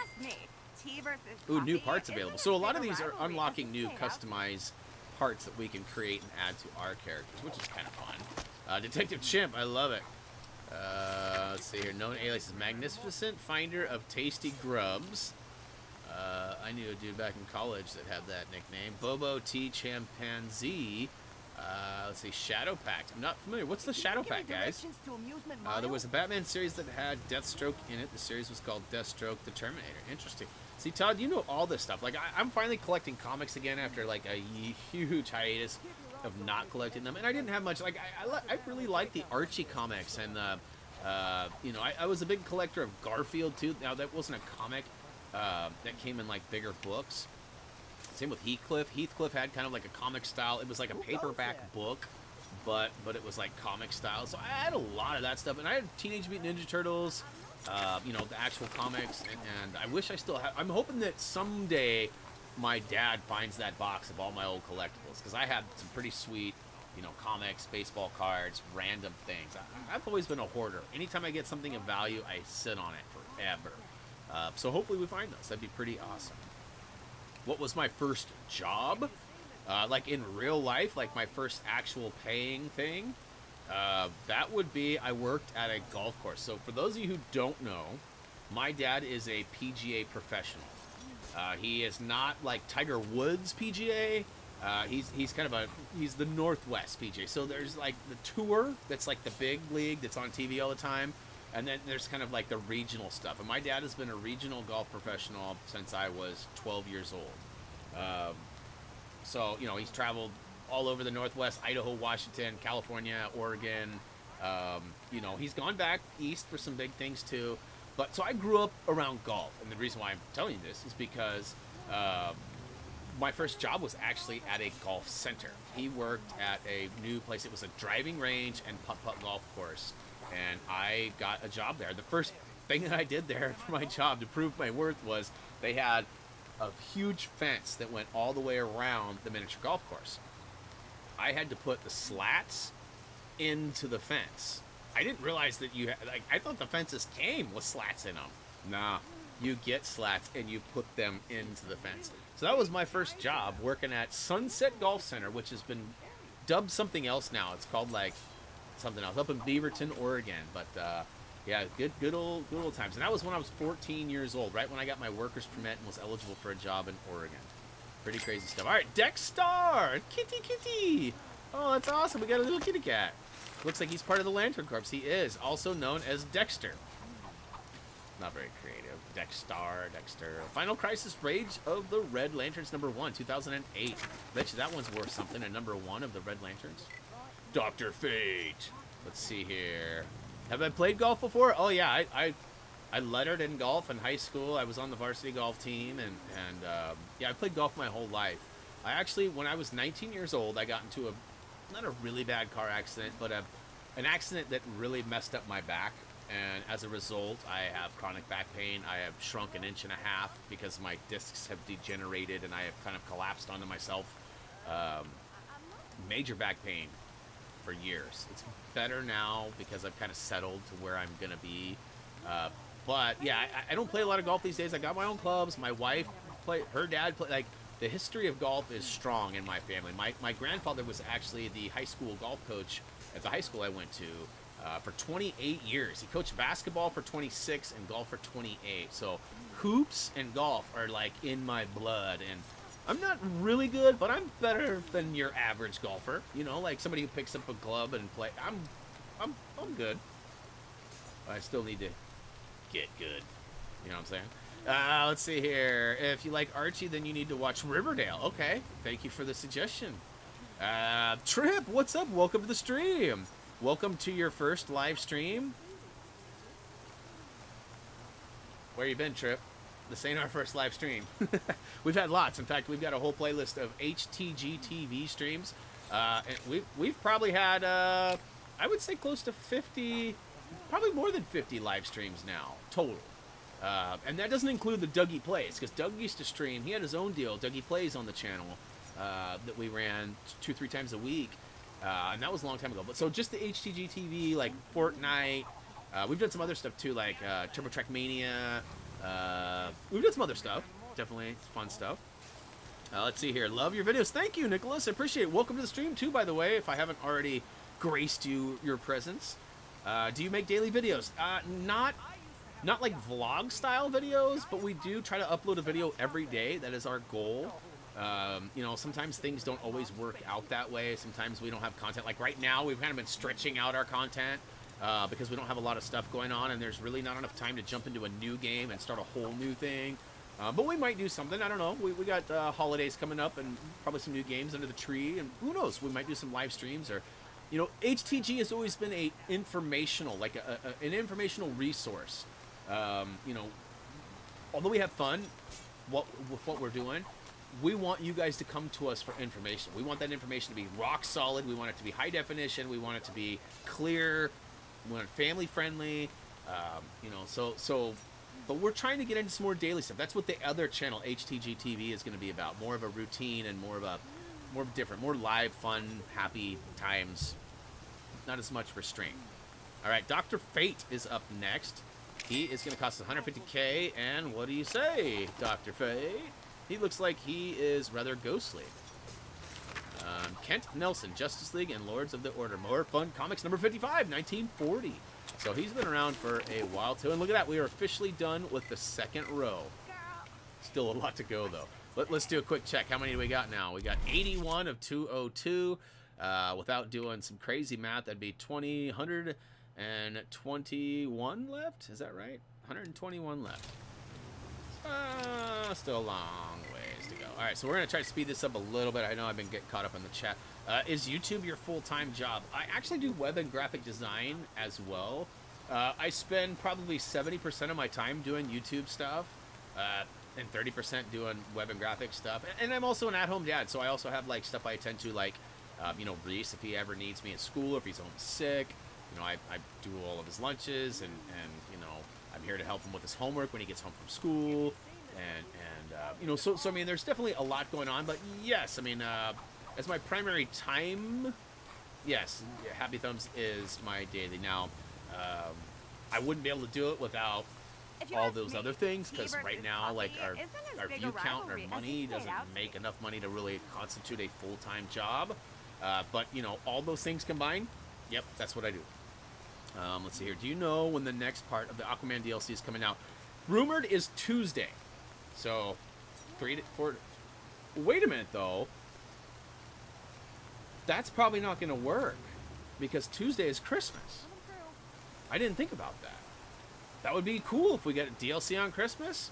Speaker 2: Ooh, new parts available. So a lot of these are unlocking new customized parts that we can create and add to our characters, which is kind of fun. Detective Chimp, I love it. Let's see here. Known alias is Magnificent Finder of Tasty Grubs. I knew a dude back in college that had that nickname. Bobo T. Chimpanzee. Let's see. Shadow Pact. I'm not familiar. What's the Shadow Pact, guys? There was a Batman series that had Deathstroke in it. The series was called Deathstroke the Terminator. Interesting. See, Todd, you know all this stuff. Like, I'm finally collecting comics again after, like, a huge hiatus of not collecting them. And I didn't have much. Like, I really like the Archie comics. And, you know, I was a big collector of Garfield, too. Now, that wasn't a comic. That came in, like, bigger books. Same with Heathcliff. Heathcliff had kind of like a comic style. It was like a paperback book, but it was like comic style. So I had a lot of that stuff. And I had Teenage Mutant Ninja Turtles, you know, the actual comics. And I wish I still have. I'm hoping that someday my dad finds that box of all my old collectibles, because I had some pretty sweet, you know, comics, baseball cards, random things. I've always been a hoarder. Anytime I get something of value, I sit on it forever. So hopefully we find those. That'd be pretty awesome. What was my first job? Like in real life, like my first actual paying thing? That would be, I worked at a golf course. So for those of you who don't know, my dad is a PGA professional. He is not like Tiger Woods PGA. He's kind of he's the Northwest PGA. So there's like the tour, that's like the big league that's on TV all the time. And then there's kind of like the regional stuff. And my dad has been a regional golf professional since I was 12 years old. So, you know, he's traveled all over the Northwest, Idaho, Washington, California, Oregon. You know, he's gone back east for some big things too. But so I grew up around golf. And the reason why I'm telling you this is because my first job was actually at a golf center. He worked at a new place. It was a driving range and putt-putt golf course. And I got a job there. The first thing that I did there for my job to prove my worth was they had a huge fence that went all the way around the miniature golf course. I had to put the slats into the fence. I didn't realize that you had, like, I thought the fences came with slats in them. Nah, you get slats and you put them into the fence. So that was my first job, working at Sunset Golf Center, which has been dubbed something else now. It's called like something else up in Beaverton, Oregon. But yeah, good old times. And that was when I was 14 years old, right when I got my worker's permit and was eligible for a job in Oregon. Pretty crazy stuff. All right, Dexter, kitty. Oh, that's awesome. We got a little kitty cat. Looks like he's part of the Lantern Corps. He is also known as Dexter. Not very creative. Dexter. Final Crisis: Rage of the Red Lanterns #1, 2008. Bet you that one's worth something. A #1 of the Red Lanterns. Dr. Fate. Let's see here. Have I played golf before? Oh yeah, I lettered in golf in high school. I was on the varsity golf team, and yeah, I played golf my whole life. I actually, when I was 19 years old, I got into not a really bad car accident, but an accident that really messed up my back. And as a result, I have chronic back pain. I have shrunk 1.5 inches because my discs have degenerated and I have kind of collapsed onto myself. Major back pain for years. It's better now because I've kind of settled to where I'm going to be. But yeah, I don't play a lot of golf these days. I got my own clubs. My wife her dad played. Like, the history of golf is strong in my family. My grandfather was actually the high school golf coach at the high school I went to. For 28 years. He coached basketball for 26 and golf for 28. So hoops and golf are like in my blood. And I'm not really good, but I'm better than your average golfer. You know, like somebody who picks up a club and play. I'm good. I still need to get good. You know what I'm saying? Let's see here. If you like Archie, then you need to watch Riverdale. Okay. Thank you for the suggestion. Trip, what's up? Welcome to the stream. Welcome to your first live stream. Where you been, Trip? This ain't our first live stream. We've had lots. In fact, we've got a whole playlist of HTG TV streams. And we've probably had, I would say close to 50, probably more than 50 live streams now, total. And that doesn't include the Dougie Plays, because Doug used to stream. He had his own deal, Dougie Plays, on the channel that we ran 2-3 times a week. And that was a long time ago. But so just the HTG TV, like Fortnite. We've done some other stuff too, like Turbo Track Mania. We've done some other stuff. Definitely fun stuff. Let's see here. Love your videos. Thank you, Nicholas. I appreciate it. Welcome to the stream too, by the way, if I haven't already graced your presence. Do you make daily videos? Not like vlog style videos, but we do try to upload a video every day. That is our goal. You know, sometimes things don't always work out that way. Sometimes we don't have content. Like right now, we've kind of been stretching out our content because we don't have a lot of stuff going on, and there's really not enough time to jump into a new game and start a whole new thing. But we might do something. I don't know. We got holidays coming up and probably some new games under the tree, and who knows? We might do some live streams, or, you know, HTG has always been a informational, like an informational resource. You know, although we have fun with what we're doing, we want you guys to come to us for information. We want that information to be rock solid. We want it to be high definition. We want it to be clear. We want it family friendly. You know, so but we're trying to get into some more daily stuff. That's what the other channel, HTG TV, is going to be about. More of a routine and more different, more live, fun, happy times. Not as much restraint. All right, Dr. Fate is up next. He is going to cost us 150K, and what do you say, Dr. Fate? He looks like he is rather ghostly. Kent Nelson, Justice League and Lords of the Order. More Fun Comics number 55, 1940. So he's been around for a while, too. And look at that. We are officially done with the second row. Still a lot to go, though. Let's do a quick check. How many do we got now? We got 81 of 202. Without doing some crazy math, that'd be 121 left. Is that right? 121 left. Still a long ways to go. All right, so we're going to try to speed this up a little bit. I know I've been getting caught up in the chat. Is YouTube your full-time job? I actually do web and graphic design as well. I spend probably 70% of my time doing YouTube stuff and 30% doing web and graphic stuff. And I'm also an at-home dad, so I also have like stuff I attend to, like, you know, Reese, if he ever needs me at school, or if he's home sick. You know, I do all of his lunches, and you know, I'm here to help him with his homework when he gets home from school, and you know, so I mean, there's definitely a lot going on. But yes, I mean, as my primary time, yes, Happy Thumbs is my daily. Now, I wouldn't be able to do it without all those other things, because right now, like, our view count and our money doesn't make enough money to really constitute a full-time job. But you know, all those things combined, yep, that's what I do. Let's see here. Do you know when the next part of the Aquaman DLC is coming out? Rumored is Tuesday. So, 3 to 4. Wait a minute, though. That's probably not going to work, because Tuesday is Christmas. I didn't think about that. That would be cool if we get a DLC on Christmas.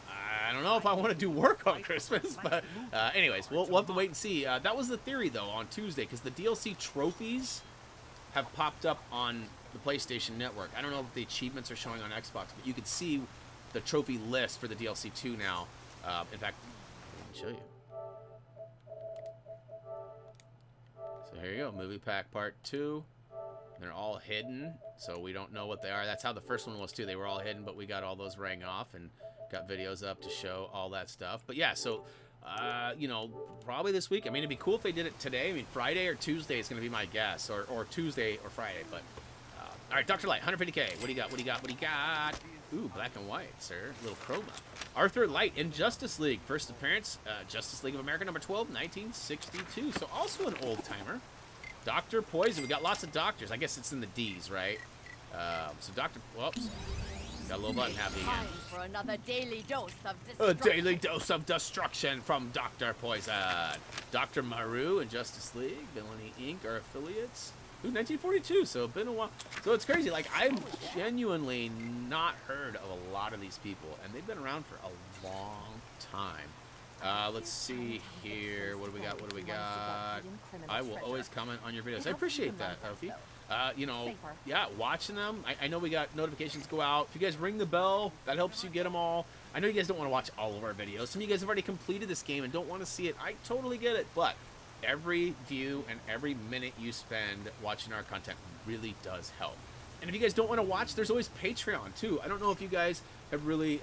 Speaker 2: I don't know if I want to do work on Christmas, but anyways, we'll have to wait and see. That was the theory, though, on Tuesday, because the DLC trophies have popped up on the PlayStation Network. I don't know if the achievements are showing on Xbox, but you can see the trophy list for the DLC 2 now. In fact, let me show you. So here you go, Movie Pack Part 2. They're all hidden, so we don't know what they are. That's how the first one was, too. They were all hidden, but we got all those rang off and got videos up to show all that stuff. But yeah, so, you know, probably this week. I mean, it'd be cool if they did it today. I mean, Friday or Tuesday is going to be my guess, or Tuesday or Friday. But, all right, Dr. Light, 150K. What do you got? What do you got? What do you got? Ooh, black and white, sir. A little chroma. Arthur Light in Justice League. First appearance, Justice League of America, number 12, 1962. So also an old-timer. Dr. Poison. We got lots of doctors. I guess it's in the D's, right? So Dr. Whoops. Got a little button happy again.
Speaker 5: Time for another daily dose of
Speaker 2: A
Speaker 5: destruction.
Speaker 2: daily dose of destruction from Dr. Poison. Dr. Maru and Justice League, Villainy Inc. are affiliates. Ooh, 1942, so been a while. So it's crazy. Like, I've genuinely not heard of a lot of these people, and they've been around for a long time. Let's see here. What do we got? What do we got? I will always comment on your videos. I appreciate that, Sophie. You know, yeah, watching them. I know we got notifications go out. If you guys ring the bell, that helps you get them all. I know you guys don't want to watch all of our videos. Some of you guys have already completed this game and don't want to see it. I totally get it, but every view and every minute you spend watching our content really does help. And if you guys don't want to watch, there's always Patreon, too. I don't know if you guys have really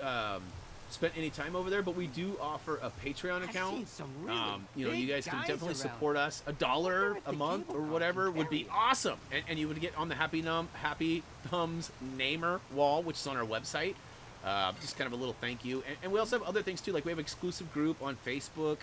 Speaker 2: spent any time over there, but we do offer a Patreon account. You know, you guys can definitely support us. $1 a month or whatever would be awesome, and you would get on the Happy Thumbs Namer wall, which is on our website. Just kind of a little thank you, and we also have other things too. Like we have an exclusive group on Facebook.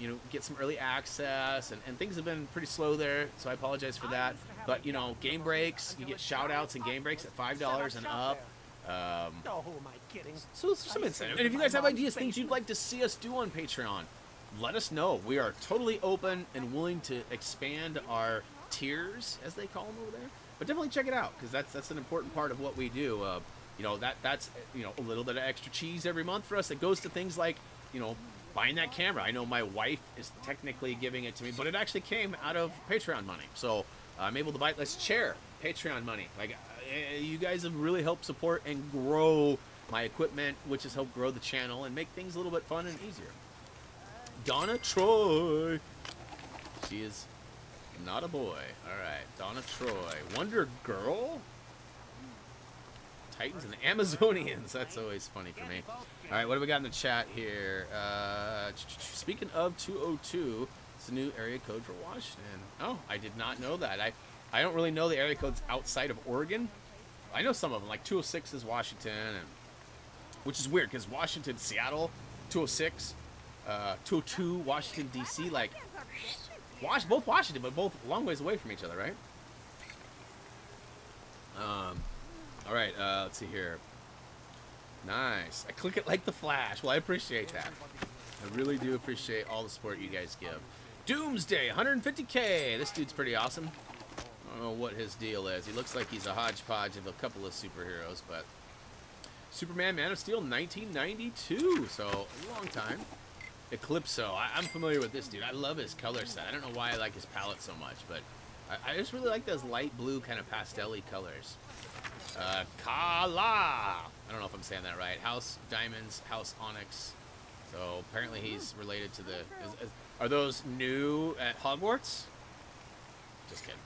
Speaker 2: You know, get some early access, and things have been pretty slow there, so I apologize for that. But you know, game breaks, you get shout outs and game breaks at $5 and up.
Speaker 4: Oh, who am I kidding?
Speaker 2: So some incentive. And if you guys have ideas, things you'd like to see us do on Patreon, let us know. We are totally open and willing to expand our tiers, as they call them over there. But definitely check it out, because that's an important part of what we do. You know, that's you know, a little bit of extra cheese every month for us that goes to things like, you know, buying that camera. I know my wife is technically giving it to me, but it actually came out of Patreon money. So I'm able to buy this chair, Patreon money. Like, you guys have really helped support and grow my equipment, which has helped grow the channel and make things a little bit fun and easier. Donna Troy. She is not a boy. All right, Donna Troy. Wonder Girl? Titans and the Amazonians. That's always funny for me. All right, what do we got in the chat here? Speaking of 202, it's a new area code for Washington. Oh, I did not know that. I don't really know the area codes outside of Oregon. I know some of them, like 206 is Washington, and which is weird because Washington, Seattle, 206, 202, Washington, D.C., like both Washington, but both a long ways away from each other, right? All right, let's see here. Nice. I click it like the Flash. Well, I appreciate that. I really do appreciate all the support you guys give. Doomsday, 150K. This dude's pretty awesome. I don't know what his deal is. He looks like he's a hodgepodge of a couple of superheroes, but Superman, Man of Steel, 1992. So, a long time. Eclipso. I'm familiar with this dude. I love his color set. I don't know why I like his palette so much, but I just really like those light blue kind of pastel-y colors. Kala. I don't know if I'm saying that right. House Diamonds, House Onyx. So apparently he's related to the... are those new at Hogwarts? Just kidding.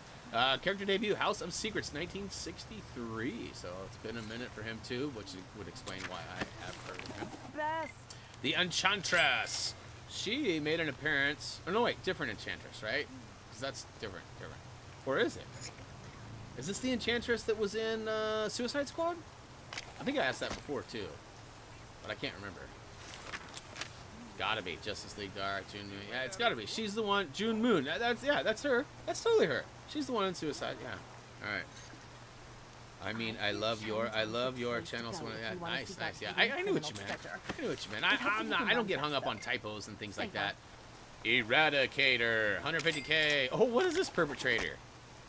Speaker 2: Character debut, House of Secrets, 1963. So it's been a minute for him too, which would explain why I have heard of him.
Speaker 5: Best.
Speaker 2: The Enchantress. She made an appearance. Oh no, wait, different Enchantress, right? Because that's different. Or is it? Is this the Enchantress that was in Suicide Squad? I think I asked that before too, but I can't remember. Gotta be Justice League Dark, June Moon. Yeah, it's gotta be. She's the one. June Moon. That's her. That's totally her. She's the one in Suicide. Yeah. All right. I mean, I love your channel. So yeah, nice. Yeah, I knew what you meant. I don't get hung up on typos and things like that. Eradicator, 150K. Oh, what is this perpetrator?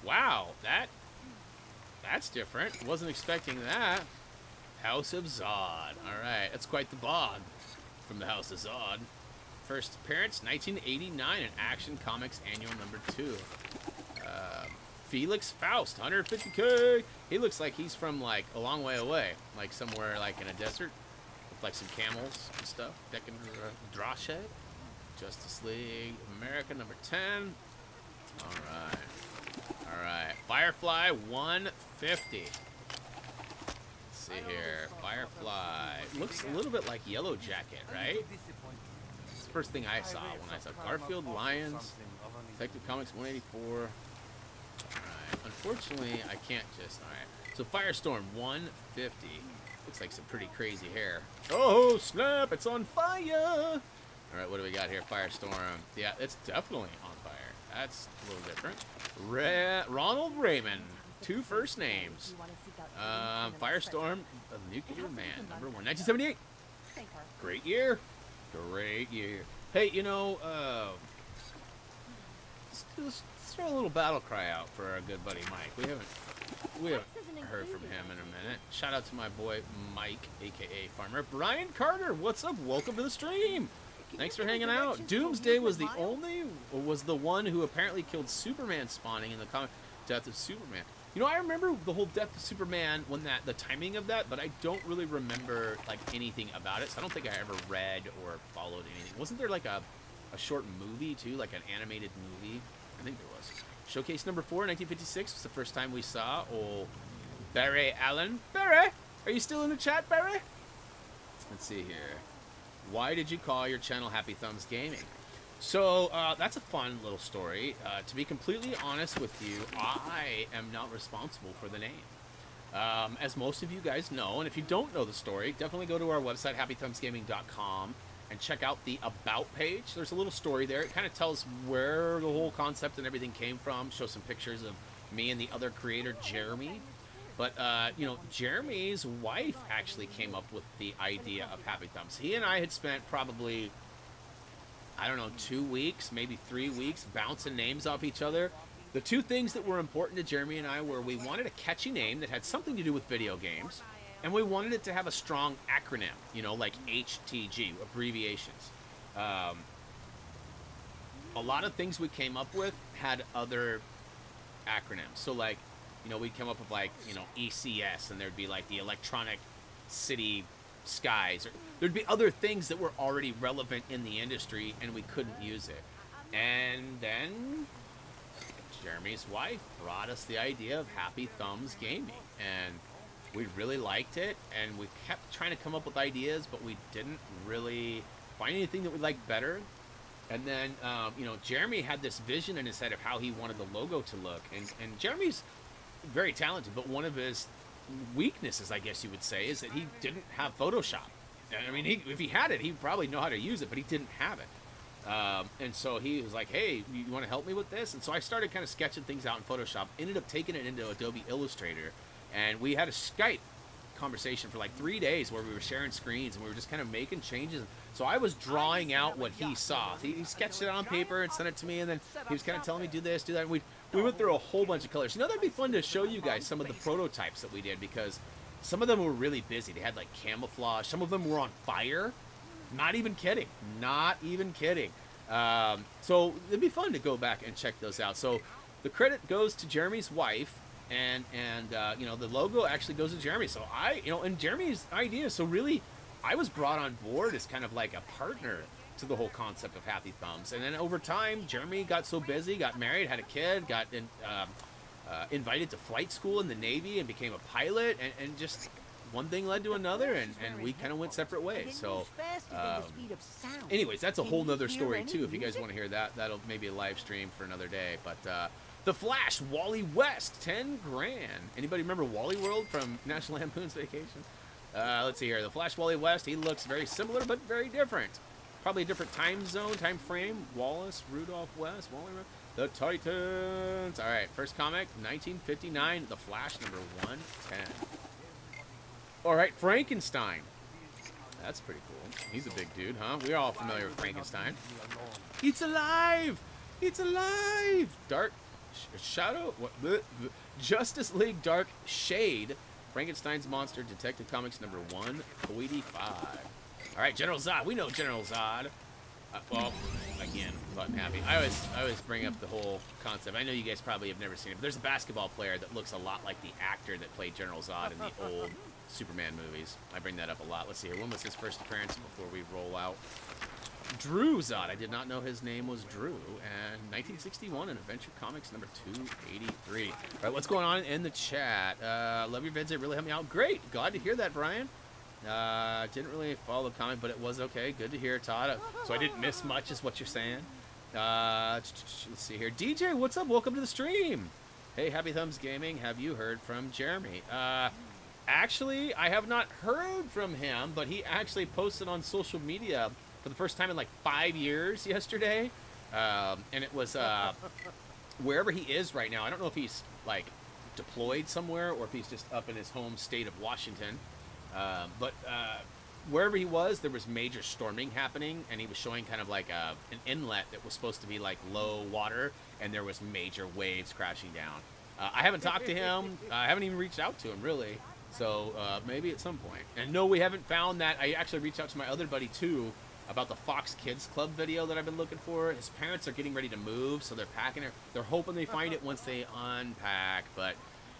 Speaker 2: Wow, that's different. Wasn't expecting that. House of Zod. All right, that's quite the bod from the House of Zod. First appearance, 1989 in Action Comics Annual #2. Felix Faust, 150K. He looks like he's from like a long way away, like somewhere like in a desert, with like some camels and stuff. Deccan Drache. Justice League America #10. All right. Firefly 150. Let's see here. Firefly looks a little bit like Yellow Jacket, right? It's the first thing I saw when I saw Garfield Lions. Detective Comics 184. All right. Unfortunately, I can't just. All right. So Firestorm 150. Looks like some pretty crazy hair. Oh snap! It's on fire. All right, what do we got here? Firestorm. Yeah, it's definitely on fire. That's a little different. Ronald Raymond. 2 first names. Firestorm, a Nuclear Man, #1, 1978. Great year. Great year. Hey, you know, let's throw a little battle cry out for our good buddy Mike. We haven't heard from him in a minute. Shout out to my boy Mike, aka Farmer. Brian Carter, what's up? Welcome to the stream. Thanks for hanging out. Doomsday was the one who apparently killed Superman spawning in the comic Death of Superman. You know, I remember the whole Death of Superman when the timing of that, but I don't really remember like anything about it. So I don't think I ever read or followed anything. Wasn't there like a short movie too, like an animated movie? I think there was. Showcase #4, 1956 was the first time we saw old Barry Allen. Barry, are you still in the chat, Barry? Let's see here. Why did you call your channel Happy Thumbs Gaming? So that's a fun little story. To be completely honest with you, I am not responsible for the name. As most of you guys know, and if you don't know the story, definitely go to our website, HappyThumbsGaming.com, and check out the About page. There's a little story there. It kind of tells where the whole concept and everything came from, shows some pictures of me and the other creator, Jeremy. But, you know, Jeremy's wife actually came up with the idea of Happy Thumbs. He and I had spent probably, I don't know, 2 weeks, maybe 3 weeks, bouncing names off each other. The 2 things that were important to Jeremy and I were we wanted a catchy name that had something to do with video games, and we wanted it to have a strong acronym, you know, like HTG, abbreviations. A lot of things we came up with had other acronyms. So, like, you know, we'd come up with, like, you know, ECS, and there'd be, like, the Electronic City Skies. Or there'd be other things that were already relevant in the industry, and we couldn't use it. And then Jeremy's wife brought us the idea of Happy Thumbs Gaming. And We really liked it, and we kept trying to come up with ideas, but we didn't really find anything that we liked better. And then, you know, Jeremy had this vision in his head of how he wanted the logo to look. And Jeremy's very talented, but one of his weaknesses, I guess you would say, is that he didn't have Photoshop. I mean, if he had it, he'd probably know how to use it, but he didn't have it. And so he was like, hey, you want to help me with this? And so I started kind of sketching things out in Photoshop, ended up taking it into Adobe Illustrator, and we had a Skype conversation for like 3 days where we were sharing screens and we were just kind of making changes. So I was drawing out what he saw. He sketched it on paper and sent it to me, and then he was kind of telling me, do this, do that. And we went through a whole bunch of colors. You know, that'd be fun to show you guys some of the prototypes that we did, because some of them were really busy. They had like camouflage. Some of them were on fire. Not even kidding. Not even kidding. So it'd be fun to go back and check those out. So the credit goes to Jeremy's wife, and you know, the logo actually goes to Jeremy. So and Jeremy's idea. So really, I was brought on board as kind of like a partner to the whole concept of Happy Thumbs. And then over time, Jeremy got so busy, got married, had a kid, got invited to flight school in the Navy and became a pilot, and just one thing led to another, and we kind of went separate ways. So anyways, that's a whole nother story too. If you guys want to hear that, that'll maybe a live stream for another day. But The Flash, Wally West, 10 grand. Anybody remember Wally World from National Lampoon's Vacation? Let's see here. The Flash, Wally West, he looks very similar but very different. Probably a different time zone, time frame. Wallace, Rudolph West, Wally West. The Titans. All right, first comic, 1959. The Flash, number 110. All right, Frankenstein. That's pretty cool. He's a big dude, huh? We're all familiar with Frankenstein. It's alive! It's alive! Dark Shadow? What? Justice League Dark Shade. Frankenstein's Monster, Detective Comics number 185. All right, General Zod. We know General Zod. Well, again, I'm happy. I always bring up the whole concept. I know you guys probably have never seen it, but there's a basketball player that looks a lot like the actor that played General Zod in the old Superman movies. I bring that up a lot. Let's see here. When was his first appearance before we roll out? Drew Zod. I did not know his name was Drew. And 1961 in Adventure Comics number 283. All right, what's going on in the chat? Love your vids. It really helped me out. Great. Glad to hear that, Brian. Didn't really follow the comment, but it was okay. Good to hear, Todd. So I didn't miss much, is what you're saying. Let's see here. DJ, what's up? Welcome to the stream. Hey, Happy Thumbs Gaming. Have you heard from Jeremy? Actually, I have not heard from him, but he actually posted on social media for the first time in like 5 years yesterday. And it was wherever he is right now. I don't know if he's like deployed somewhere or if he's just up in his home state of Washington. But wherever he was, there was major storming happening, and he was showing kind of like an inlet that was supposed to be like low water, and there was major waves crashing down. I haven't talked to him. I haven't even reached out to him, really. So maybe at some point. And no, we haven't found that. I actually reached out to my other buddy, too, about the Fox Kids Club video that I've been looking for. His parents are getting ready to move, so they're packing it. They're hoping they find it once they unpack, but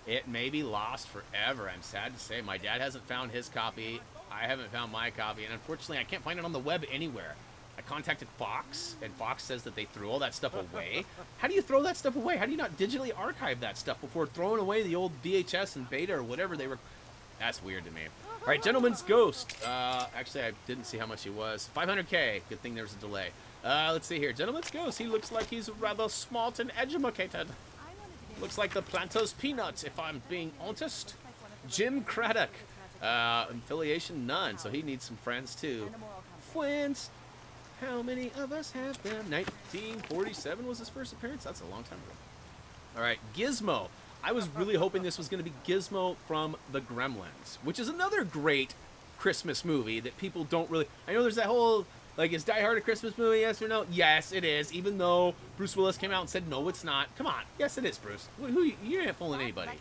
Speaker 2: it may be lost forever. I'm sad to say. My dad hasn't found his copy. I haven't found my copy, and unfortunately, I can't find it on the web anywhere. I contacted Fox, and Fox says that they threw all that stuff away. How do you throw that stuff away? How do you not digitally archive that stuff before throwing away the old VHS and beta or whatever they were? That's weird to me. All right, Gentleman's Ghost. Actually, I didn't see how much he was. 500K. Good thing there was a delay. Let's see here. Gentleman's Ghost. He looks like he's rather smart and educated. Looks like the Planter's Peanuts, if I'm being honest. Jim Craddock. Affiliation, none. So he needs some friends, too. Friends. How many of us have them? 1947 was his first appearance? That's a long time ago. All right, Gizmo. I was really hoping this was going to be Gizmo from The Gremlins, which is another great Christmas movie that people don't really... I know there's that whole... Like, is Die Hard a Christmas movie, yes or no? Yes, it is, even though Bruce Willis came out and said, no, it's not. Come on. Yes, it is, Bruce. You ain't fooling anybody.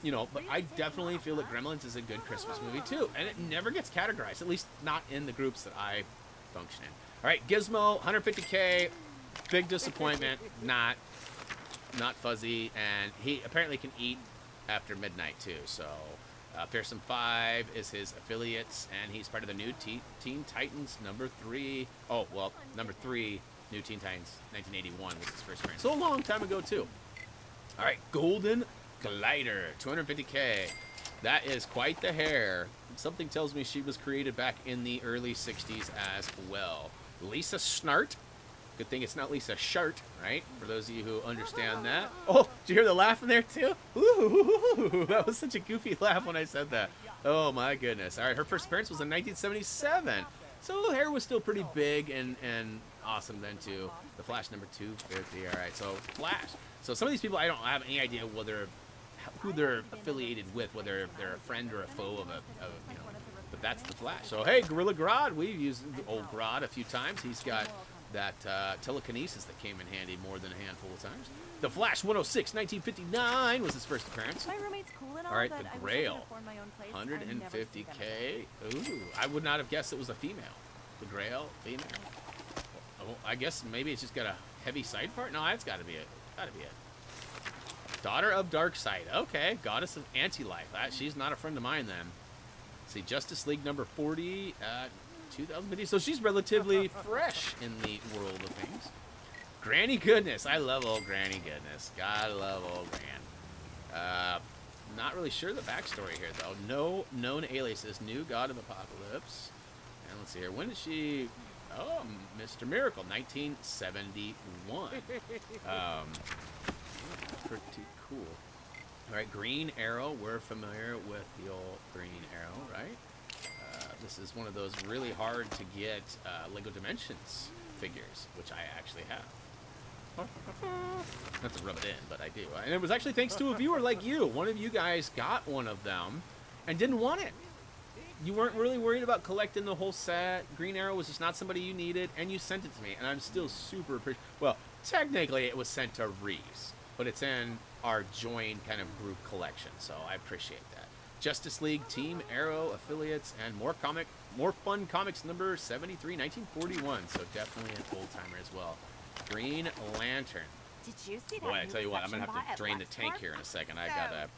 Speaker 2: You know, but I definitely feel that Gremlins is a good Christmas movie, too. And it never gets categorized, at least not in the groups that I function in. All right, Gizmo, 150K. Big disappointment. Not fuzzy. And he apparently can eat after midnight, too. So... Fearsome 5 is his affiliates, and he's part of the new Teen Titans number 3. Oh, well, number 3, New Teen Titans, 1981 was his first appearance. So a long time ago, too. All right, Golden Glider, 250K. That is quite the hair. Something tells me she was created back in the early 60s as well. Lisa Snart. Good thing it's not Lisa Shart, right? For those of you who understand that. Oh, did you hear the laugh in there too? Ooh, that was such a goofy laugh when I said that. Oh my goodness. All right, her first appearance was in 1977. So the hair was still pretty big and awesome then too. The Flash number 250. All right, so Flash. So some of these people I don't have any idea who they're affiliated with, whether they're a friend or a foe of you know. But that's the Flash. So hey, Gorilla Grodd. We've used the old Grodd a few times. He's got that telekinesis that came in handy more than a handful of times. The Flash 106, 1959 was his first appearance.
Speaker 5: My roommate's cool and all,
Speaker 2: all right,
Speaker 5: but
Speaker 2: the
Speaker 5: I wish I
Speaker 2: Grail,
Speaker 5: could afford my own place.
Speaker 2: 150K. Ooh, I would not have guessed it was a female. The Grail, female. Oh, I guess maybe it's just got a heavy side part. No, that's got to be it. Got to be it. Daughter of Darkseid. Okay, Goddess of Anti-Life. She's not a friend of mine then. Let's see, Justice League number 40, 2015. So she's relatively fresh in the world of things. Granny Goodness. I love old Granny Goodness. Gotta love old Gran. Not really sure the backstory here, though. No known aliases. New God of Apocalypse. And let's see here. When did she... Oh, Mr. Miracle, 1971. Pretty cool. All right, Green Arrow. We're familiar with the old Green Arrow, right? This is one of those really hard to get Lego Dimensions figures, which I actually have. Not to rub it in, but I do. And it was actually thanks to a viewer like you. One of you guys got one of them and didn't want it. You weren't really worried about collecting the whole set. Green Arrow was just not somebody you needed, and you sent it to me, and I'm still super appreciative. Well, technically it was sent to Reese, but it's in our joined kind of group collection, so I appreciate that. Justice League, Team Arrow, affiliates, and more fun comics number 73, 1941. So definitely an old timer as well. Green Lantern.
Speaker 5: Did you see that?
Speaker 2: Boy, I tell you what, I'm gonna have
Speaker 5: section
Speaker 2: to drain the
Speaker 5: bot at
Speaker 2: tank
Speaker 5: Lexmark?
Speaker 2: here in a second. I
Speaker 5: So
Speaker 2: gotta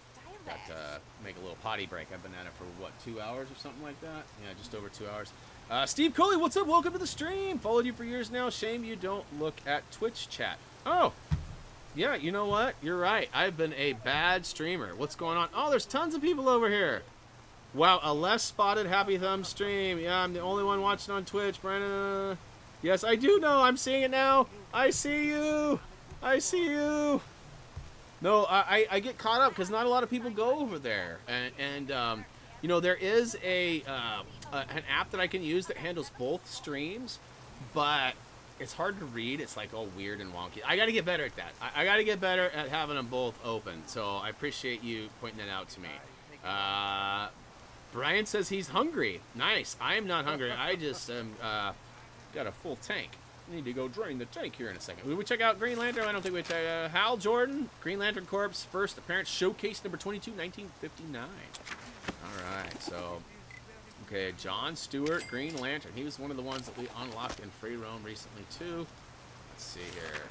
Speaker 2: make a little potty break. I've been at it for what, 2 hours or something like that? Yeah, just over 2 hours. Steve Coley, what's up? Welcome to the stream. Followed you for years now. Shame you don't look at Twitch chat. Oh. Yeah, you know what? You're right. I've been a bad streamer. What's going on? Oh, there's tons of people over here. Wow, a less spotted Happy Thumb stream. Yeah, I'm the only one watching on Twitch, Brandon. Yes, I do know. I'm seeing it now. I see you. I see you. No, I get caught up because not a lot of people go over there. And you know, there is an app that I can use that handles both streams, but it's hard to read. It's like all weird and wonky. I got to get better at that. I got to get better at having them both open. So I appreciate you pointing that out to me. Brian says he's hungry. Nice. I am not hungry. I just got a full tank. I need to go drain the tank here in a second. Will we check out Green Lantern? I don't think we check Hal Jordan, Green Lantern Corps, first appearance, showcase number 22, 1959. All right, so... Okay, John Stewart, Green Lantern. He was one of the ones that we unlocked in Free Roam recently, too. Let's see here.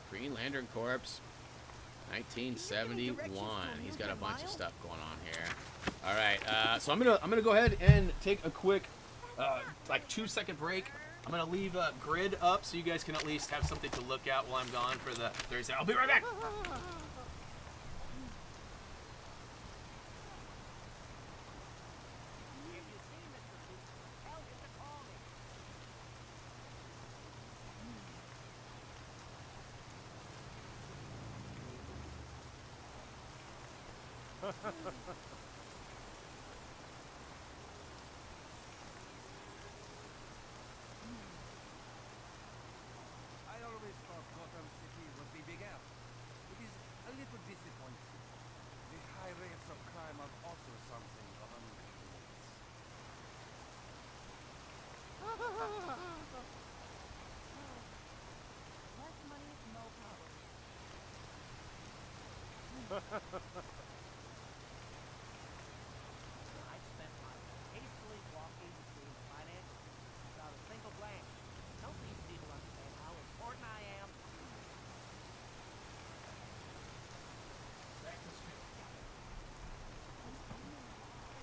Speaker 2: Green Lantern Corps, 1971. He's got a bunch of stuff going on here. All right, so I'm gonna go ahead and take a quick, like 2-second break. I'm gonna leave a grid up so you guys can at least have something to look at while I'm gone for the Thursday. I'll be right back.
Speaker 4: I always thought Gotham City would be big out. It is a little disappointing. The high rates of crime are also something of a
Speaker 5: Less money, no problems.
Speaker 6: I spent my hastily walking between the finances without a single glance. Help these people understand how important I am.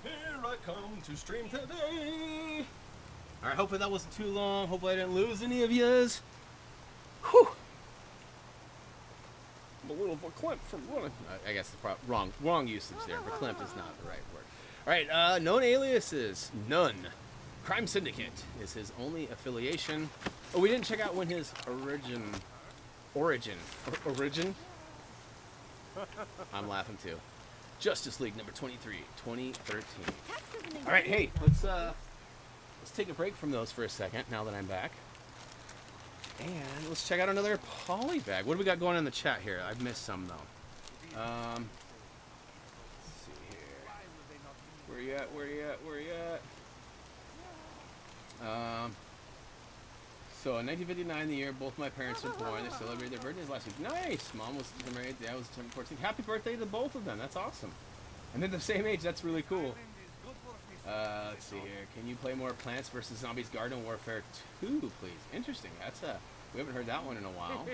Speaker 2: Here I come to stream today. All right, hopefully that wasn't too long. Hopefully I didn't lose any of yous. Whew. I'm a little of verklempt from running. I guess the wrong usage there. Verklempt is not the right word. All right, known aliases. None. Crime Syndicate is his only affiliation. Oh, we didn't check out when his origin. I'm laughing too. Justice League number 23, 2013. All right, hey, let's take a break from those for a second now that I'm back. And let's check out another polybag. What do we got going on in the chat here? I've missed some though. Let's see here. Where you at? Where you at? Where you at? So in 1959, the year both my parents were born, they celebrated their birthdays last week. Nice! Mom was married, Dad was 14. Happy birthday to both of them. That's awesome. And they're the same age. That's really cool. Let's see here. Can you play more Plants vs. Zombies Garden Warfare 2, please? Interesting. That's we haven't heard that one in a while.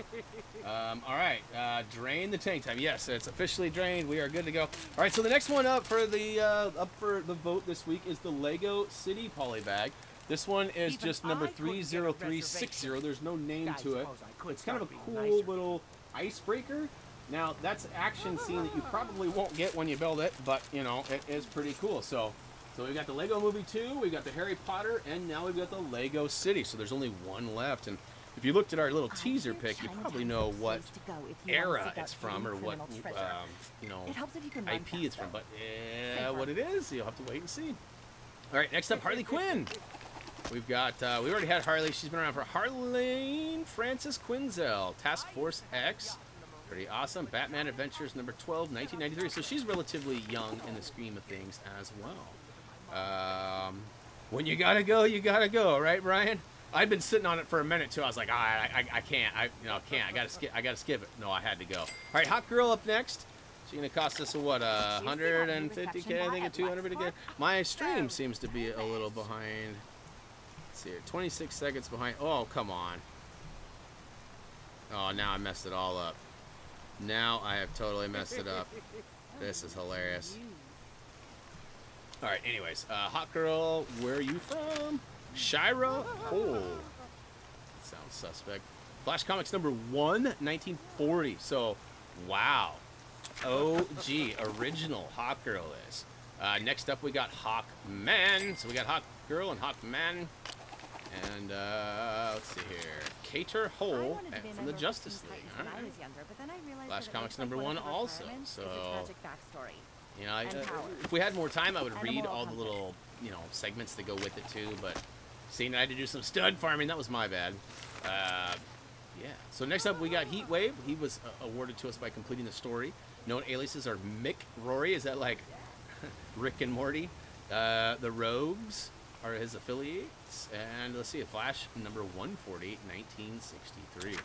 Speaker 2: All right. Drain the tank time. Yes, it's officially drained. We are good to go. All right. So the next one up for the vote this week is the Lego City Polybag. This one is just number 30360. There's no name to it. It's kind of a cool little icebreaker. Now, that's an action scene that you probably won't get when you build it, but, you know, it is pretty cool. So we've got the Lego Movie 2, we've got the Harry Potter, and now we've got the Lego City. So there's only one left. And if you looked at our little teaser pic, you probably know what era it's from or what, you know, IP it's from. But what it is, you'll have to wait and see. All right, next up, Harley Quinn. We've got, we already had Harley. She's been around for Harlene Frances Quinzel, Task Force X. Pretty awesome. Batman Adventures number 12, 1993. So she's relatively young in the scheme of things as well. When you gotta go, right, Brian? I've been sitting on it for a minute too. I was like, I can't. I gotta skip it. No, I had to go. All right, Hot Girl up next. She's gonna cost us a what, 150K, I think, a 200K. My stream seems to be a little behind. Let's see here, 26 seconds behind. Oh, come on. Oh, now I messed it all up. Now I have totally messed it up. This is hilarious. All right, anyways, Hot Girl, where are you from? Shira? Oh, sounds suspect. Flash Comics number 1, 1940. So, wow. OG, original Hawk Girl is. Next up, we got Hawkman. So we got Hawk Girl and Hawkman. And let's see here. Cater Hole from the Justice League. All right. Flash Comics number 1 also. So, you know, if we had more time, I would read all the little, you know, segments that go with it too. But seeing that I had to do some stud farming, that was my bad. Yeah. So next up, we got Heatwave. He was awarded to us by completing the story. Known aliases are Mick Rory. Is that like Rick and Morty? The Rogues are his affiliates. And let's see, Flash number 140, 1963. So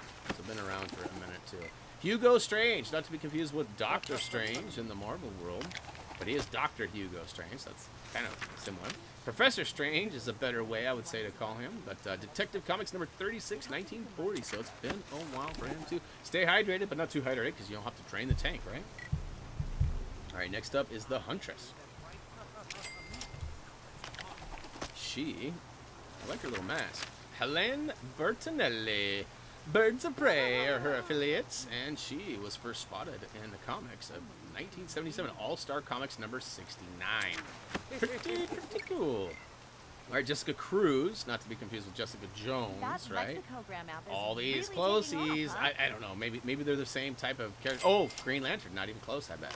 Speaker 2: been around for a minute too. Hugo Strange, not to be confused with Doctor Strange in the Marvel world, but he is Dr. Hugo Strange. That's kind of similar. Professor Strange is a better way, I would say, to call him. But Detective Comics number 36, 1940. So it's been a while for him to stay hydrated, but not too hydrated because you don't have to drain the tank, right? All right, next up is the Huntress. I like her little mask. Helen Bertinelli. Birds of Prey are her affiliates, and she was first spotted in the comics of 1977, All-Star Comics number 69. Pretty cool. All right, Jessica Cruz, not to be confused with Jessica Jones, right? All these closies. I don't know. Maybe they're the same type of character. Oh, Green Lantern, not even close, I bet.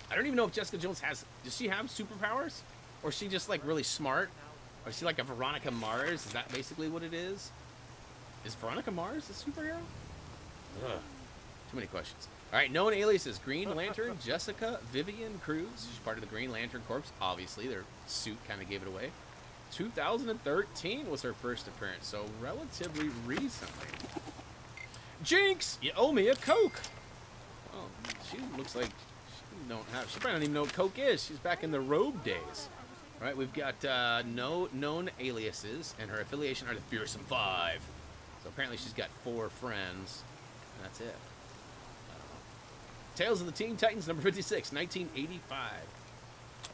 Speaker 2: I don't even know if Jessica Jones does she have superpowers? Or is she just like really smart? Or is she like a Veronica Mars? Is that basically what it is? Is Veronica Mars a superhero? Ugh. Too many questions. All right, known aliases. Green Lantern, Jessica Vivian Cruz. She's part of the Green Lantern Corps. Obviously, their suit kind of gave it away. 2013 was her first appearance, so relatively recently. Jinx, you owe me a Coke. Well, she looks like she probably don't even know what Coke is. She's back in the robe days. All right, we've got no known aliases, and her affiliation are the Fearsome Five. So apparently she's got 4 friends, and that's it. Tales of the Teen Titans, number 56, 1985.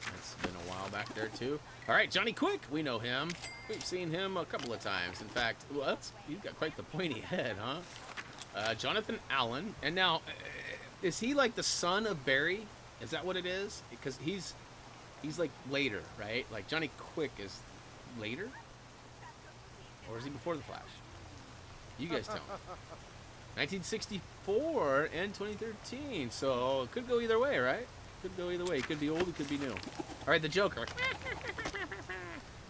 Speaker 2: That's been a while back there, too. All right, Johnny Quick, we know him. We've seen him a couple of times. In fact, well, he's got quite the pointy head, huh? Jonathan Allen. And now, Is he like the son of Barry? Is that what it is? Because he's like later, right? Like Johnny Quick is later? Or is he before the Flash? You guys tell me. 1964 and 2013. So it could go either way, right? Could go either way. It could be old, it could be new. All right, the Joker.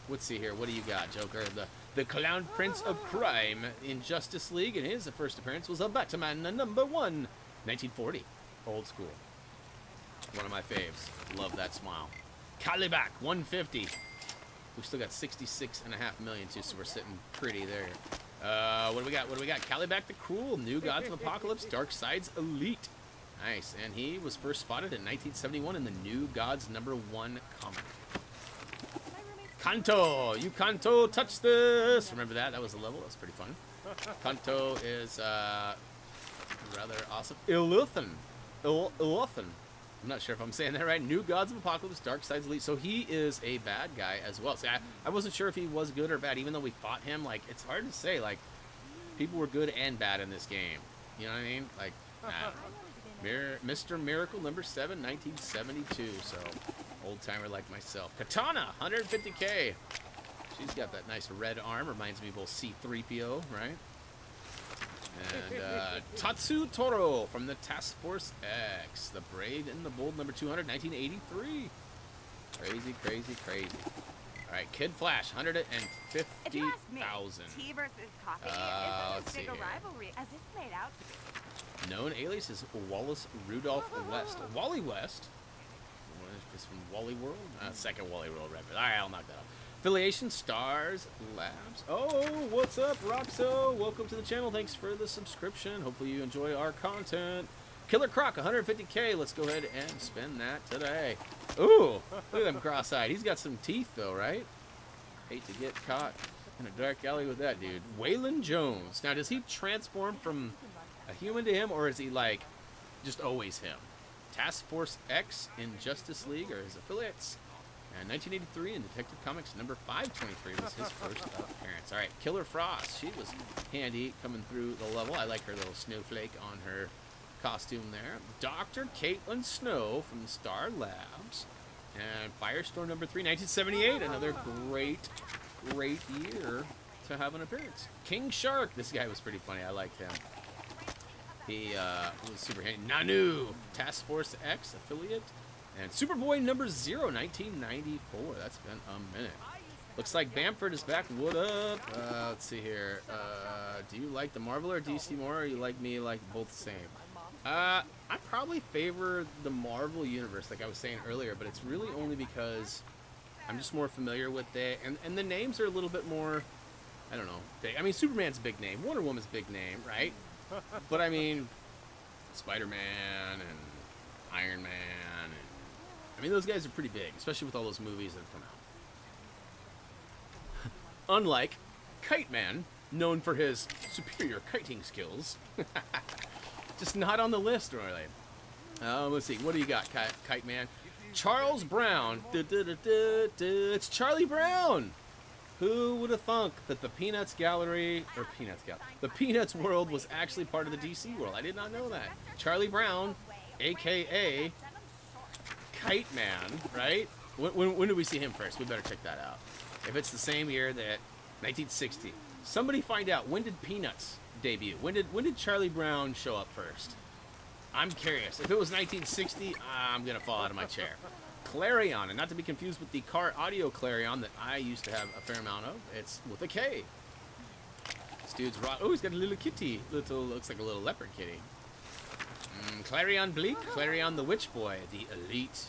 Speaker 2: Let's see here. What do you got, Joker? The Clown Prince of Crime in Justice League, and his first appearance was a Batman #1, 1940. Old school. One of my faves. Love that smile. Calibac, 150. We still got 66.5 million too, so we're sitting pretty there. What do we got? What do we got? Calibac the Cruel, New Gods of Apocalypse, Darkseid's Elite. Nice, and he was first spotted in 1971 in the New Gods #1 comic. Kanto, you Kanto, touch this. Remember that? That was a level. That was pretty fun. Kanto is rather awesome. Iluthan. I'm not sure if I'm saying that right. New Gods of Apocalypse, Darkseid's Elite. So he is a bad guy as well. See, I wasn't sure if he was good or bad, even though we fought him. Like, it's hard to say. Like, people were good and bad in this game. You know what I mean? Like, I don't know. Mr. Miracle #7, 1972. So, old timer like myself. Katana, 150K. She's got that nice red arm. Reminds me of old C-3PO, right? And Tatsu Toro from the Task Force X, the Brave and the Bold #200, 1983. Crazy, crazy, crazy. All right, Kid Flash, 150,000.
Speaker 5: Tea versus coffee isn't
Speaker 2: let's
Speaker 5: as
Speaker 2: see
Speaker 5: big a
Speaker 2: here.
Speaker 5: rivalry as it's made out to be.
Speaker 2: Known alias is Wallace Rudolph West. Wally West. Is from Wally World? Second Wally World reference. All right, I'll knock that off. Affiliation, Stars Labs. Oh, what's up, Roxo? Welcome to the channel. Thanks for the subscription. Hopefully you enjoy our content. Killer Croc, 150K. Let's go ahead and spend that today. Ooh, look at him cross-eyed. He's got some teeth, though, right? Hate to get caught in a dark alley with that dude. Waylon Jones. Now, does he transform from a human to him, or is he, like, just always him? Task Force X in Justice League, or his affiliates. And 1983 in Detective Comics #523 was his first appearance. All right, Killer Frost. She was handy coming through the level. I like her little snowflake on her costume there. Dr. Caitlin Snow from Star Labs. And Firestorm #3, 1978. Another great, great year to have an appearance. King Shark. This guy was pretty funny. I liked him. He was super handy. Nanu, Task Force X affiliate. And Superboy #0, 1994. That's been a minute. Looks like Bamford is back. What up? Let's see here. Do you like the Marvel or DC more, or you like me, like both the same? I probably favor the Marvel universe, like I was saying earlier, but it's really only because I'm just more familiar with it, and the names are a little bit more, I don't know, big. I mean, Superman's a big name. Wonder Woman's a big name, right? But I mean, Spider-Man and Iron Man, and I mean, those guys are pretty big, especially with all those movies that have come out. Unlike Kite Man, known for his superior kiting skills. Just not on the list, really. Let's see, what do you got, Kite Man? Charles Brown. It's Charlie Brown. Who would have thunk that the Peanuts Gallery, or the Peanuts world was actually part of the DC world? I did not know that. Charlie Brown, a.k.a. Kite Man, right? When did we see him first? We better check that out. If it's the same year that 1960. Somebody find out, when did Peanuts debut? When did Charlie Brown show up first? I'm curious. If it was 1960, I'm going to fall out of my chair. Clarion, and not to be confused with the car audio Clarion that I used to have a fair amount of. It's with a K. This dude's rock. Oh, he's got a little kitty. Looks like a little leopard kitty. Clarion Bleak, Clarion the Witch Boy, the Elite.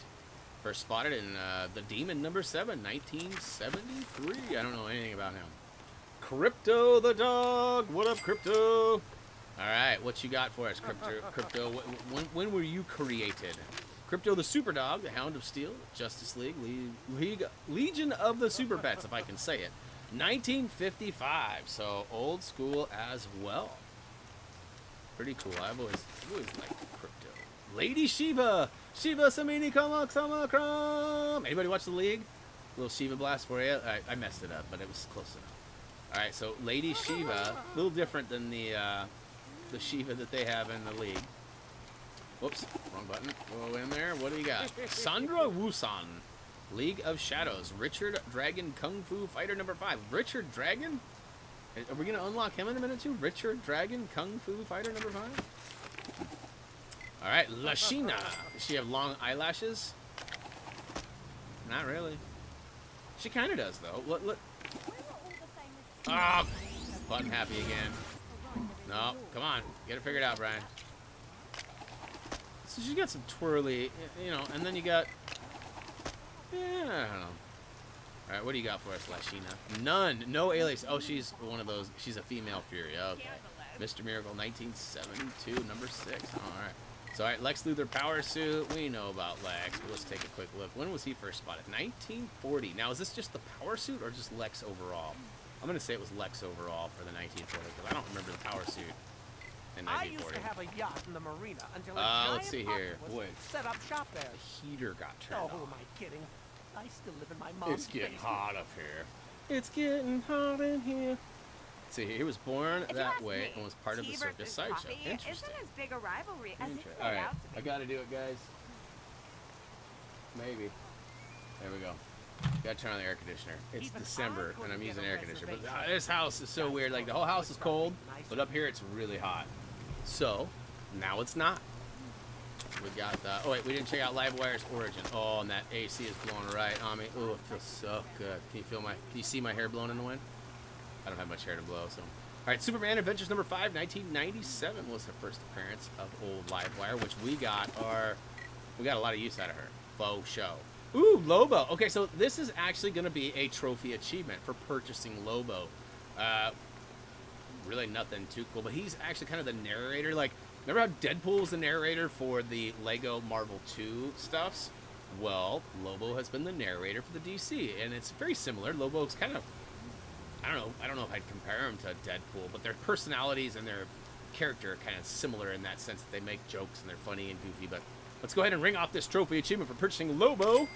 Speaker 2: First spotted in the Demon #7, 1973. I don't know anything about him. Crypto the Dog. What up, Crypto? All right, what you got for us, Crypto? When were you created? Crypto the Super Dog, the Hound of Steel, Justice League, Legion of the Super Pets, if I can say it. 1955, so old school as well. Pretty cool. I've always liked Crypto. Lady Shiva. Shiva Samini Kamaksamakram. Anybody watch the League? A little Shiva blast for you. I messed it up, but it was close enough. All right, so Lady Shiva, a little different than the Shiva that they have in the League. Whoops, wrong button. Go in there. What do you got? Sandra Wusan, League of Shadows. Richard Dragon, Kung Fu Fighter number 5. Richard Dragon? Are we gonna unlock him in a minute too? Richard Dragon, Kung Fu Fighter number 5. All right, Lashina. Does she have long eyelashes? Not really. She kind of does though. Look. Ah, button happy again. No, come on, get it figured out, Brian. So she got some twirly, you know, and then you got, yeah, I don't know. All right, what do you got for us, Lashina? None, no alias. Oh, she's one of those. She's a female Fury. Okay. Mr. Miracle, 1972, number 6. All right. So, all right, Lex Luthor power suit. We know about Lex, but let's take a quick look. When was he first spotted? 1940. Now, is this just the power suit or just Lex overall? I'm going to say it was Lex overall for the 1940 because I don't remember the power suit in 1940.
Speaker 6: I used to have a yacht in the marina until a
Speaker 2: let's see here. Boy,
Speaker 6: set up shop there.
Speaker 2: the heater got turned
Speaker 6: Oh, who
Speaker 2: on.
Speaker 6: am I kidding? I still live in my mom's
Speaker 2: It's getting
Speaker 6: basement.
Speaker 2: hot up here. It's getting hot in here. See, he was born
Speaker 5: If you
Speaker 2: that
Speaker 5: ask
Speaker 2: way
Speaker 5: me,
Speaker 2: and was part of the
Speaker 5: tea
Speaker 2: circus
Speaker 5: versus
Speaker 2: sideshow.
Speaker 5: coffee
Speaker 2: Interesting.
Speaker 5: isn't as big a rivalry as it's
Speaker 2: All
Speaker 5: made
Speaker 2: right,
Speaker 5: out to
Speaker 2: I
Speaker 5: be.
Speaker 2: gotta do it, guys. Maybe. There we go. Gotta turn on the air conditioner. It's
Speaker 6: Even
Speaker 2: December
Speaker 6: I
Speaker 2: and I'm
Speaker 6: couldn't
Speaker 2: using
Speaker 6: get a
Speaker 2: air conditioner. But
Speaker 6: reservation.
Speaker 2: this house is so weird. Like the whole house is cold, but up here it's really hot. So now it's not. We got oh wait, we didn't check out Livewire's origin. Oh, and that AC is blowing right on me. Oh, it feels so good. Can you see my hair blowing in the wind? I don't have much hair to blow, so. All right, Superman Adventures number 5, 1997 was the first appearance of old Livewire, which we got a lot of use out of her. Faux show. Ooh, Lobo. Okay, so this is actually going to be a trophy achievement for purchasing Lobo. Really nothing too cool, but he's actually kind of the narrator. Like, remember how Deadpool was the narrator for the Lego Marvel 2 stuffs? Well, Lobo has been the narrator for the DC, and it's very similar. Lobo's kind of, I don't know if I'd compare him to Deadpool, but their personalities and their character are kind of similar in that sense that they make jokes and they're funny and goofy. But let's go ahead and ring off this trophy achievement for purchasing Lobo.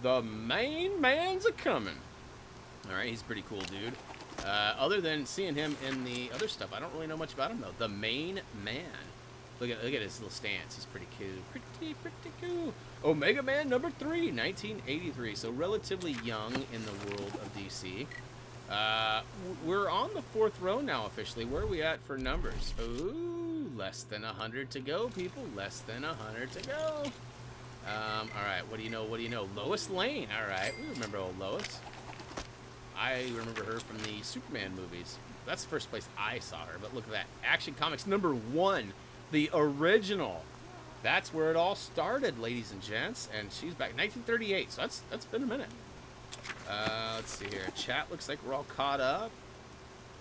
Speaker 2: The main man's a-coming. All right, he's a pretty cool dude. Other than seeing him in the other stuff, I don't really know much about him, though. The main man. Look at his little stance. He's pretty cool. Pretty cool. Omega Man number 3, 1983. So relatively young in the world of DC. We're on the 4th row now officially. Where are we at for numbers? Ooh, less than 100 to go, people. Less than 100 to go. All right, what do you know? Lois Lane. All right, we remember old Lois. I remember her from the Superman movies. That's the first place I saw her. But look at that. Action Comics number 1. The original. That's where it all started, ladies and gents. And she's back 1938. So that's been a minute. Let's see here. Chat looks like we're all caught up.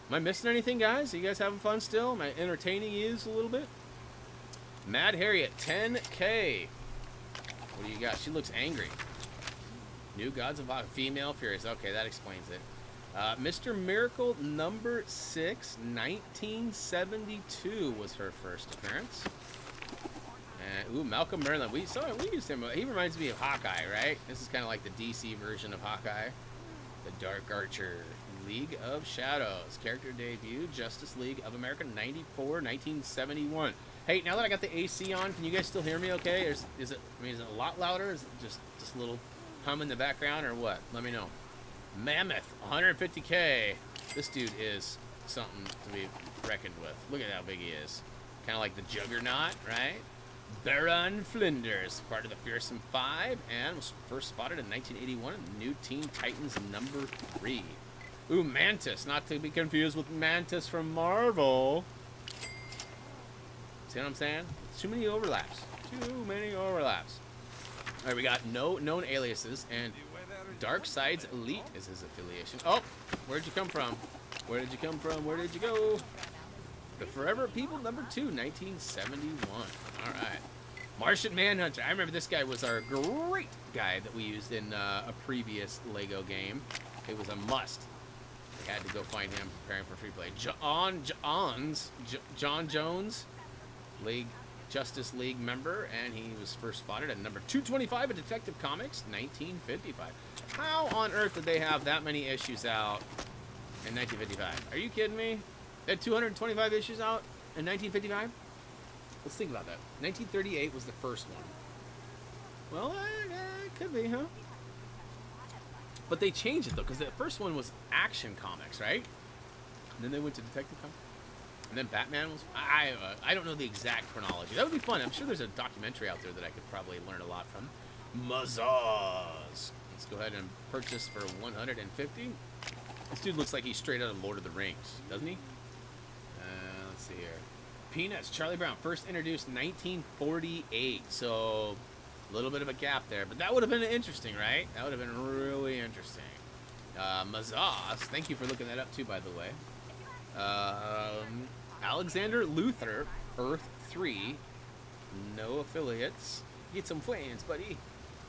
Speaker 2: Am I missing anything, guys? Are you guys having fun still? Am I entertaining you a little bit? Mad Harriet, 10K. What do you got? She looks angry. New Gods of Rock, female furious. Okay, that explains it. Mr. Miracle number 6, 1972 was her first appearance. And, ooh, Malcolm Merlin. We used him. He reminds me of Hawkeye, right? This is kind of like the DC version of Hawkeye. The Dark Archer. League of Shadows. Character debut, Justice League of America, 94, 1971. Hey, now that I got the AC on, can you guys still hear me okay? Is it a lot louder? Is it just a little hum in the background or what? Let me know. Mammoth, 150K. This dude is something to be reckoned with. Look at how big he is. Kind of like the Juggernaut, right? Baron Flinders, part of the Fearsome Five, and was first spotted in 1981 in the New Teen Titans number 3. Ooh, Mantis, not to be confused with Mantis from Marvel. See what I'm saying? Too many overlaps. Too many overlaps. All right, we got no known aliases, and Darkseid's Elite is his affiliation. Oh, where'd you come from? Where did you come from? Where did you go? The Forever People number 2, 1971. All right. Martian Manhunter. I remember this guy was our great guy that we used in a previous Lego game. It was a must. We had to go find him preparing for free play. John Jones, Justice League member, and he was first spotted at number 225 in Detective Comics, 1955. How on earth did they have that many issues out in 1955? Are you kidding me? They had 225 issues out in 1955? Let's think about that. 1938 was the first one. Well, it could be, huh? But they changed it, though, because the first one was Action Comics, right? And then they went to Detective Comics. And then Batman was... I don't know the exact chronology. That would be fun. I'm sure there's a documentary out there that I could probably learn a lot from. Mazaz. Let's go ahead and purchase for 150. This dude looks like he's straight out of Lord of the Rings, doesn't he? Let's see here. Peanuts, Charlie Brown, first introduced 1948. So, a little bit of a gap there. But that would have been interesting, right? That would have been really interesting. Mazaz, thank you for looking that up too, by the way. Alexander Luthor, Earth 3. No affiliates. Get some flames, buddy.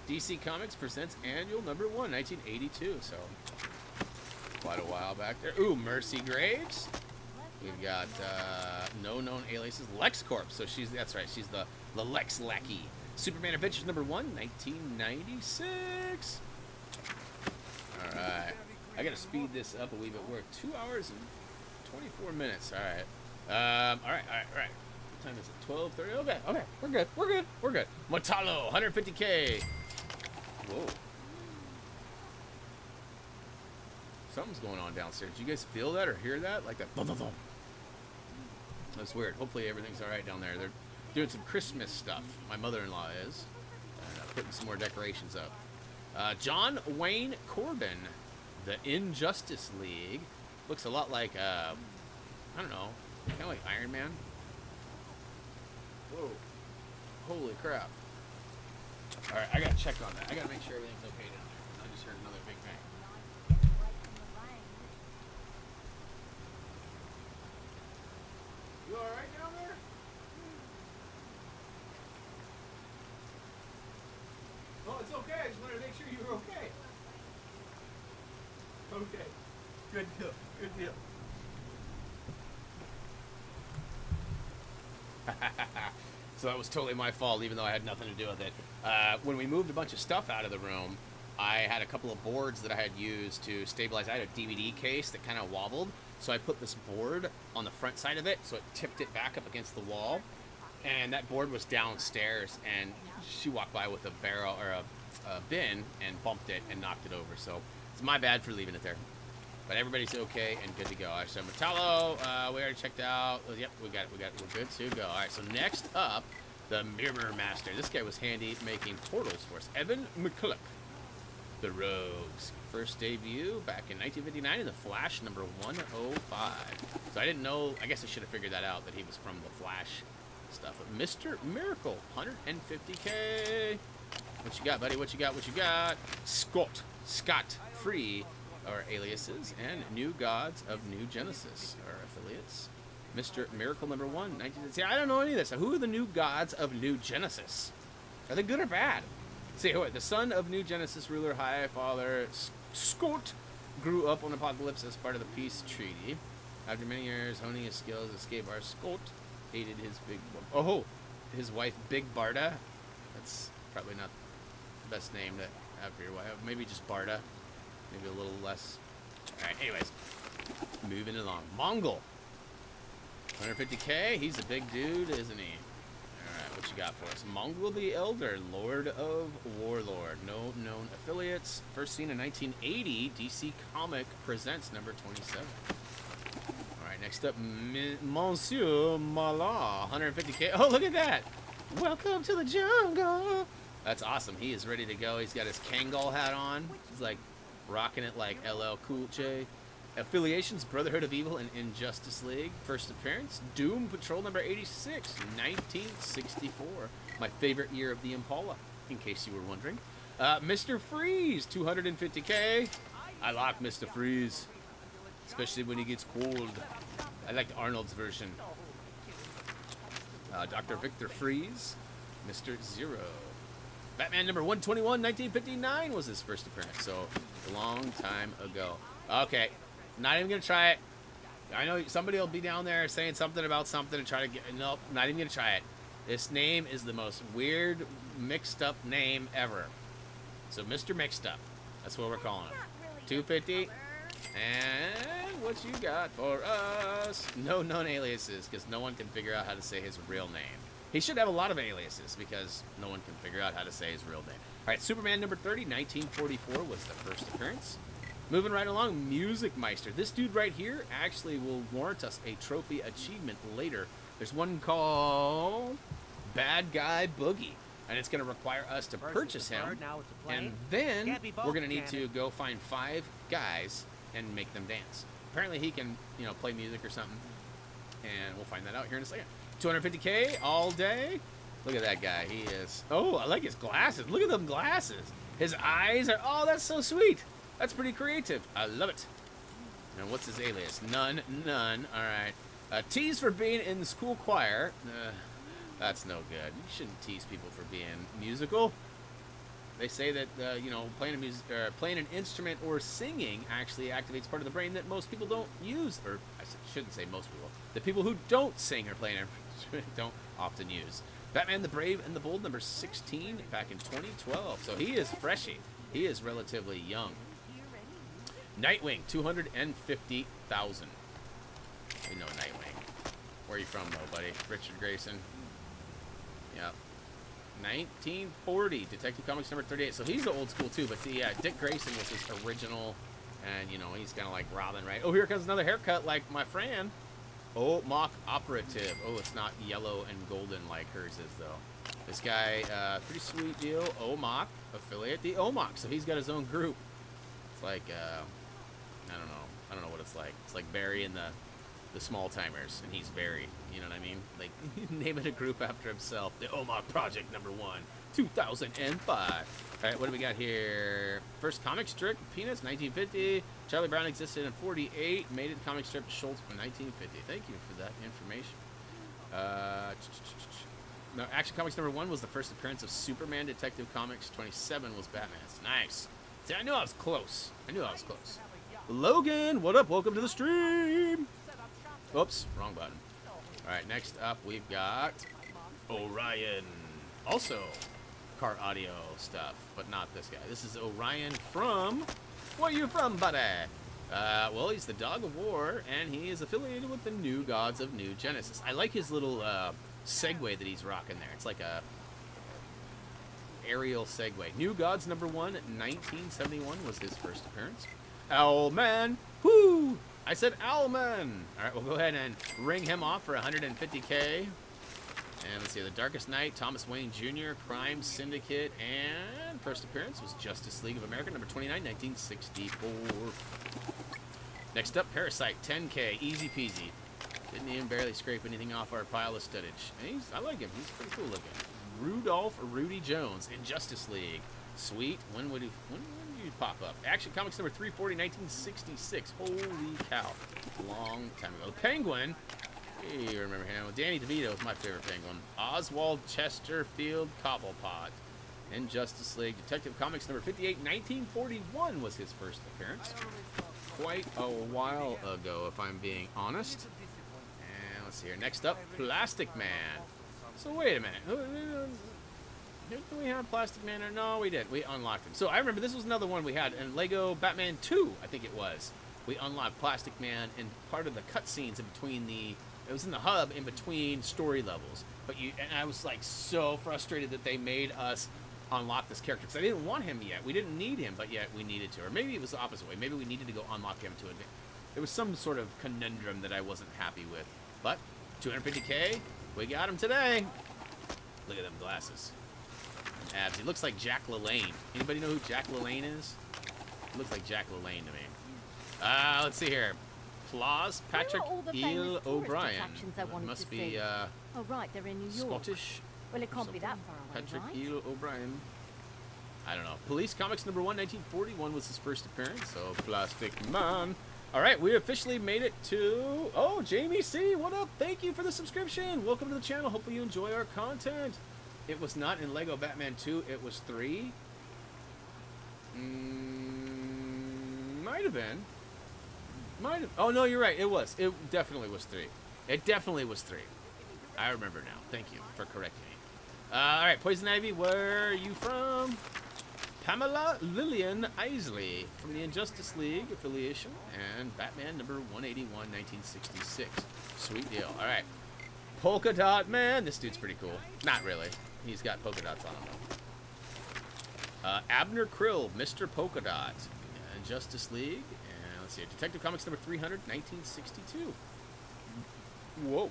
Speaker 2: DC Comics presents annual #1, 1982. So, quite a while back there. Ooh, Mercy Graves. We've got no known aliases. LexCorp. So that's right. She's the Lex Lackey. Superman Adventures #1, 1996. All right. I gotta speed this up a wee bit. We're at 2 hours and 24 minutes. All right. All right. What time is it? 12:30. Okay. We're good. Motalo, 150K. Whoa. Something's going on downstairs. Do you guys feel that or hear that? Like that. That's weird. Hopefully everything's all right down there. They're doing some Christmas stuff. My mother-in-law is. And putting some more decorations up. John Wayne Corbin, the Injustice League. Looks a lot like, I don't know, kind of like Iron Man. Whoa. Holy crap. All right, I got to check on that. I got to make sure everything's okay down there. I just heard another big bang. You all right down there? Oh, it's okay. I just wanted to make sure you were okay. Okay. Good deal. Good deal. So that was totally my fault, even though I had nothing to do with it. When we moved a bunch of stuff out of the room, I had a couple of boards that I had used to stabilize. I had a DVD case that kind of wobbled, so I put this board on the front side of it, so it tipped it back up against the wall. And that board was downstairs, and she walked by with a barrel or a bin and bumped it and knocked it over. So it's my bad for leaving it there. But everybody's okay and good to go. All right, so Metallo, we already checked out. Oh, yep, we got it. We're good to go. All right, so next up, the Mirror Master. This guy was handy making portals for us. Evan McCulloch, the Rogues. First debut back in 1959 in The Flash, #105. So I didn't know. I guess I should have figured that out, that he was from The Flash stuff. But Mr. Miracle, 150K. What you got, buddy? What you got? Scott Free, our aliases, and New Gods of New Genesis, our affiliates. Mr. Miracle #1, 19... See, I don't know any of this. Who are the New Gods of New Genesis? Are they good or bad? See, wait, the son of New Genesis ruler, High Father Scott, grew up on Apocalypse as part of the Peace Treaty. After many years honing his skills, escape our Scott hated his his wife, Big Barda. That's probably not the best name to have for your wife. Maybe just Barda. Maybe a little less. All right, anyways. Moving along. Mongol. 150K. He's a big dude, isn't he? All right, what you got for us? Mongol the Elder, Lord of Warlord. No known affiliates. First seen in 1980. DC Comic presents #27. All right, next up, Monsieur Malah. 150K. Oh, look at that. Welcome to the jungle. That's awesome. He is ready to go. He's got his Kangol hat on. He's like rocking it like LL Cool J. Affiliations, Brotherhood of Evil and Injustice League. First appearance, Doom Patrol #86, 1964. My favorite year of the Impala, in case you were wondering. Mr. Freeze, 250K. I like Mr. Freeze, especially when he gets cold. I liked Arnold's version. Dr. Victor Freeze, Mr. Zero. Batman #121, 1959 was his first appearance, so a long time ago. Okay, not even gonna try it. I know somebody will be down there saying something about something and try to get. Nope, not even gonna try it. This name is the most weird, mixed up name ever. So Mr. Mixed Up, that's what we're calling him. 250. And what you got for us? No known aliases, because no one can figure out how to say his real name. He should have a lot of aliases because no one can figure out how to say his real name. All right, Superman number 30, 1944 was the first appearance. Moving right along, Music Meister. This dude right here actually will warrant us a trophy achievement later. There's one called Bad Guy Boogie, and it's going to require us to purchase him. And then we're going to need to go find 5 guys and make them dance. Apparently he can, you know, play music or something, and we'll find that out here in a second. 250K all day. Look at that guy. He is. Oh, I like his glasses. Look at them glasses. His eyes are. Oh, that's so sweet. That's pretty creative. I love it. And what's his alias? None. All right. Tease for being in the school choir. That's no good. You shouldn't tease people for being musical. They say that you know, playing an instrument or singing actually activates part of the brain that most people don't use, or I shouldn't say most people. The people who don't sing or play an instrument don't often use. Batman the Brave and the Bold, number 16, back in 2012. So he is freshy. He is relatively young. Nightwing, 250,000. We know Nightwing. Where are you from, though, buddy? Richard Grayson. Yep. 1940, Detective Comics number 38. So he's the old school, too. But yeah, Dick Grayson was his original. And, you know, he's kind of like Robin, right? Oh, here comes another haircut like my friend. Oh, mock operative. Oh, it's not yellow and golden like hers is, though. This guy, pretty sweet deal. OMOC, affiliate. The OMOC. So he's got his own group. It's like, I don't know what it's like. It's like Barry and the small timers, and he's Barry. You know what I mean? Like, naming a group after himself. The OMOC Project number 1, 2005. All right, what do we got here? First comic strip, Peanuts, 1950. Charlie Brown existed in 48. Made it comic strip, Schultz, from 1950. Thank you for that information. No, Action Comics number 1 was the first appearance of Superman. Detective Comics 27 was Batman's. Nice. See, I knew I was close. Logan, what up? Welcome to the stream. Oops, wrong button. All right, next up we've got Orion. Also, car audio stuff, but not this guy. This is Orion from... Where you from, buddy? Well, he's the Dog of War, and he is affiliated with the New Gods of New Genesis. I like his little segue that he's rocking there. It's like a aerial segue. New Gods number 1, 1971 was his first appearance. Owlman, whoo! I said Owlman. All right, we'll go ahead and ring him off for 150K. And let's see, The Darkest Night, Thomas Wayne Jr., Crime Syndicate, and first appearance was Justice League of America, number 29, 1964. Next up, Parasite, 10K, easy peasy. Didn't even barely scrape anything off our pile of studdage. And I like him, he's pretty cool looking. Rudolph Rudy Jones in Justice League. Sweet. When would you pop up? Action Comics number 340, 1966. Holy cow. Long time ago. The Penguin. Hey, you remember him. Danny DeVito was my favorite Penguin. Oswald Chesterfield Cobblepot in Justice League. Detective Comics number 58, 1941 was his first appearance. Quite a while ago, if I'm being honest. And let's see here. Next up, Plastic Man. So wait a minute. Did we have Plastic Man? Or no, we did. We unlocked him. So I remember this was another one we had in Lego Batman 2, I think it was. We unlocked Plastic Man in part of the cutscenes in between the... It was in the hub in between story levels. And I was like so frustrated that they made us unlock this character. Because I didn't want him yet. We didn't need him, but yet we needed to. Or maybe it was the opposite way. Maybe we needed to go unlock him to advance. There was some sort of conundrum that I wasn't happy with. But 250K, we got him today. Look at them glasses. Abs. He looks like Jack LaLanne. Anybody know who Jack LaLanne is? He looks like Jack LaLanne to me. Let's see here. Plaus Patrick Eel O'Brien. Must be
Speaker 5: oh right, they're in New York.
Speaker 2: Scottish.
Speaker 5: Well, it can't be that far away,
Speaker 2: Patrick
Speaker 5: right?
Speaker 2: Eel O'Brien. I don't know. Police Comics number 1, 1941 was his first appearance. So Plastic Man. All right, we officially made it to... Oh, Jamie C, what up? Thank you for the subscription. Welcome to the channel. Hopefully you enjoy our content. It was not in Lego Batman 2. It was 3. Might have been. Might have. Oh, no, you're right. It was. It definitely was 3. It definitely was 3. I remember now. Thank you for correcting me. All right, Poison Ivy, where are you from? Pamela Lillian Isley from the Injustice League affiliation and Batman number 181, 1966. Sweet deal. All right. Polka Dot Man. This dude's pretty cool. Not really. He's got polka dots on him, though. Abner Krill, Mr. Polka Dot. Justice League. And let's see. Detective Comics number 300, 1962. Whoa.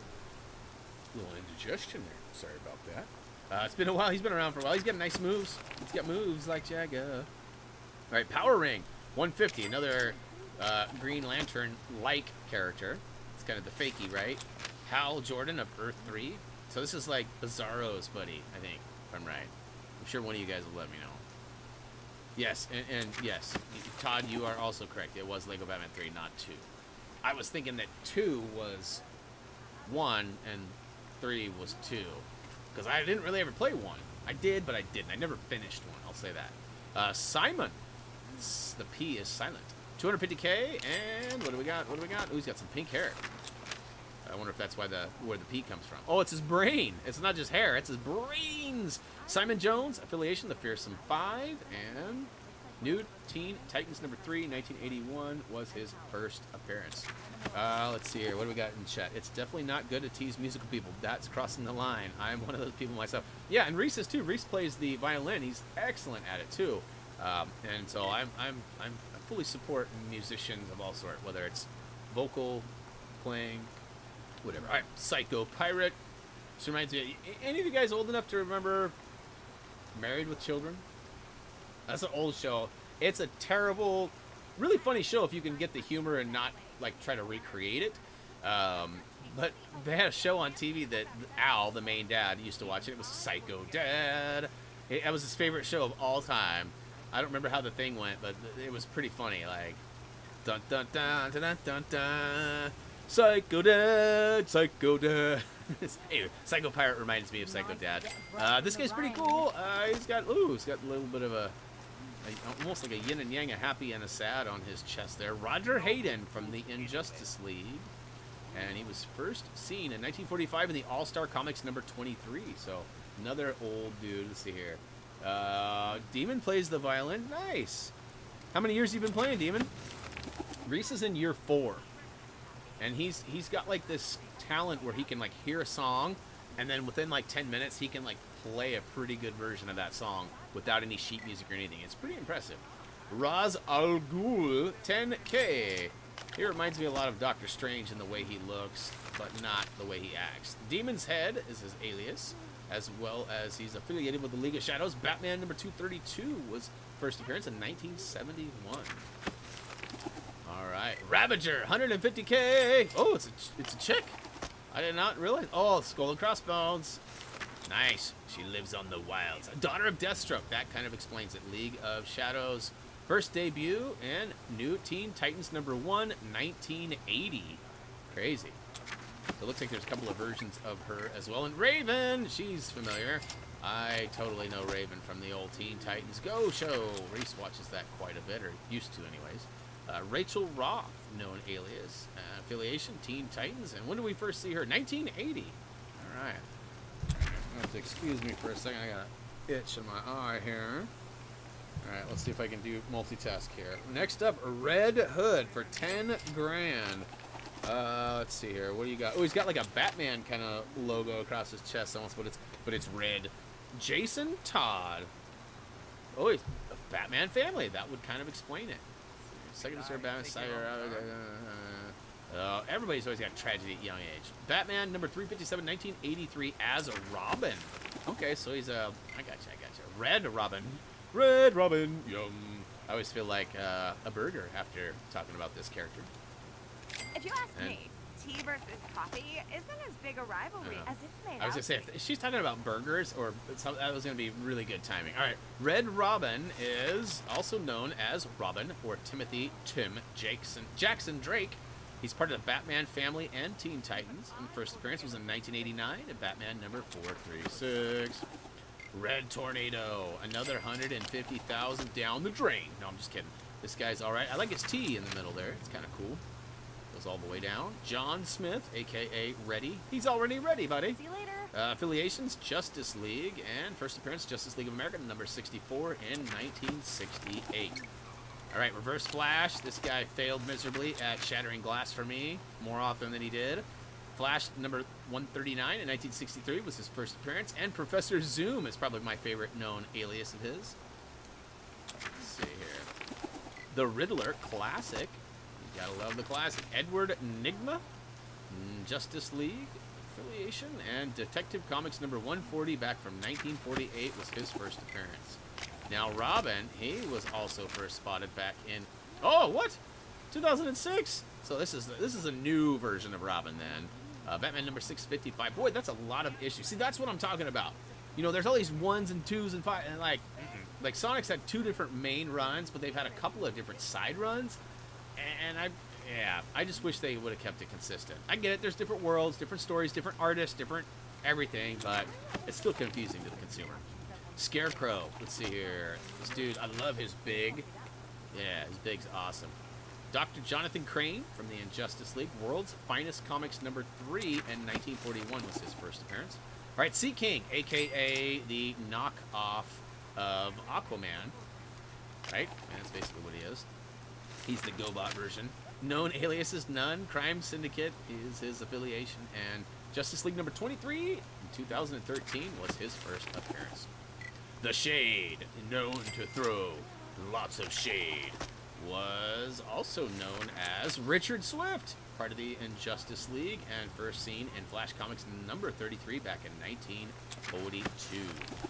Speaker 2: A little indigestion there. Sorry about that. It's been a while. He's been around for a while. He's got nice moves. He's got moves like Jagga. All right, Power Ring, 150. Another Green Lantern-like character. It's kind of the fakie, right? Hal Jordan of Earth 3. So this is like Bizarro's buddy, I think, if I'm right. I'm sure one of you guys will let me know. Yes, and yes, Todd, you are also correct. It was Lego Batman 3, not 2. I was thinking that 2 was 1 and 3 was 2. Because I didn't really ever play 1. I did, but I didn't. I never finished 1, I'll say that. Simon. The P is silent. 250K, and what do we got? What do we got? Oh, he's got some pink hair. I wonder if that's why where the P comes from. Oh, it's his brain. It's not just hair. It's his brains. Simon Jones, affiliation, the Fearsome 5, and New Teen Titans number 3, 1981 was his first appearance. Let's see here. What do we got in chat? It's definitely not good to tease musical people. That's crossing the line. I'm one of those people myself. Yeah, and Reese is too. Reese plays the violin. He's excellent at it too. And so I fully support musicians of all sorts, whether it's vocal, playing, whatever. All right, Psycho Pirate. This reminds me, any of you guys old enough to remember Married with Children? That's an old show. It's a terrible, really funny show if you can get the humor and not like try to recreate it. But they had a show on TV that Al, the main dad, used to watch it. It was Psycho Dad. That was his favorite show of all time. I don't remember how the thing went, but it was pretty funny. Like, dun dun dun dun dun dun dun. Psycho Dad, Psycho Dad. Anyway, Psycho Pirate reminds me of Psycho Dad. This guy's pretty cool. He's got a little bit of almost like a yin and yang, a happy and a sad on his chest there. Roger Hayden from the Injustice League. And he was first seen in 1945 in the All-Star Comics number 23. So, another old dude. Let's see here. Demon plays the violin. Nice. How many years have you been playing, Demon? Reese is in year 4. And he's got like this talent where he can like hear a song, and then within like 10 minutes he can like play a pretty good version of that song without any sheet music or anything. It's pretty impressive. Raz Al Ghul, 10K. He reminds me a lot of Doctor Strange in the way he looks, but not the way he acts. Demon's Head is his alias, as well as he's affiliated with the League of Shadows. Batman number 232 was first appearance in 1971. All right, Ravager, 150K. Oh, it's a chick. I did not realize. Oh, Skull and Crossbones. Nice. She lives on the wilds. Daughter of Deathstroke. That kind of explains it. League of Shadows. First debut and New Teen Titans number 1, 1980. Crazy. It looks like there's a couple of versions of her as well. And Raven, she's familiar. I totally know Raven from the old Teen Titans Go show. Reese watches that quite a bit, or used to anyways. Rachel Roth, known alias. Affiliation, Teen Titans. And when did we first see her? 1980. All right. You have to excuse me for a second. I got an itch in my eye here. All right, let's see if I can do multitask here. Next up, Red Hood for 10 grand. Let's see here. What do you got? Oh, he's got like a Batman kind of logo across his chest almost, but it's red. Jason Todd. Oh, he's a Batman family. That would kind of explain it. Second Sir Batman. Everybody's always got tragedy at a young age. Batman number 357, 1983 as a Robin. Okay, so he's a. I got you. Red Robin. Red Robin. Yum. I always feel like a burger after talking about this character.
Speaker 7: If you ask me, tea versus coffee isn't as big a rivalry as it's made out.
Speaker 2: I was going to say, if she's talking about burgers, or something, that was going to be really good timing. All right, Red Robin is also known as Robin, or Timothy Tim Jackson Drake. He's part of the Batman family and Teen Titans. And first appearance was in 1989 at Batman number 436. Red Tornado, another 150,000 down the drain. No, I'm just kidding. This guy's all right. I like his T in the middle there. It's kind of cool. Goes all the way down. John Smith, a.k.a. Ready. He's already ready, buddy.
Speaker 7: See you later.
Speaker 2: Affiliations, Justice League. And first appearance, Justice League of America, number 64 in 1968. All right, Reverse Flash. This guy failed miserably at shattering glass for me more often than he did. Flash number 139 in 1963 was his first appearance, and Professor Zoom is probably my favorite known alias of his. Let's see here. The Riddler classic. You gotta love the classic. Edward Nygma, Justice League affiliation, and Detective Comics number 140 back from 1948 was his first appearance. Now Robin, he was also first spotted back in 2006. So this is a new version of Robin then. Batman number 655. Boy, that's a lot of issues. See, that's what I'm talking about. You know, there's all these 1s and 2s and 5, and like Sonic's had 2 different main runs, but they've had a couple of different side runs, and I just wish they would have kept it consistent. I get it, there's different worlds, different stories, different artists, different everything, but it's still confusing to the consumer. Scarecrow, let's see here. This dude, I love his big. Yeah, his big's awesome. Dr. Jonathan Crane from the Injustice League, World's Finest Comics number 3 in 1941 was his first appearance. All right, Sea King, a.k.a. the knockoff of Aquaman, right? And that's basically what he is. He's the GoBot version. Known aliases, none. Crime Syndicate is his affiliation, and Justice League number 23 in 2013 was his first appearance. The Shade, known to throw lots of shade, was also known as Richard Swift, part of the Injustice League, and first seen in Flash Comics number 33 back in 1942.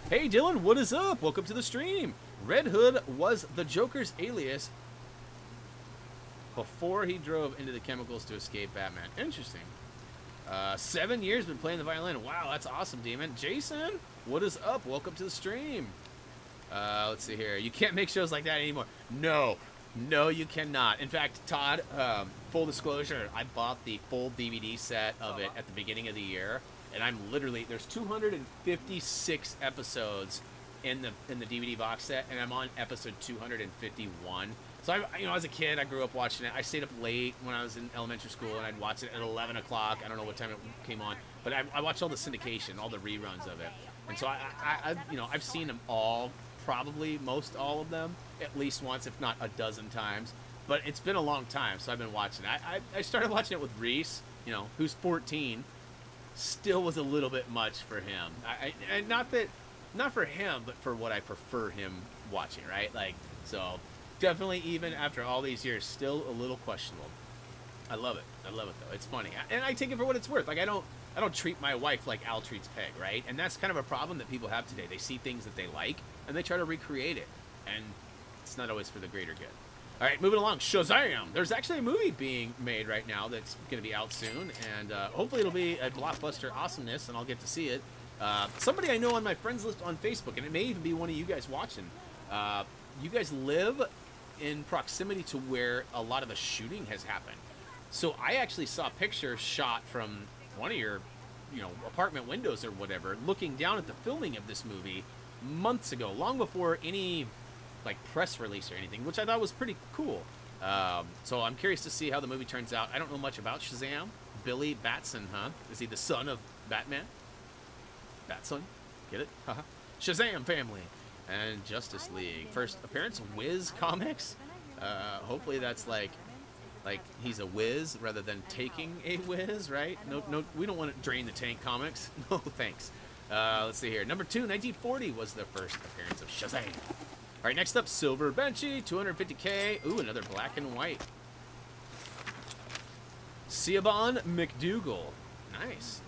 Speaker 2: Hey Dylan, what is up? Welcome to the stream. Red Hood was the Joker's alias before he drove into the chemicals to escape Batman. Interesting. 7 years been playing the violin. Wow, that's awesome, Demon. Jason, what is up? Welcome to the stream. Let's see here. You can't make shows like that anymore. No, you cannot. In fact, Todd, full disclosure, I bought the full DVD set of it at the beginning of the year, and I'm literally, there's 256 episodes in the DVD box set, and I'm on episode 251. So as a kid, I grew up watching it. I stayed up late when I was in elementary school, and I'd watch it at 11 o'clock. I don't know what time it came on, but I watched all the syndication, all the reruns of it. And so I've seen them all, probably most all of them, at least once, if not a dozen times. But it's been a long time, so I've been watching it. I started watching it with Reese, who's 14. Still was a little bit much for him. And not for him, but for what I prefer him watching, right? So definitely, even after all these years, still a little questionable. I love it though. It's funny, and I take it for what it's worth. I don't treat my wife like Al treats Peg, right? And that's kind of a problem that people have today. They see things that they like, and they try to recreate it, and it's not always for the greater good. All right, moving along. Shazam! There's actually a movie being made right now that's going to be out soon, and hopefully it'll be a blockbuster awesomeness, and I'll get to see it. Somebody I know on my friends list on Facebook, and it may even be one of you guys watching. You guys live in proximity to where a lot of the shooting has happened. So I actually saw pictures shot from one of your, apartment windows or whatever, looking down at the filming of this movie months ago, long before any press release or anything, which I thought was pretty cool. So I'm curious to see how the movie turns out. I don't know much about Shazam. Billy Batson, huh? Is he the son of Batman? Batson? Get it? Haha. Shazam family. And Justice League. First appearance, Wiz Comics. Hopefully that's like he's a whiz rather than taking a whiz, right? No, we don't want to drain the tank comics. No, thanks. Let's see here. Number 2, 1940 was the first appearance of Shazam. All right, next up, Silver Benchy, 250K. Ooh, another black and white. Siobhan McDougal. Nice.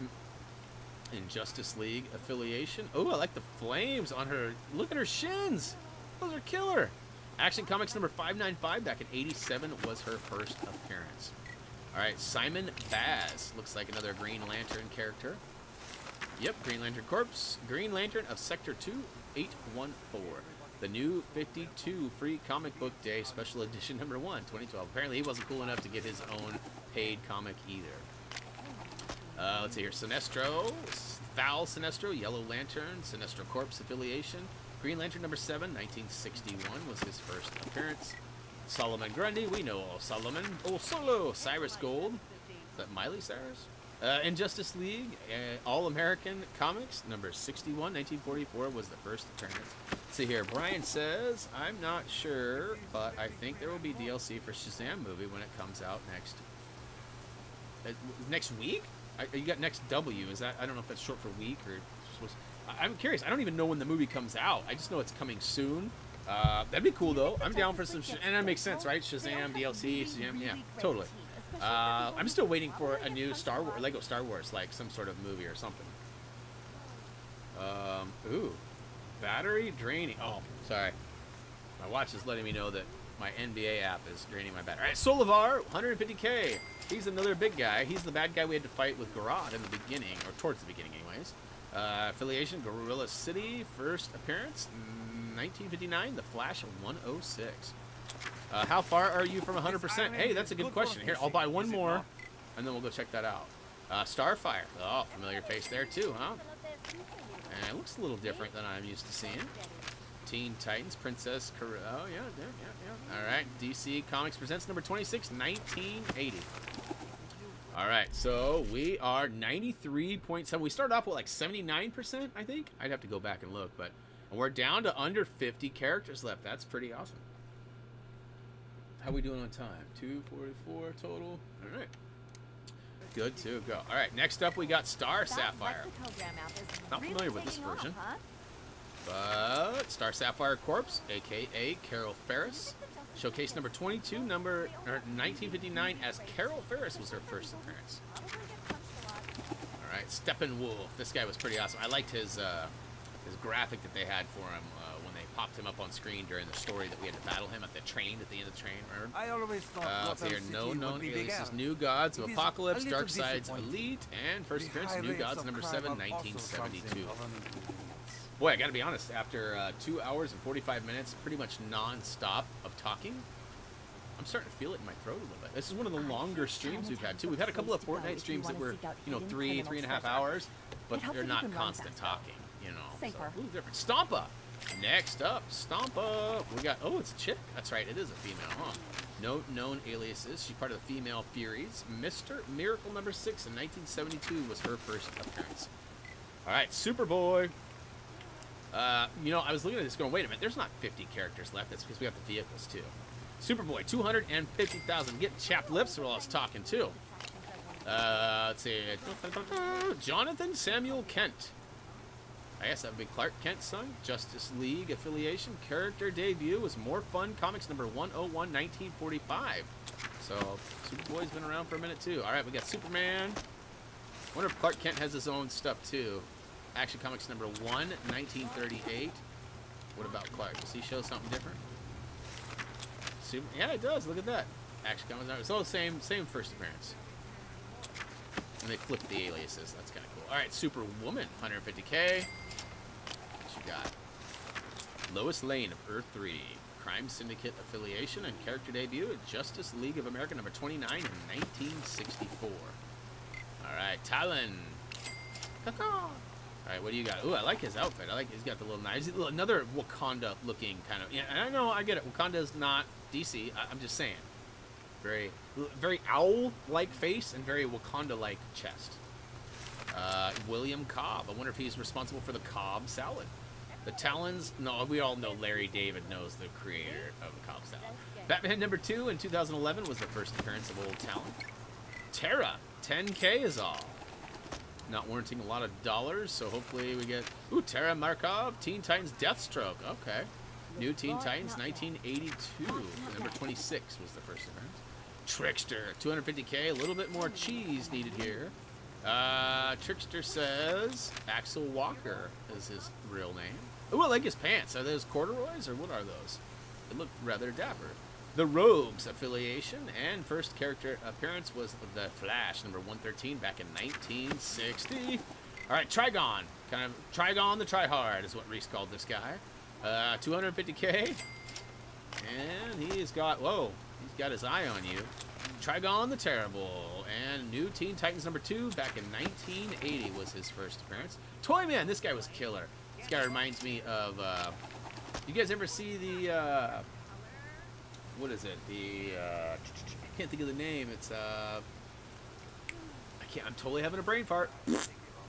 Speaker 2: Injustice League affiliation. Oh, I like the flames on her. Look at her shins. Those are killer. Action Comics number 595 back in 87 was her first appearance. All right, Simon Baz. Looks like another Green Lantern character. Yep, Green Lantern Corps. Green Lantern of Sector 2814. The new 52 free comic book day special edition number 1, 2012. Apparently he wasn't cool enough to get his own paid comic either. Let's see here. Sinestro. Val Sinestro, Yellow Lantern, Sinestro Corps affiliation. Green Lantern number 7, 1961 was his first appearance. Solomon Grundy, we know all Solomon. Oh, Solo, Cyrus Gold. Is that Miley Cyrus? Injustice League, All-American Comics, number 61, 1944 was the first appearance. Let's see here. Brian says, I'm not sure, but I think there will be DLC for Shazam movie when it comes out next week? You got next W. Is that? I don't know if that's short for week or. I'm curious. I don't even know when the movie comes out. I just know it's coming soon. That'd be cool though. I'm down for some, and that makes sense, right? Shazam, DLC, Shazam, yeah, totally. I'm still waiting for a new Lego Star Wars, like some sort of movie or something. Ooh, battery draining. Oh, sorry. My watch is letting me know that my NBA app is draining my battery. All right, Solivar, 150K. He's another big guy. He's the bad guy we had to fight with Garrod in the beginning, or towards the beginning, anyways. Affiliation, Gorilla City, first appearance, 1959, The Flash, 106. How far are you from 100%? Hey, that's a good question. Here, I'll buy one more, and then we'll go check that out. Starfire. Oh, familiar face there, too, huh? And it looks a little different than I'm used to seeing. Teen Titans, Princess Korea. Oh, yeah. All right, DC Comics presents number 26, 1980. All right, so we are 93.7. We started off with like 79%, I think. I'd have to go back and look, but we're down to under 50 characters left. That's pretty awesome. How we doing on time? 2:44 total. All right. Good to go. All right, next up we got Star Sapphire. Not familiar with this version. But Star Sapphire Corpse, a.k.a. Carol Ferris. Showcase number 22, 1959, as Carol Ferris was her first appearance. All right, Steppenwolf. This guy was pretty awesome. I liked his graphic that they had for him when they popped him up on screen during the story that we had to battle him at the train, at the end of the train. Remember?
Speaker 4: I always thought
Speaker 2: Let's see here. No known aliases. New Gods of Apocalypse, Darkseid's Elite, and first appearance, New Gods number 7, 1972. Boy, I gotta be honest, after 2 hours and 45 minutes, pretty much non-stop of talking, I'm starting to feel it in my throat a little bit. This is one of the longer streams we've had, too. We've had a couple of Fortnite streams that were, you know, 3.5 hours, but they're not constant talking, you know. So, a little different. Stompa! Next up, Stompa! We got, oh, it's a chick. That's right, it is a female, huh? No known aliases. She's part of the Female Furies. Mr. Miracle number 6 in 1972 was her first appearance. All right, Superboy. You know, I was looking at this going, wait a minute, there's not 50 characters left. That's because we got the vehicles, too. Superboy, 250,000. Getting chapped lips while I was talking, too. Let's see. Jonathan Samuel Kent. I guess that would be Clark Kent's son. Justice League affiliation. Character debut was More Fun Comics number 101, 1945. So, Superboy's been around for a minute, too. All right, we got Superman. Wonder if Clark Kent has his own stuff, too. Action Comics number 1, 1938. What about Clark? Does he show something different? Yeah, it does. Look at that. Action Comics number. So same first appearance. And they flipped the aliases. That's kind of cool. All right, Superwoman, 150K. What you got? Lois Lane of Earth 3. Crime Syndicate affiliation and character debut at Justice League of America number 29 in 1964. All right, Talon. All right, what do you got? Ooh, I like his outfit. I like he's got the little knives. Another Wakanda-looking kind of. Yeah, and I know, I get it. Wakanda's not DC. I'm just saying. Very, very owl-like face and very Wakanda-like chest. William Cobb. I wonder if he's responsible for the Cobb salad. The Talons. No, we all know Larry David knows the creator of the Cobb salad. Batman number 2 in 2011 was the first appearance of Old Talon. Terra. 10K is all. Not warranting a lot of dollars, so hopefully we get... Ooh, Terra Markov, Teen Titans Deathstroke. Okay. New Teen Titans, 1982. Number 26 was the first appearance. Trickster, 250K. A little bit more cheese needed here. Trickster says Axel Walker is his real name. Ooh, I like his pants. Are those corduroys, or what are those? They look rather dapper. The Rogues affiliation and first character appearance was the Flash, number 113, back in 1960. All right, Trigon. Kind of Trigon the Tryhard is what Reese called this guy. 250K. And he's got, whoa, he's got his eye on you. Trigon the Terrible. And new Teen Titans number 2 back in 1980 was his first appearance. Toyman, this guy was killer. This guy reminds me of, you guys ever see the, what is it? The, I can't think of the name. It's, I'm totally having a brain fart.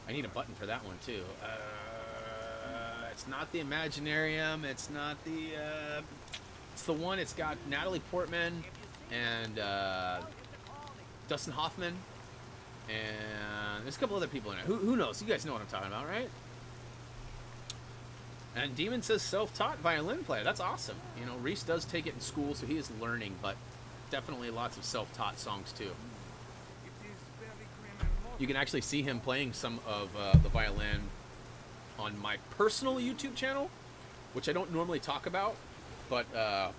Speaker 2: I need a button for that one, too. It's not the Imaginarium. It's not the, it's the one, it's got Natalie Portman and, Dustin Hoffman And there's a couple other people in it. Who knows? You guys know what I'm talking about, right? And Demon says self-taught violin player. That's awesome. You know, Reese does take it in school, so he is learning, but definitely lots of self-taught songs too. You can actually see him playing some of the violin on my personal YouTube channel, which I don't normally talk about. But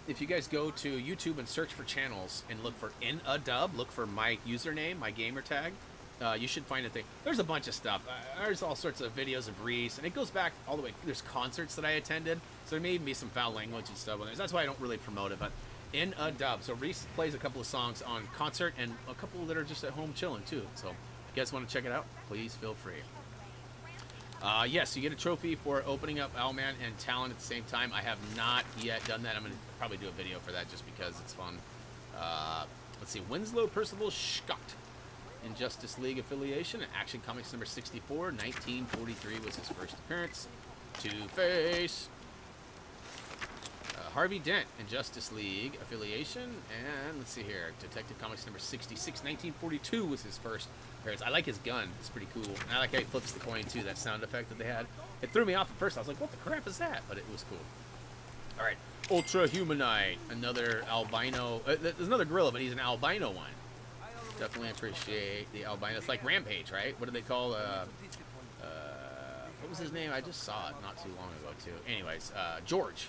Speaker 2: if you guys go to YouTube and search for channels and look for In a Dub, look for my username, my gamer tag, you should find a thing. There's a bunch of stuff. There's all sorts of videos of Reese, and it goes back all the way. There's concerts that I attended, so there may even be some foul language and stuff on there. That's why I don't really promote it, but In a Dub. So Reese plays a couple of songs on concert and a couple that are just at home chilling too. So if you guys want to check it out, please feel free. Yes, you get a trophy for opening up Owlman and Talon at the same time. I have not yet done that. I'm going to probably do a video for that just because it's fun. Let's see. Winslow Percival Scott. Injustice League affiliation. Action Comics number 64. 1943 was his first appearance. Two-Face. Harvey Dent. Injustice League affiliation. And let's see here. Detective Comics number 66. 1942 was his first appearance. I like his gun. It's pretty cool. And I like how he flips the coin too. That sound effect that they had. It threw me off at first. I was like, what the crap is that? But it was cool. All right. Ultra Humanite. Another albino. There's another gorilla, but he's an albino one. Definitely appreciate the albino. It's like Rampage, right? What do they call? What was his name? I just saw it not too long ago too. Anyways, George.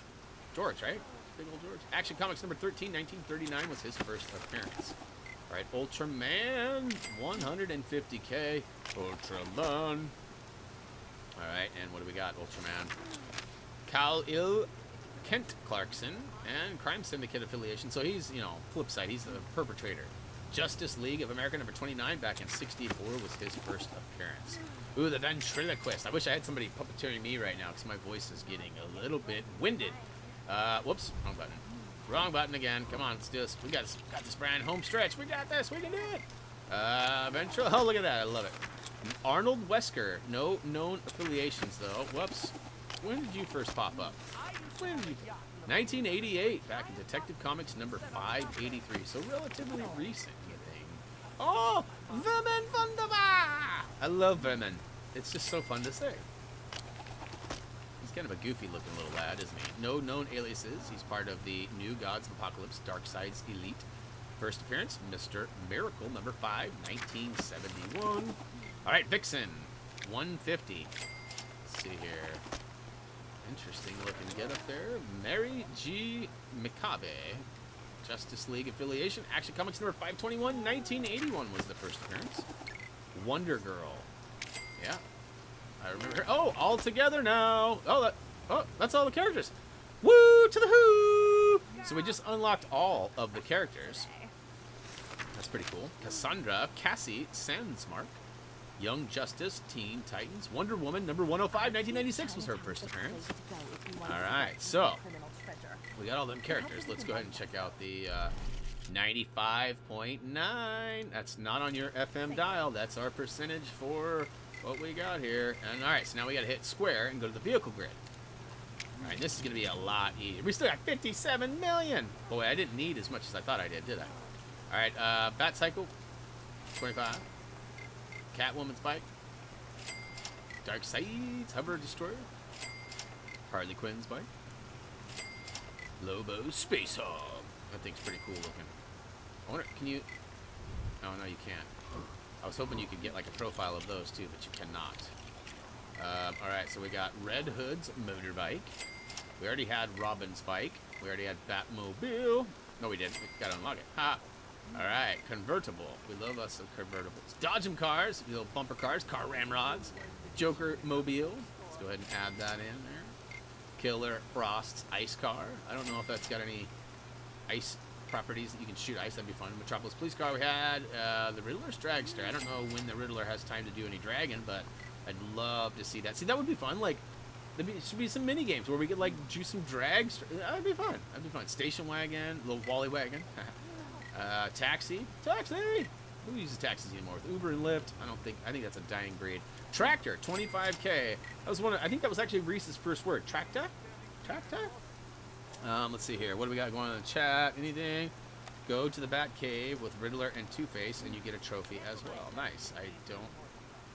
Speaker 2: George, right? Big old George. Action Comics number 13, 1939 was his first appearance. All right, Ultraman, 150K. Ultraman. All right, and what do we got? Ultraman. Kal-Il Kent Clarkson and Crime Syndicate affiliation. So he's, you know, flip side. He's the perpetrator. Justice League of America number 29 back in 64 was his first appearance. Ooh, the ventriloquist. I wish I had somebody puppeteering me right now because my voice is getting a little bit winded. Whoops, wrong button. Wrong button again. Come on, let's do this. We got this, Brian. Home stretch. We got this. We can do it. Oh, look at that. I love it. Arnold Wesker. No known affiliations, though. Whoops. When did you first pop up? When did you... 1988, back in Detective Comics number 583. So relatively recent, you think. Oh, Vermin Wunderbar! I love Vermin. It's just so fun to say. He's kind of a goofy-looking little lad, isn't he? No known aliases. He's part of the New Gods of Apocalypse, Darkseid's Elite. First appearance, Mr. Miracle, number 5, 1971. All right, Vixen, 150. Let's see here. Interesting looking get up there. Mary G. Mikabe. Justice League affiliation. Action Comics number 521. 1981 was the first appearance. Wonder Girl. Yeah. I remember her. Oh, all together now. Oh, that's all the characters. Woo to the who. So we just unlocked all of the characters. That's pretty cool. Cassandra, Cassie, Sandsmark. Young Justice, Teen Titans, Wonder Woman, number 105, 1996 was her first appearance. Alright, so, we got all them characters. Let's go ahead and check out the 95.9. That's not on your FM dial. That's our percentage for what we got here. And alright, so now we got to hit square and go to the vehicle grid. Alright, this is going to be a lot easier. We still got 57 million. Boy, I didn't need as much as I thought I did I? Alright, Bat Cycle, 25. Catwoman's bike. Darkseid's Hover Destroyer. Harley Quinn's bike. Lobo Space Hog. That thing's pretty cool looking. I wonder, can you... Oh, no, you can't. I was hoping you could get like a profile of those too, but you cannot. Alright, so we got Red Hood's motorbike. We already had Robin's bike. We already had Batmobile. No, we didn't. We gotta unlock it. Ha! Alright, convertible. We love us some convertibles. Dodge 'em cars, little bumper cars, car ramrods, Joker mobile. Let's go ahead and add that in there. Killer Frost's ice car. I don't know if that's got any ice properties that you can shoot ice. That'd be fun. Metropolis police car. We had the Riddler's dragster. I don't know when the Riddler has time to do any dragging, but I'd love to see that. See, that would be fun. Like, there should be some mini games where we could like do some drags. That'd be fun. That'd be fun. Station wagon, little Wally wagon. Taxi. Who uses taxis anymore? With Uber and Lyft? I think that's a dying breed. Tractor, 25K. That was I think that was actually Reese's first word. Tractor? Let's see here. What do we got going on in the chat? Anything? Go to the Bat Cave with Riddler and Two-Face, and you get a trophy as well. Nice.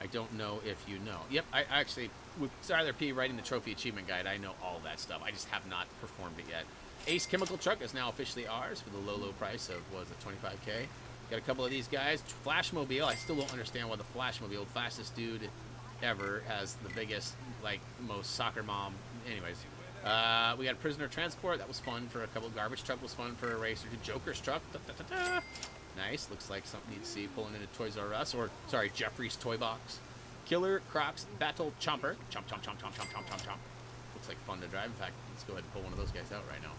Speaker 2: I don't know if you know. Yep, I actually, with Tyler P writing the trophy achievement guide, I know all that stuff. I just have not performed it yet. Ace Chemical Truck is now officially ours for the low, low price of, what is it, 25K. Got a couple of these guys. Flashmobile, I still don't understand why the Flashmobile, fastest dude ever, has the biggest, like, most soccer mom. Anyways, we got Prisoner Transport. That was fun for a couple. Garbage Truck was fun for a racer. Joker's Truck. Da, da, da, da. Nice. Looks like something you'd see pulling into Toys R Us. Or, sorry, Jeffrey's Toy Box. Killer Crocs Battle Chomper. Chomp, chomp, chomp, chomp, chomp, chomp, chomp, chomp. Looks like fun to drive. In fact, let's go ahead and pull one of those guys out right now.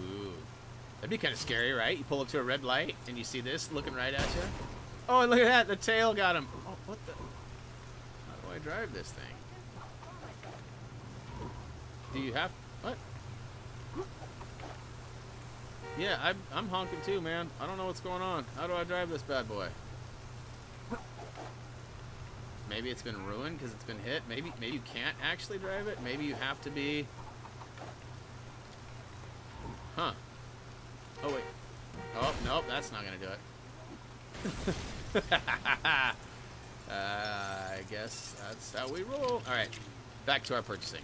Speaker 2: Ooh. That'd be kind of scary, right? You pull up to a red light, and you see this looking right at you. Oh, and look at that. The tail got him. Oh, what the? How do I drive this thing? Do you have... What? Yeah, I'm honking too, man. I don't know what's going on. How do I drive this bad boy? Maybe it's been ruined because it's been hit. Maybe you can't actually drive it. Maybe you have to be... Huh. Oh, wait. Oh, nope, that's not going to do it. I guess that's how we roll. All right, back to our purchasing.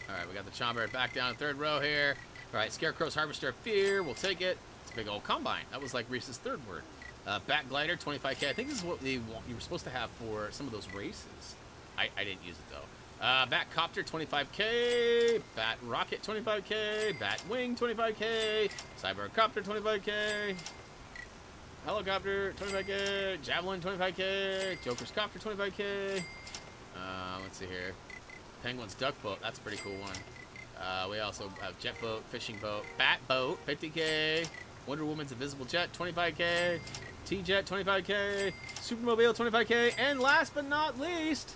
Speaker 2: All right, we got the Chomper back down third row here. All right, Scarecrow's Harvester of Fear. We'll take it. It's a big old combine. That was like Reese's third word. Bat Glider, 25K. I think this is what you were supposed to have for some of those races. I didn't use it, though. Bat Copter, 25K. Bat Rocket, 25K. Bat Wing, 25K. Cyber Copter, 25K. Helicopter, 25K. Javelin, 25K. Joker's Copter, 25K. Let's see here. Penguin's Duck Boat, that's a pretty cool one. We also have Jet Boat, Fishing Boat, Bat Boat, 50K. Wonder Woman's Invisible Jet, 25K. T-Jet, 25K. Supermobile, 25K. And last but not least,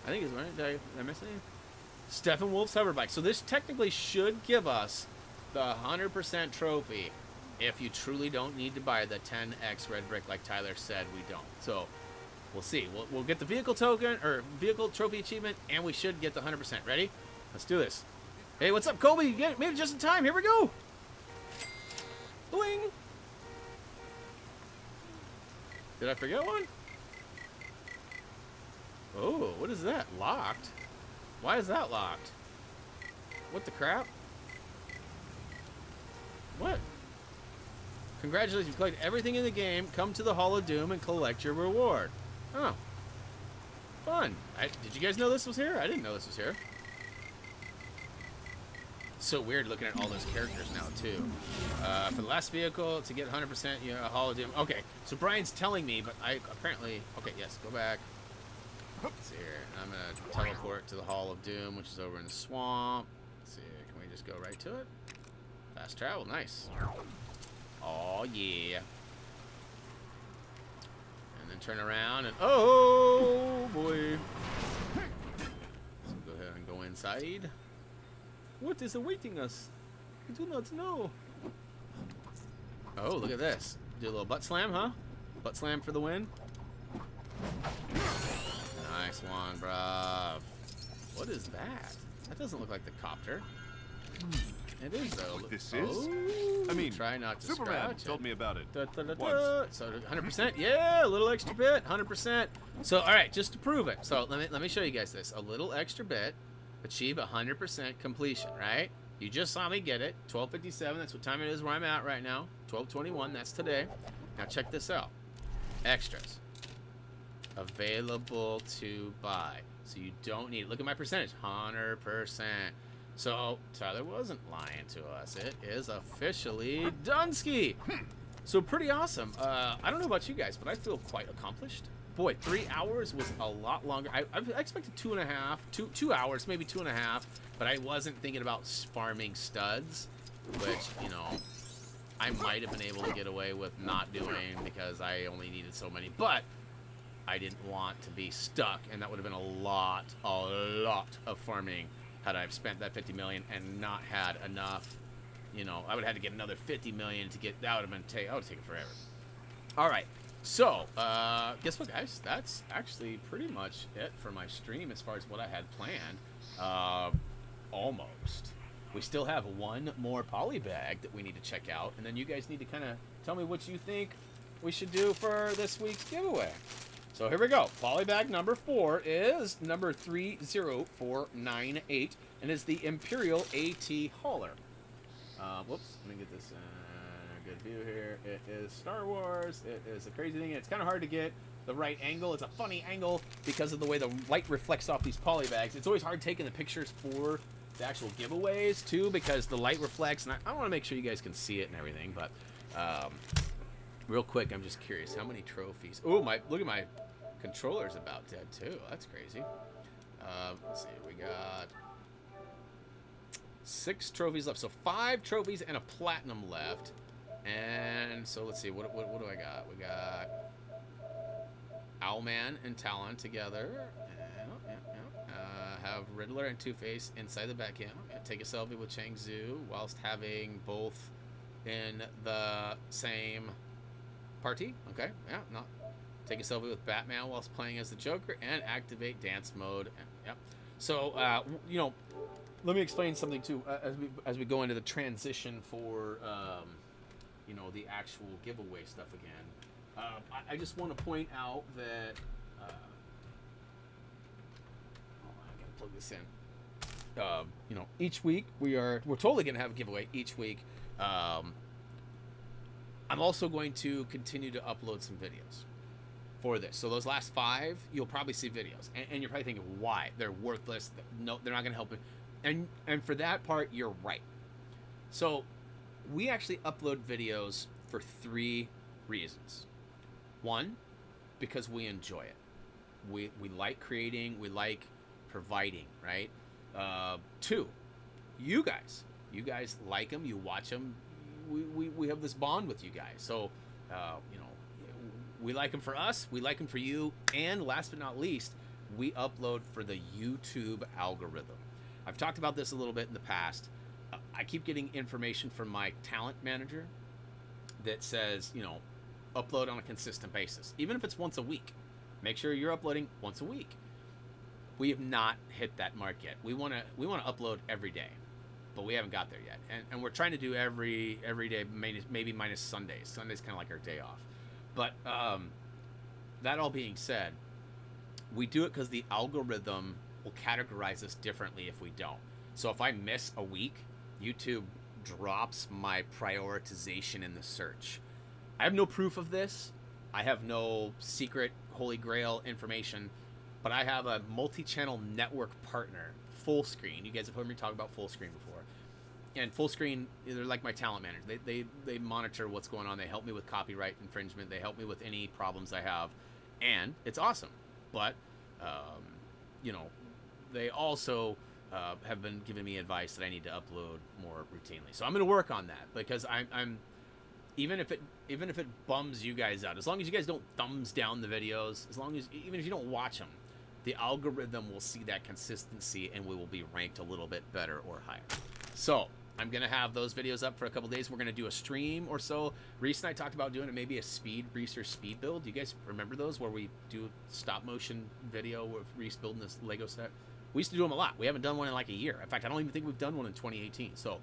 Speaker 2: I think it's right. Did I miss anything? Steppenwolf's Hoverbike. So this technically should give us the 100% trophy if you truly don't need to buy the 10x red brick like Tyler said we don't. So we'll see. We'll get the vehicle token or vehicle trophy achievement, and we should get the 100%. Ready? Let's do this. Hey, what's up, Colby? You made it just in time. Here we go. Bling. Did I forget one? Oh, what is that? Locked? Why is that locked? What the crap? What? Congratulations, you've collected everything in the game. Come to the Hall of Doom and collect your reward. Oh. Fun. Did you guys know this was here? I didn't know this was here. So weird looking at all those characters now, too. For the last vehicle, to get 100%, you know, Hall of Doom. Okay, so Brian's telling me, but I apparently... Okay, yes, go back. Let's see here. I'm going to teleport to the Hall of Doom, which is over in the swamp. Let's see, can we just go right to it? Fast travel, nice. Oh, yeah. And then turn around and... Oh, boy. So go ahead and go inside. What is awaiting us? I do not know. Oh, look at this. Do a little butt slam, huh? Butt slam for the win. Nice one, bruv. What is that? That doesn't look like the copter. It is, though.
Speaker 3: What this is?
Speaker 2: Oh,
Speaker 3: I mean,
Speaker 2: try not to
Speaker 3: Superman
Speaker 2: scratch
Speaker 3: told
Speaker 2: it.
Speaker 3: me about it.
Speaker 2: Once. So 100%, yeah, a little extra bit, 100%. So all right, just to prove it. So let me show you guys this. A little extra bit, achieve 100% completion. Right? You just saw me get it. 12:57. That's what time it is where I'm at right now. 12:21. That's today. Now check this out. Extras available to buy. So you don't need. Look at my percentage. 100%. So Tyler wasn't lying to us. It is officially Dunsky. So pretty awesome. I don't know about you guys, but I feel quite accomplished. Boy, 3 hours was a lot longer. I expected 2.5, 2 hours, maybe 2.5. But I wasn't thinking about farming studs, which, you know, I might have been able to get away with not doing because I only needed so many. But I didn't want to be stuck, and that would have been a lot of farming had I spent that 50 million and not had enough. You know, I would have had to get another 50 million to get. That would have been that would take forever. All right. So, guess what, guys? That's actually pretty much it for my stream as far as what I had planned. Almost. we still have one more poly bag that we need to check out, and then you guys need to kind of tell me what you think we should do for this week's giveaway. So here we go. Poly bag number 4 is number 30498, and is the Imperial AT Hauler. Whoops, let me get this good view here. It is Star Wars. It is a crazy thing. It's kind of hard to get the right angle. It's a funny angle because of the way the light reflects off these poly bags. It's always hard taking the pictures for the actual giveaways too, because the light reflects, and I want to make sure you guys can see it and everything. But real quick, I'm just curious, how many trophies? Oh, look at my controller's about dead too. That's crazy. Let's see, we got 6 trophies left, so 5 trophies and a platinum left. And so let's see, what do I got? We got Owlman and Talon together. Have Riddler and Two-Face inside the Batcam. Take a selfie with Chang Zhu whilst having both in the same party. Okay, yeah, not. Take a selfie with Batman whilst playing as the Joker, and activate dance mode. Yep. So, you know, let me explain something too as we go into the transition for, you know, the actual giveaway stuff again. I just want to point out that. I gotta plug this in. You know, each week we're totally gonna have a giveaway each week. I'm also going to continue to upload some videos for this. So those last 5, you'll probably see videos, and you're probably thinking, why? They're worthless. No, they're not gonna help me. And for that part, you're right. So we actually upload videos for 3 reasons. 1, because we enjoy it. We like creating, we like providing, right? 2, you guys like them, you watch them. We have this bond with you guys. So, you know, we like them for us, we like them for you, and last but not least, we upload for the YouTube algorithm. I've talked about this a little bit in the past. I keep getting information from my talent manager that says, you know, upload on a consistent basis, even if it's once a week. Make sure you're uploading once a week. We have not hit that mark yet. We want to upload every day, but we haven't got there yet. And we're trying to do every day, maybe minus Sundays. Sunday's kind of like our day off. But that all being said, we do it because the algorithm will categorize us differently if we don't. So if I miss a week, YouTube drops my prioritization in the search. I have no proof of this. I have no secret holy grail information, but I have a multi-channel network partner, Full Screen. You guys have heard me talk about Full Screen before. And Full Screen, they're like my talent manager. They monitor what's going on. They help me with copyright infringement. They help me with any problems I have, and it's awesome. But you know, they also have been giving me advice that I need to upload more routinely. So I'm going to work on that, because I'm even if it bums you guys out, as long as you guys don't thumbs down the videos, even if you don't watch them, the algorithm will see that consistency, and we will be ranked a little bit better or higher. So I'm going to have those videos up for a couple days. We're going to do a stream or so. Reese and I talked about doing maybe a Reese or speed build. Do you guys remember those, where we do stop motion video with Reese building this Lego set? We used to do them a lot. We haven't done one in like a year. In fact, I don't even think we've done one in 2018. So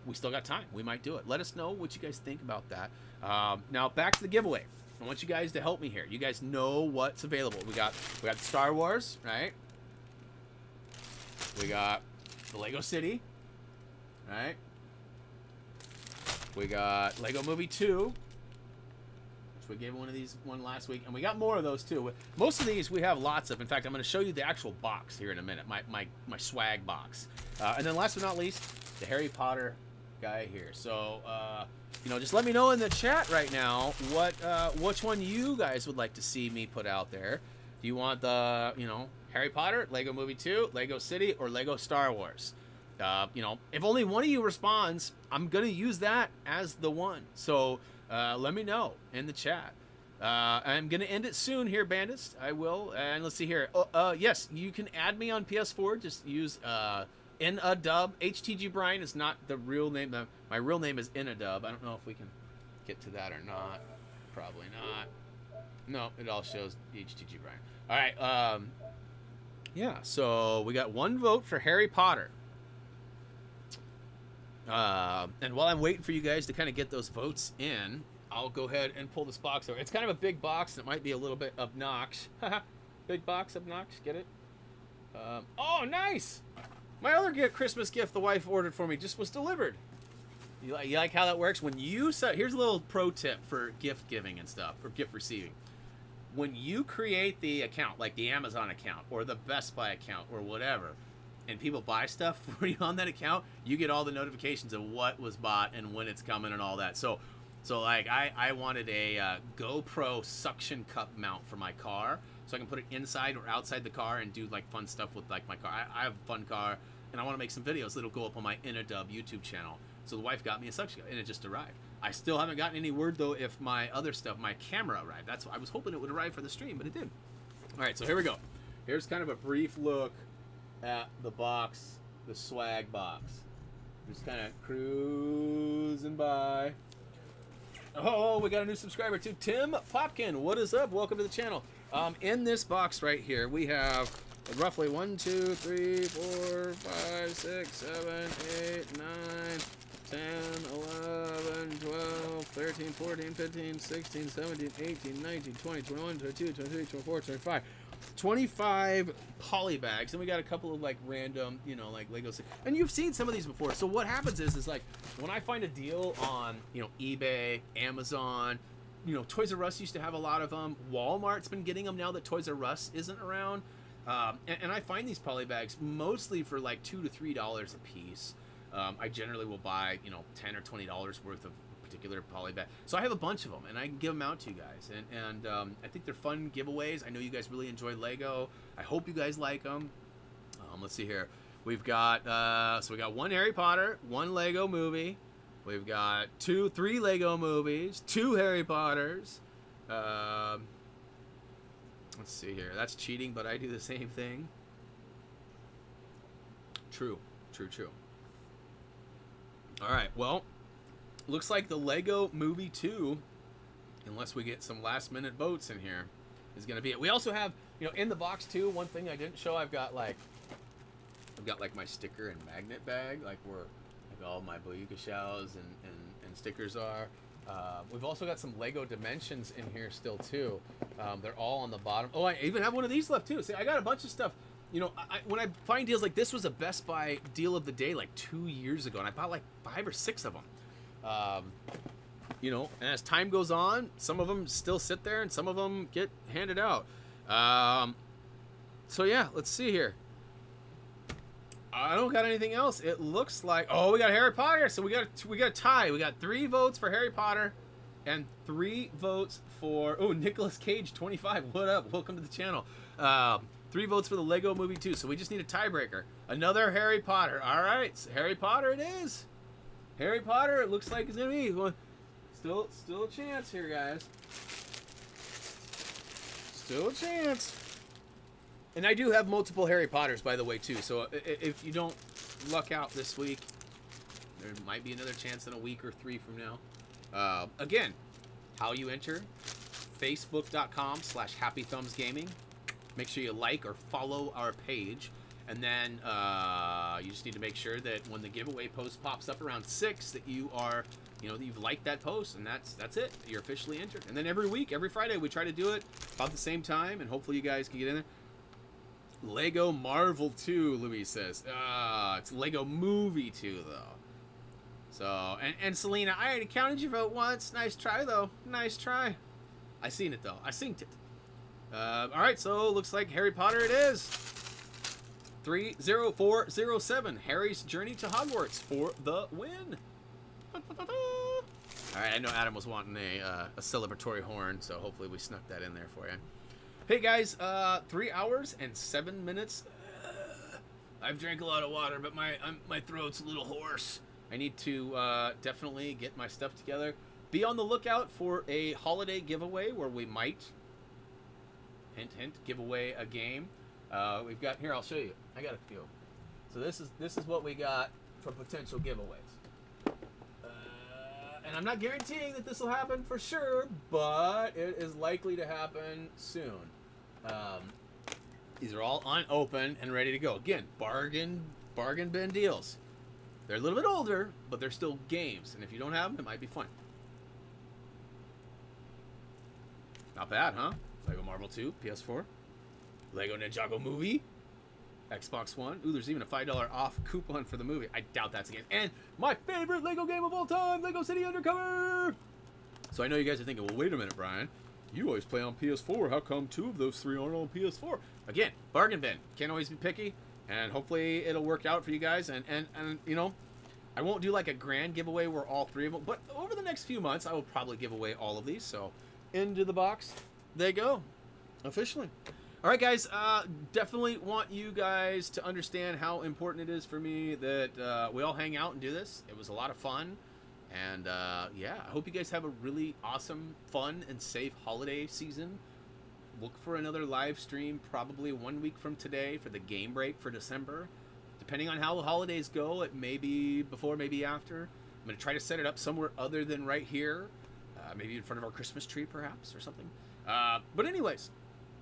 Speaker 2: we still got time. We might do it. Let us know what you guys think about that. Now back to the giveaway. I want you guys to help me here. You guys know what's available. We got Star Wars, right? We got the Lego City, right? We got Lego Movie 2, which we gave one last week, and we got more of those too. Most of these we have lots of. In fact, I'm going to show you the actual box here in a minute, my swag box. And then last but not least, the Harry Potter guy here. So you know, just let me know in the chat right now which one you guys would like to see me put out there. Do you want the, you know, Harry Potter, Lego Movie 2, Lego City, or Lego Star Wars? You know, if only one of you responds, I'm gonna use that as the one. So let me know in the chat. I'm gonna end it soon here, bandits. I will. And let's see here. Yes, you can add me on PS4. Just use in a dub. HTG Brian is not the real name. My real name is in a dub. I don't know if we can get to that or not. Probably not. No, it all shows HTG Brian. All right. Yeah. So we got 1 vote for Harry Potter. And while I'm waiting for you guys to kind of get those votes in, I'll go ahead and pull this box over. It's kind of a big box, and it might be a little bit obnoxious. Big box, obnoxious, get it? Oh, nice! My other Christmas gift the wife ordered for me just was delivered. You like how that works? When you here's a little pro tip for gift giving and stuff, or gift receiving. When you create the account, like the Amazon account or the Best Buy account or whatever, and people buy stuff for you on that account, you get all the notifications of what was bought and when it's coming and all that. So like I wanted a GoPro suction cup mount for my car, so I can put it inside or outside the car and do like fun stuff with like my car. I have a fun car, and I want to make some videos that'll go up on my InnaDub YouTube channel. So the wife got me a suction cup, and it just arrived. I still haven't gotten any word though if my other stuff, my camera arrived. That's what I was hoping it would arrive for the stream, but it did. All right, so here we go. Here's kind of a brief look at the box, the swag box. Just kind of cruising by. Oh, we got a new subscriber too, Tim Popkin. What is up? Welcome to the channel. In this box right here, we have roughly 1, 2, 3, 4, 5, 6, 7, 8, 9, 10, 11, 12, 13, 14, 15, 16, 17, 18, 19, 20, 21, 22, 23, 24, 25. 25 poly bags, and we got a couple of like random, you know, like Legos. And you've seen some of these before. So what happens is like when I find a deal on, you know, eBay, Amazon, you know, Toys R Us used to have a lot of them. Walmart's been getting them now that Toys R Us isn't around. And I find these poly bags mostly for like $2 to $3 a piece. I generally will buy, you know, $10 or $20 worth of particular poly bag. So I have a bunch of them, and I can give them out to you guys. And I think they're fun giveaways. I know you guys really enjoy Lego. I hope you guys like them. Let's see here. We've got so we got 1 Harry Potter, 1 Lego movie. We've got 3 Lego movies, 2 Harry Potters. Let's see here. That's cheating, but I do the same thing. True. All right, well, looks like the Lego Movie 2, unless we get some last-minute votes in here, is going to be it. We also have, you know, in the box too, one thing I didn't show, I've got like my sticker and magnet bag, like where like all my Boyuka shells and stickers are. We've also got some Lego Dimensions in here still too. They're all on the bottom. Oh, I even have one of these left too. See, I got a bunch of stuff. You know, when I find deals like this, was a Best Buy deal of the day like 2 years ago, and I bought like 5 or 6 of them. You know, and as time goes on, some of them still sit there, and some of them get handed out. So yeah, let's see here. I don't got anything else. It looks like, oh, we got Harry Potter, so we got a tie. We got 3 votes for Harry Potter, and 3 votes for Nicolas Cage 25. What up? Welcome to the channel. 3 votes for the Lego Movie 2, so we just need a tiebreaker. Another Harry Potter. All right, so Harry Potter it is. Harry Potter, it looks like it's gonna be. Still a chance here, guys. Still a chance. And I do have multiple Harry Potters, by the way, too. So if you don't luck out this week, there might be another chance in a week or 3 from now. Again, how you enter: Facebook.com/HappyThumbsGaming. Make sure you like or follow our page, and then you just need to make sure that when the giveaway post pops up around 6, that you are, you know, that you've liked that post, and that's it. You're officially entered. And then every week, every Friday, we try to do it about the same time, and hopefully you guys can get in there. Lego Marvel 2, Louise says. It's Lego Movie 2 though. So and Selena, I already counted your vote once. Nice try though. Nice try. I seen it though. I synced it. All right, so looks like Harry Potter it is. 30407, Harry's Journey to Hogwarts for the win. All right, I know Adam was wanting a celebratory horn, so hopefully we snuck that in there for you. Hey guys, 3 hours and 7 minutes. I've drank a lot of water, but my throat's a little hoarse. I need to definitely get my stuff together. Be on the lookout for a holiday giveaway where we might, hint, hint, give away a game. We've got here. I'll show you. I got a few. So this is what we got for potential giveaways. And I'm not guaranteeing that this will happen for sure, but it is likely to happen soon. These are all unopened and ready to go. Again, bargain bin deals. They're a little bit older, but they're still games. And if you don't have them, it might be fun. Not bad, huh? Lego Marvel 2, PS4. Lego Ninjago Movie, Xbox One. Ooh, there's even a $5 off coupon for the movie. I doubt that's a game. And my favorite Lego game of all time, Lego City Undercover. So I know you guys are thinking, well, wait a minute, Brian. You always play on PS4. How come 2 of those 3 aren't on PS4? Again, bargain bin. Can't always be picky. And hopefully it'll work out for you guys. And you know, I won't do like a grand giveaway where all 3 of them. But over the next few months, I will probably give away all of these. So into the box they go. Officially. All right, guys, definitely want you guys to understand how important it is for me that we all hang out and do this. It was a lot of fun. And, yeah, I hope you guys have a really awesome, fun, and safe holiday season. Look for another live stream probably 1 week from today for the game break for December. Depending on how the holidays go, it may be before, maybe after. I'm going to try to set it up somewhere other than right here. Maybe in front of our Christmas tree, perhaps, or something. But anyways,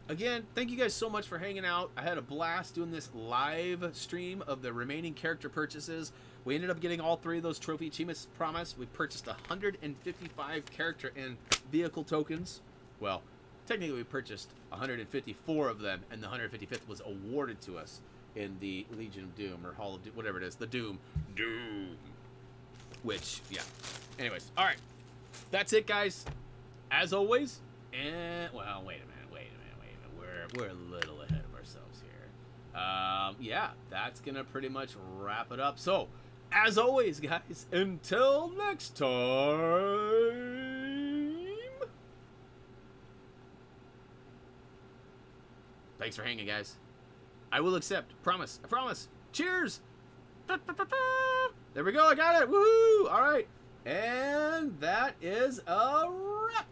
Speaker 2: again, thank you guys so much for hanging out. I had a blast doing this live stream of the remaining character purchases. We ended up getting all 3 of those trophy achievements promised. We purchased 155 character and vehicle tokens. Well, technically we purchased 154 of them, and the 155th was awarded to us in the Legion of Doom, or Hall of Doom, whatever it is, the Doom. Which, yeah. Anyways, all right. That's it, guys. As always, and, well, wait a minute. We're a little ahead of ourselves here. Yeah, that's going to pretty much wrap it up. So, as always, guys, until next time, thanks for hanging, guys. I will accept. Promise. I promise. Cheers. There we go. I got it. Woohoo. All right. And that is a wrap.